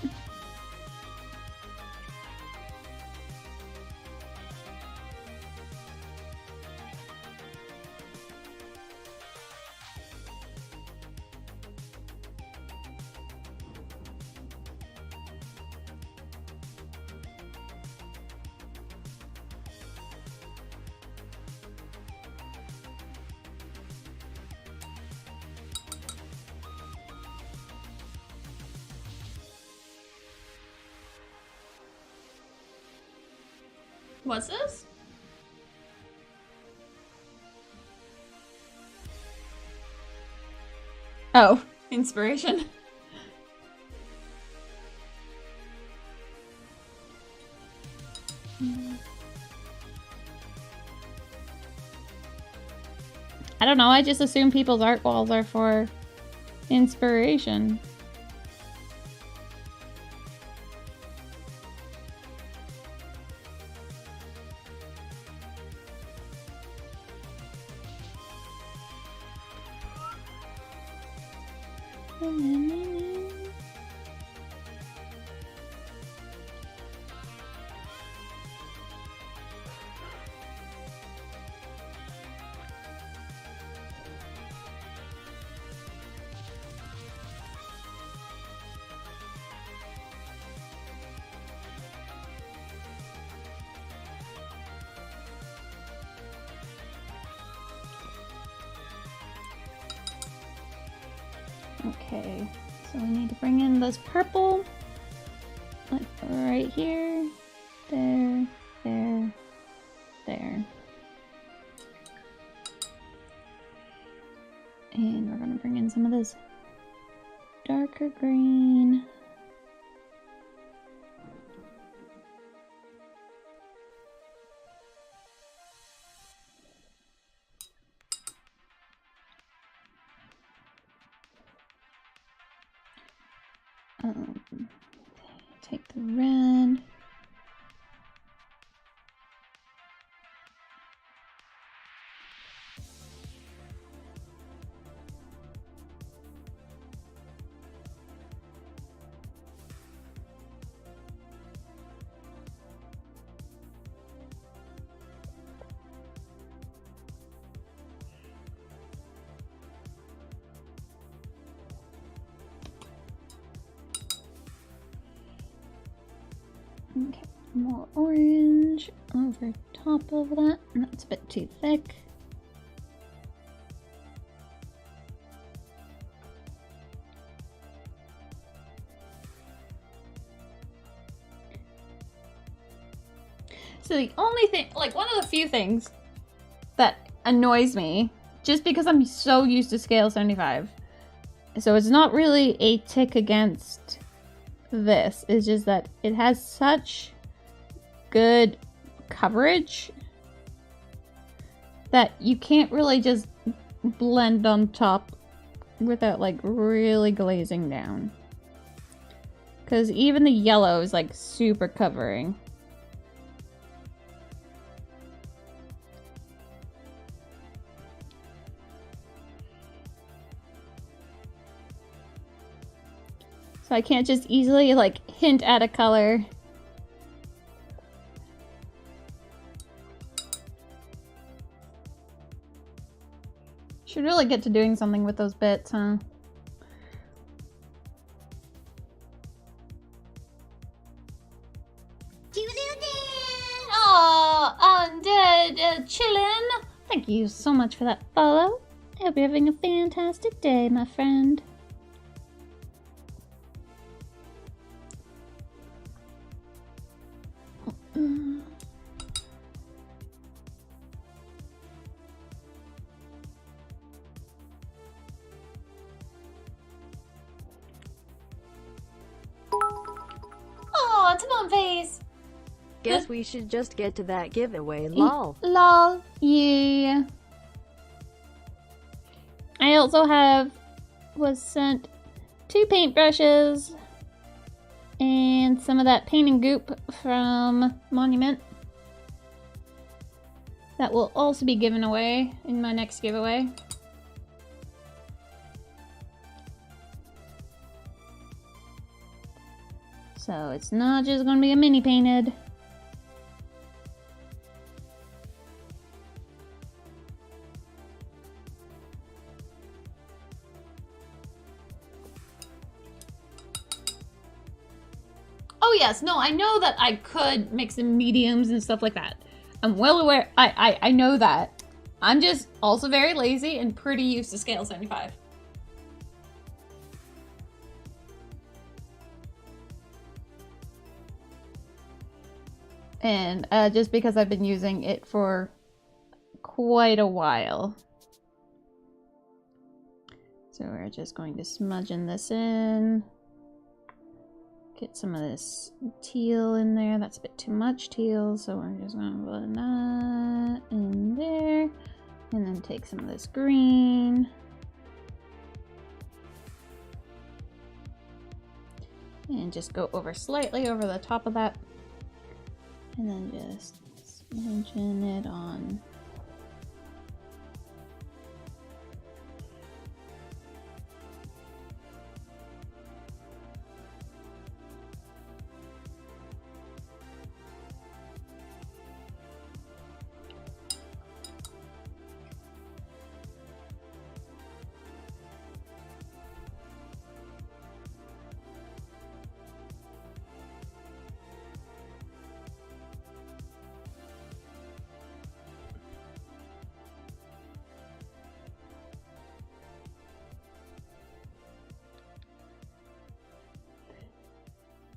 What's this? Oh, inspiration. I don't know, I just assume people's art walls are for inspiration. Okay, so we need to bring in this purple, like right here, there, there, there. And we're gonna bring in some of this darker green. Take the red. Okay, more orange over top of that. That's a bit too thick. So the only thing, like one of the few things that annoys me, just because I'm so used to scale 75, so it's not really a tick against this, it's just that it has such good coverage that you can't really just blend on top without like really glazing down. Because even the yellow is like super covering. So I can't just easily like hint at a color. Should really get to doing something with those bits, huh? Aw, undead, chillin'. Thank you so much for that follow. I hope you're having a fantastic day, my friend. Aw, Timon face. Guess we should just get to that giveaway, lol. Lol, yeah. I also was sent 2 paintbrushes and some of that painting goop from Monument. That will also be given away in my next giveaway. So it's not just gonna be a mini painted. Oh yes, no, I know that I could mix in mediums and stuff like that. I'm well aware, I know that. I'm just also very lazy and pretty used to scale 75. And just because I've been using it for quite a while. So we're just going to smudge this in. Get some of this teal in there. That's a bit too much teal, so we're just going to put that in there. And then take some of this green. And just go over slightly over the top of that. And then just smudging it on.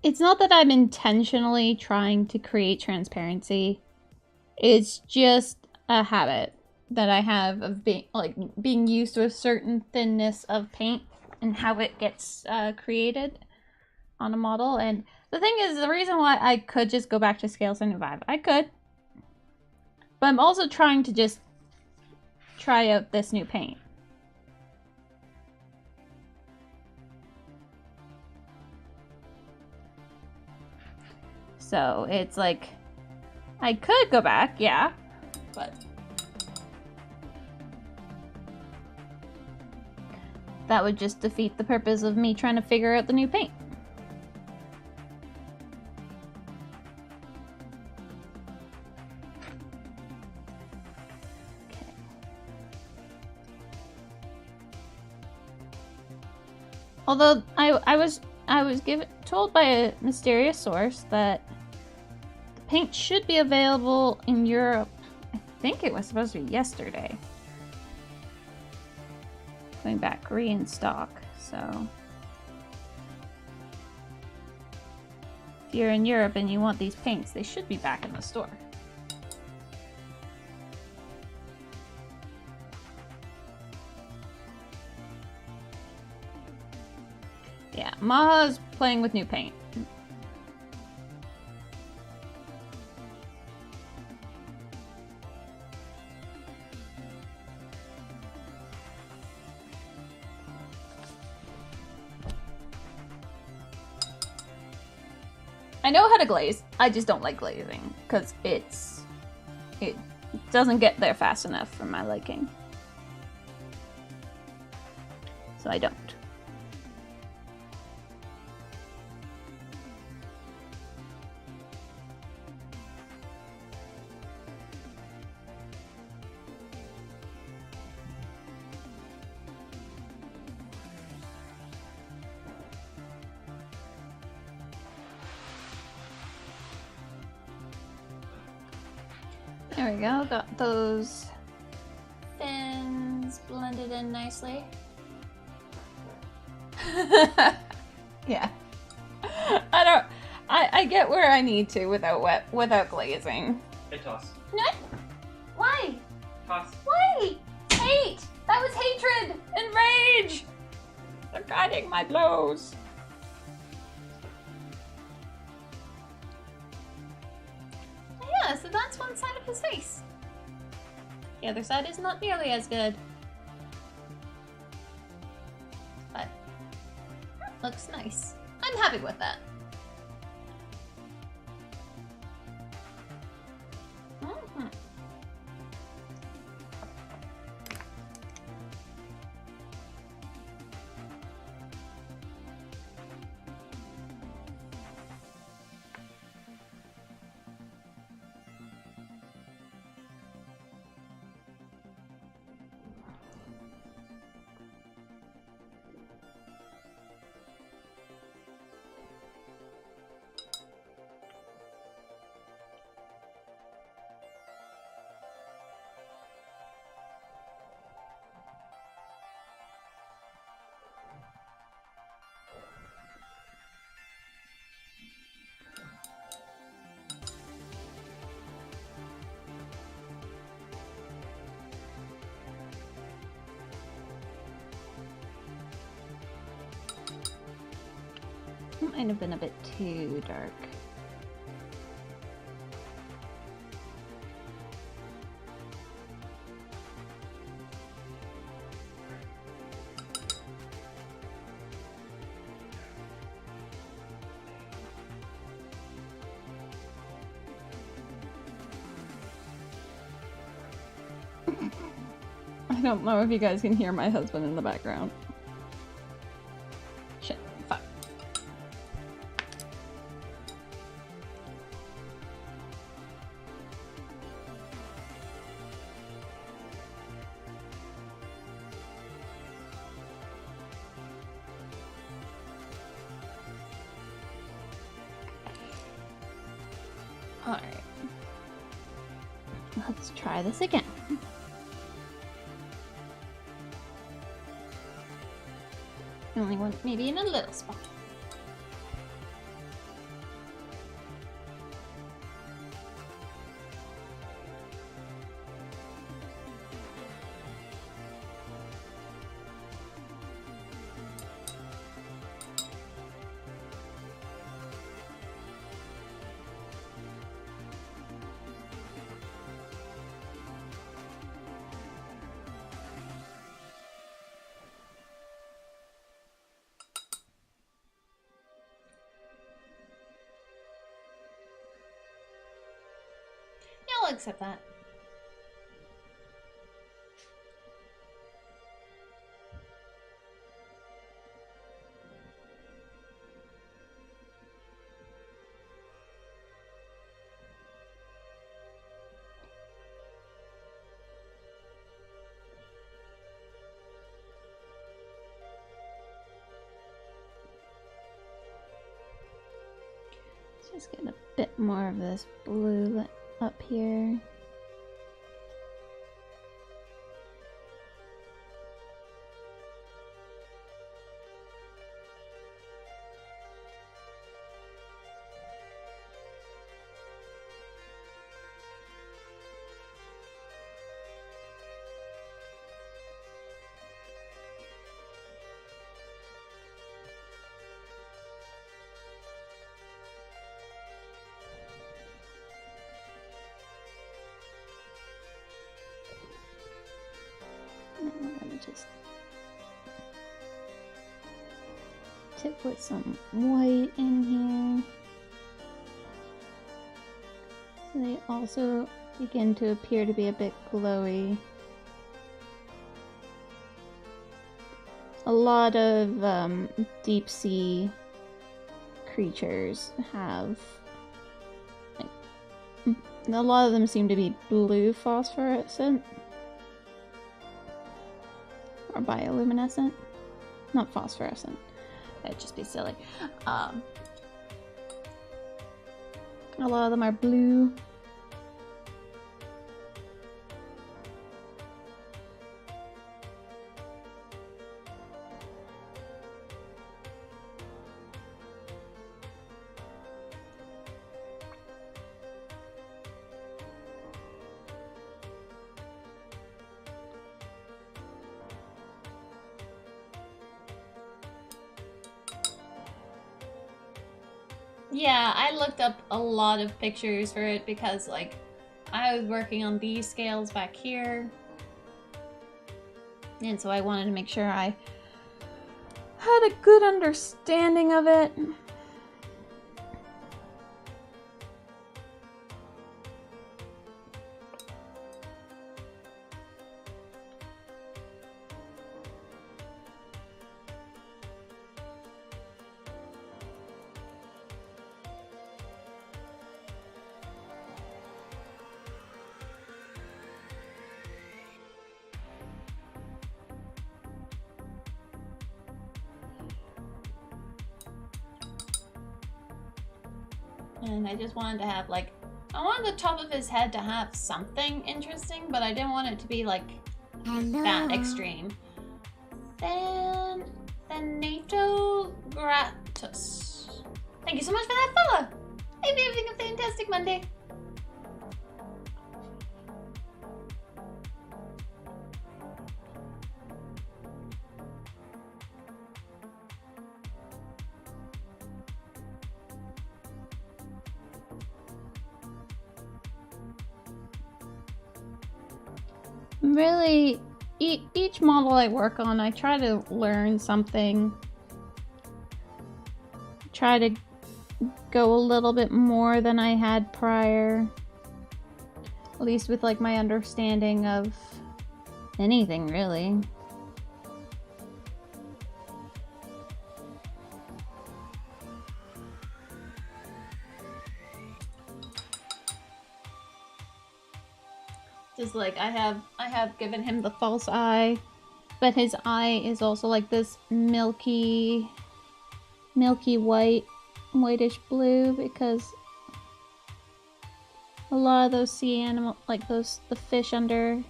It's not that I'm intentionally trying to create transparency. It's just a habit that I have of being used to a certain thinness of paint and how it gets created on a model. And the thing is, the reason why I could just go back to scale 75, I could. But I'm also trying to just try out this new paint. So it's like, I could go back, yeah, but that would just defeat the purpose of me trying to figure out the new paint. Okay. Although I was told by a mysterious source that the paint should be available in Europe. I think it was supposed to be yesterday. Going back, Korean stock, so if you're in Europe and you want these paints, they should be back in the store. Yeah, Maha's playing with new paint. I know how to glaze. I just don't like glazing because it doesn't get there fast enough for my liking. So I don't. There we go, got those fins blended in nicely. Yeah. I get where I need to without glazing. Hey, toss. What? Why? Toss. Why? Hate! That was hatred and rage! They're guiding my blows. Yeah, so that's one side of his face. The other side is not nearly as good. But looks nice. I'm happy with that. Mhm. Might have been a bit too dark. I don't know if you guys can hear my husband in the background. Shit, fuck. Alright. Let's try this again. Only one, maybe in a little spot. I'll accept that. Let's just get a bit more of this blue up here. Just tip with some white in here. They also begin to appear to be a bit glowy. A lot of deep sea creatures have, like, a lot of them seem to be blue phosphorescent or bioluminescent, not phosphorescent. That'd just be silly. A lot of them are blue. Yeah, I looked up a lot of pictures for it because, like, I was working on these scales back here. And so I wanted to make sure I had a good understanding of it. And I just wanted to have, like, I wanted the top of his head to have something interesting, but I didn't want it to be, like, that extreme. Then Nato Gratus. Thank you so much for that follow. Hope you're having a fantastic Monday. Really, each model I work on, I try to learn something. Try to go a little bit more than I had prior. At least with, like, my understanding of anything, really. Just like I have given him the false eye, but his eye is also like this milky white, whitish blue, because a lot of those sea animal, like the fish under,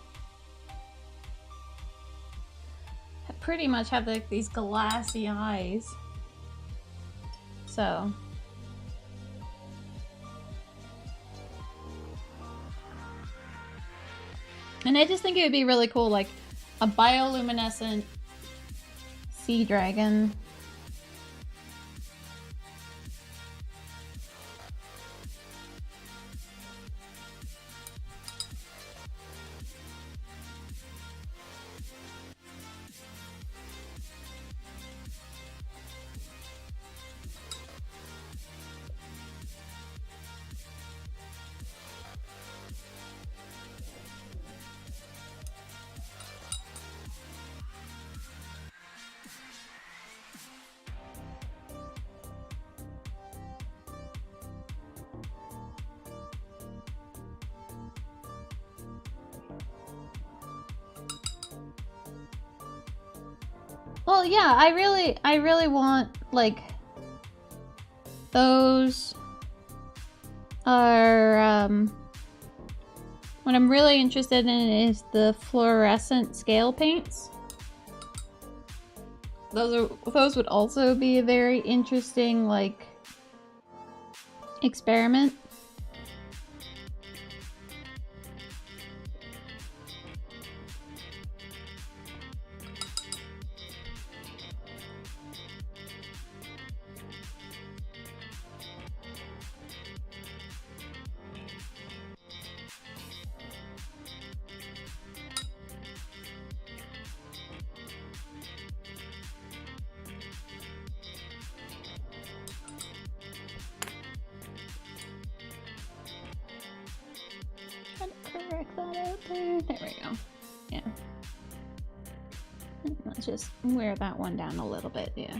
pretty much have like these glassy eyes. So and I just think it would be really cool, like a bioluminescent sea dragon. Well, yeah, I really want, like, those are, what I'm really interested in is the fluorescent scale paints. Those would also be a very interesting, like, experiment. There we go. Yeah. Let's just wear that one down a little bit, yeah.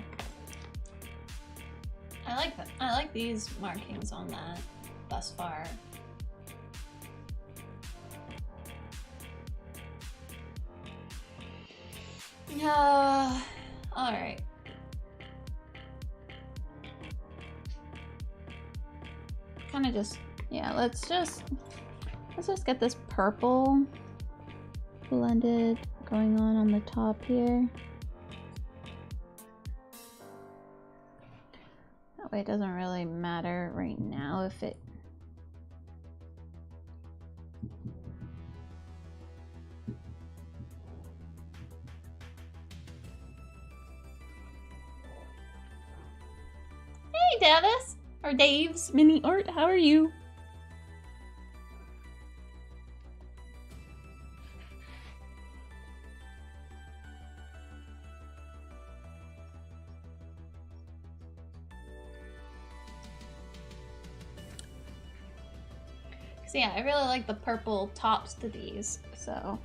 I like that. I like these markings on that thus far. Alright. Kind of just, yeah, let's just get this purple blended going on the top here. That way it doesn't really matter right now if it... Hey Davis! Or Dave's Mini Art, how are you? So yeah, I really like the purple tops to these, so.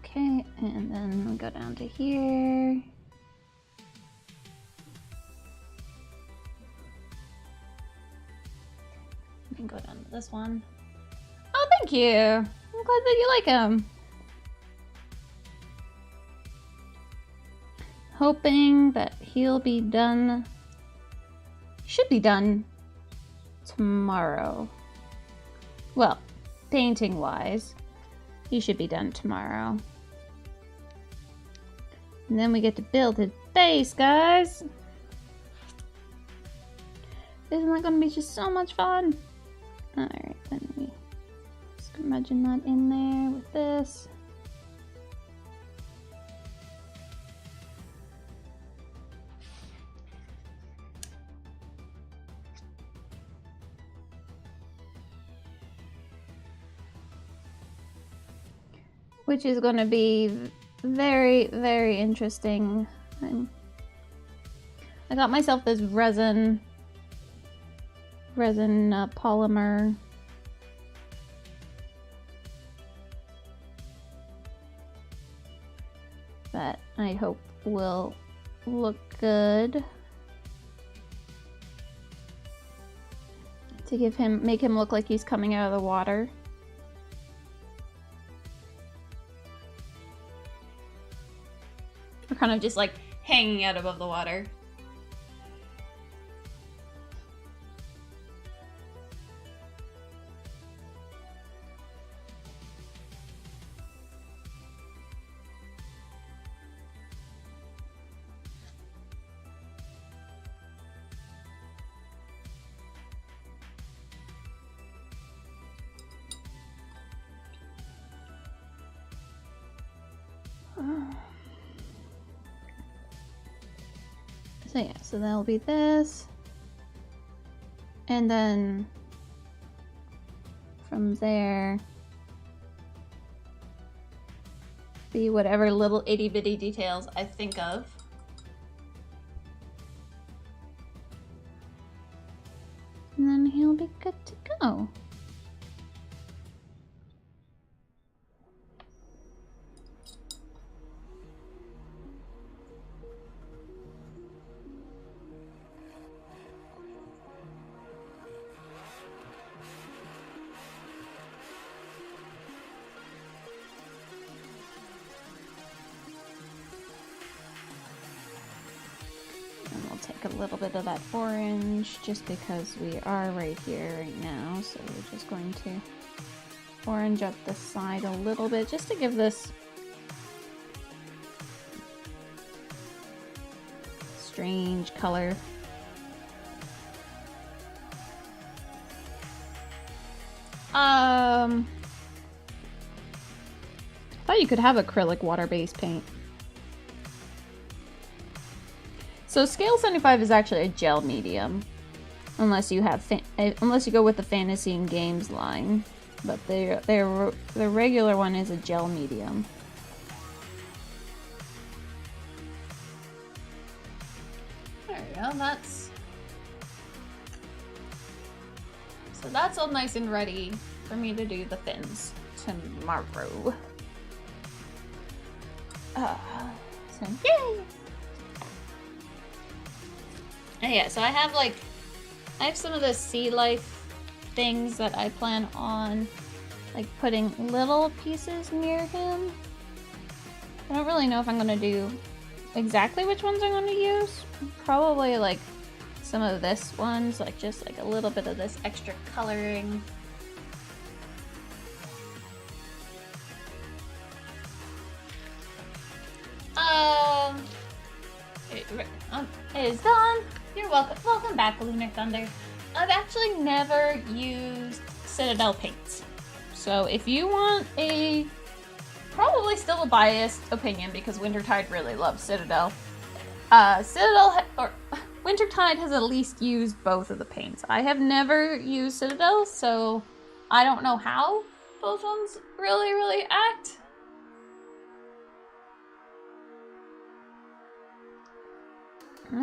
Okay, and then we go down to here. We can go down to this one. Oh, thank you! I'm glad that you like him. Hoping that he'll be done. Should be done tomorrow. Well, painting wise. He should be done tomorrow. And then we get to build his base, guys. Isn't that gonna be just so much fun? Alright, then we just imagine that in there with this. Which is going to be very, very interesting. I got myself this resin polymer. That I hope will look good. To make him look like he's coming out of the water. We're kind of just like hanging out above the water. So yeah, so that'll be this. And then from there, be whatever little itty bitty details I think of. And then he'll be good to go. A little bit of that orange just because we are right here right now, so we're just going to orange up the side a little bit just to give this strange color. I thought you could have acrylic water-based paint. So scale 75 is actually a gel medium, unless you have unless you go with the fantasy and games line. But the regular one is a gel medium. There we go. So that's all nice and ready for me to do the fins tomorrow. So yay! And yeah, so I have some of the sea life things that I plan on like putting little pieces near him. I don't really know if I'm gonna do exactly which ones I'm gonna use. Probably like some of this ones, like just like a little bit of this extra coloring. It is done. You're welcome. Welcome back, Lunar Thunder. I've actually never used Citadel paints. So if you want a, probably still a biased opinion because Wintertide really loves Citadel. Wintertide has at least used both of the paints. I have never used Citadel, so I don't know how those ones really act.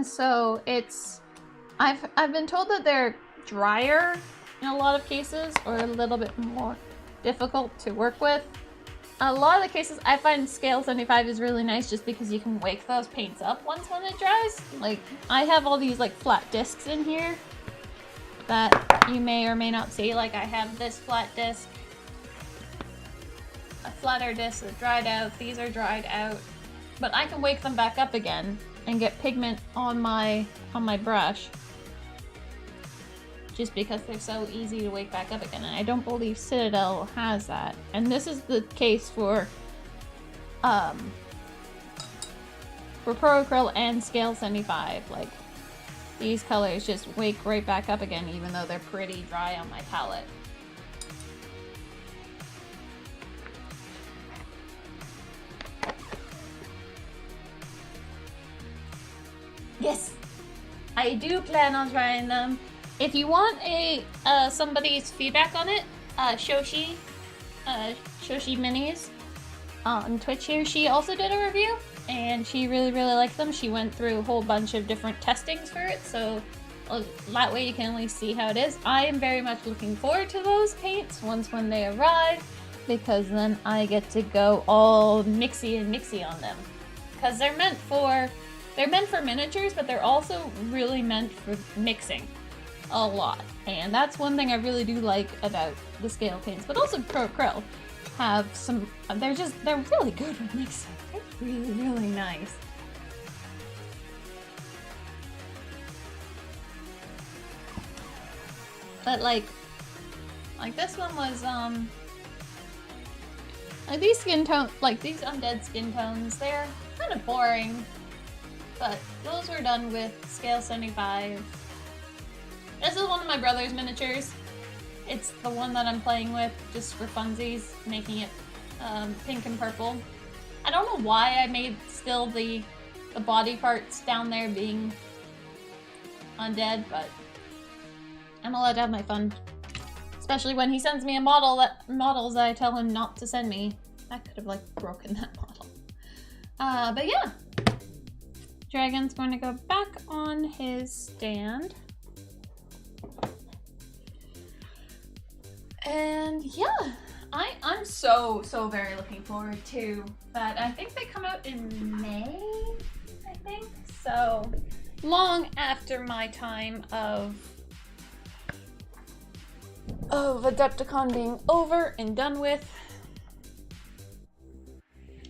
So it's, I've been told that they're drier in a lot of cases, or a little bit more difficult to work with. A lot of the cases I find scale 75 is really nice just because you can wake those paints up when it dries. Like, I have all these like flat discs in here that you may or may not see. Like, I have this flat disc, a flatter disc that dried out, these are dried out, but I can wake them back up again and get pigment on my brush just because they're so easy to wake back up again, and I don't believe Citadel has that. And this is the case for Pro Acryl and Scale 75. Like, these colors just wake right back up again even though they're pretty dry on my palette. Yes, I do plan on trying them. If you want somebody's feedback on it, Shoshi Minis on Twitch here, she also did a review and she really liked them. She went through a whole bunch of different testings for it, so that way you can at least see how it is. I am very much looking forward to those paints when they arrive, because then I get to go all mixy on them, because they're meant for miniatures, but they're also really meant for mixing a lot. And that's one thing I really do like about the scale paints, but also Pro Acryl have some, they're really good with mixing. They're really nice. But like this one was like these skin tone, like these undead skin tones, they're kind of boring. But those were done with Scale 75. This is one of my brother's miniatures. It's the one that I'm playing with just for funsies, making it pink and purple. I don't know why I made still the body parts down there being undead, but I'm allowed to have my fun. Especially when he sends me a models that I tell him not to send me. I could have like broken that model. But yeah. Dragon's going to go back on his stand. And yeah, I'm so very looking forward to that. I think they come out in May, I think. So long after my time of Adepticon being over and done with.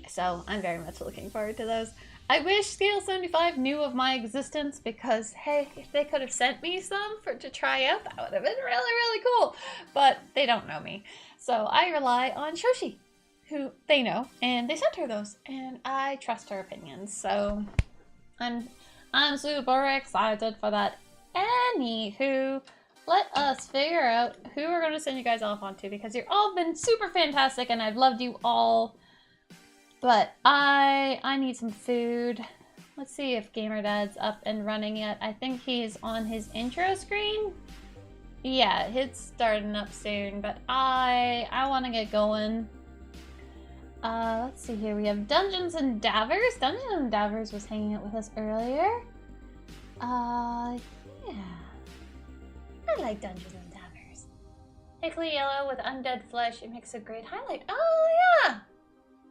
So I'm very much looking forward to those. I wish Scale 75 knew of my existence, because hey, if they could have sent me some to try out, that would have been really cool. But they don't know me. So I rely on Shoshi, who they know, and they sent her those, and I trust her opinions. So I'm super excited for that. Anywho, let us figure out who we're going to send you guys off onto, because you've all been super fantastic and I've loved you all. But I need some food. Let's see if Gamer Dad's up and running yet. I think he's on his intro screen. Yeah, it's starting up soon, but I want to get going. Let's see here. We have Dungeons and Davers. Dungeons and Davers was hanging out with us earlier. Yeah. I like Dungeons and Davers. Pickly yellow with undead flesh. It makes a great highlight. Oh, yeah.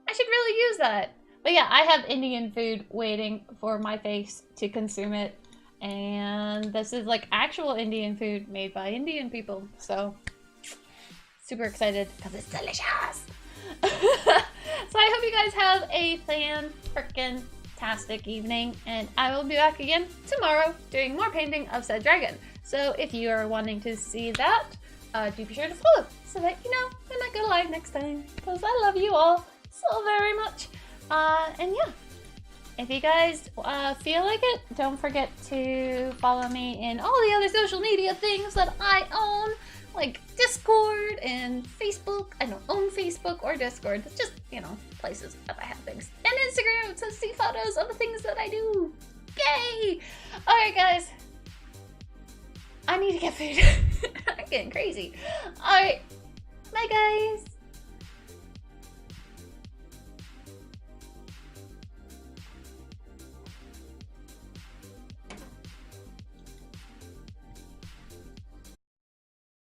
I should really use that. But yeah, I have Indian food waiting for my face to consume it. And this is like actual Indian food made by Indian people. So, super excited because it's delicious. So I hope you guys have a fan-frickin-tastic evening. And I will be back again tomorrow doing more painting of said dragon. So if you are wanting to see that, do be sure to follow so that you know when I go live next time. Because I love you all so very much. And yeah, if you guys feel like it, don't forget to follow me in all the other social media things that I own, like Discord and Facebook. I don't own Facebook or Discord. It's just, you know, places that I have things. And Instagram to see photos of the things that I do. Yay! Alright guys, I need to get food. I'm getting crazy. Alright, bye guys.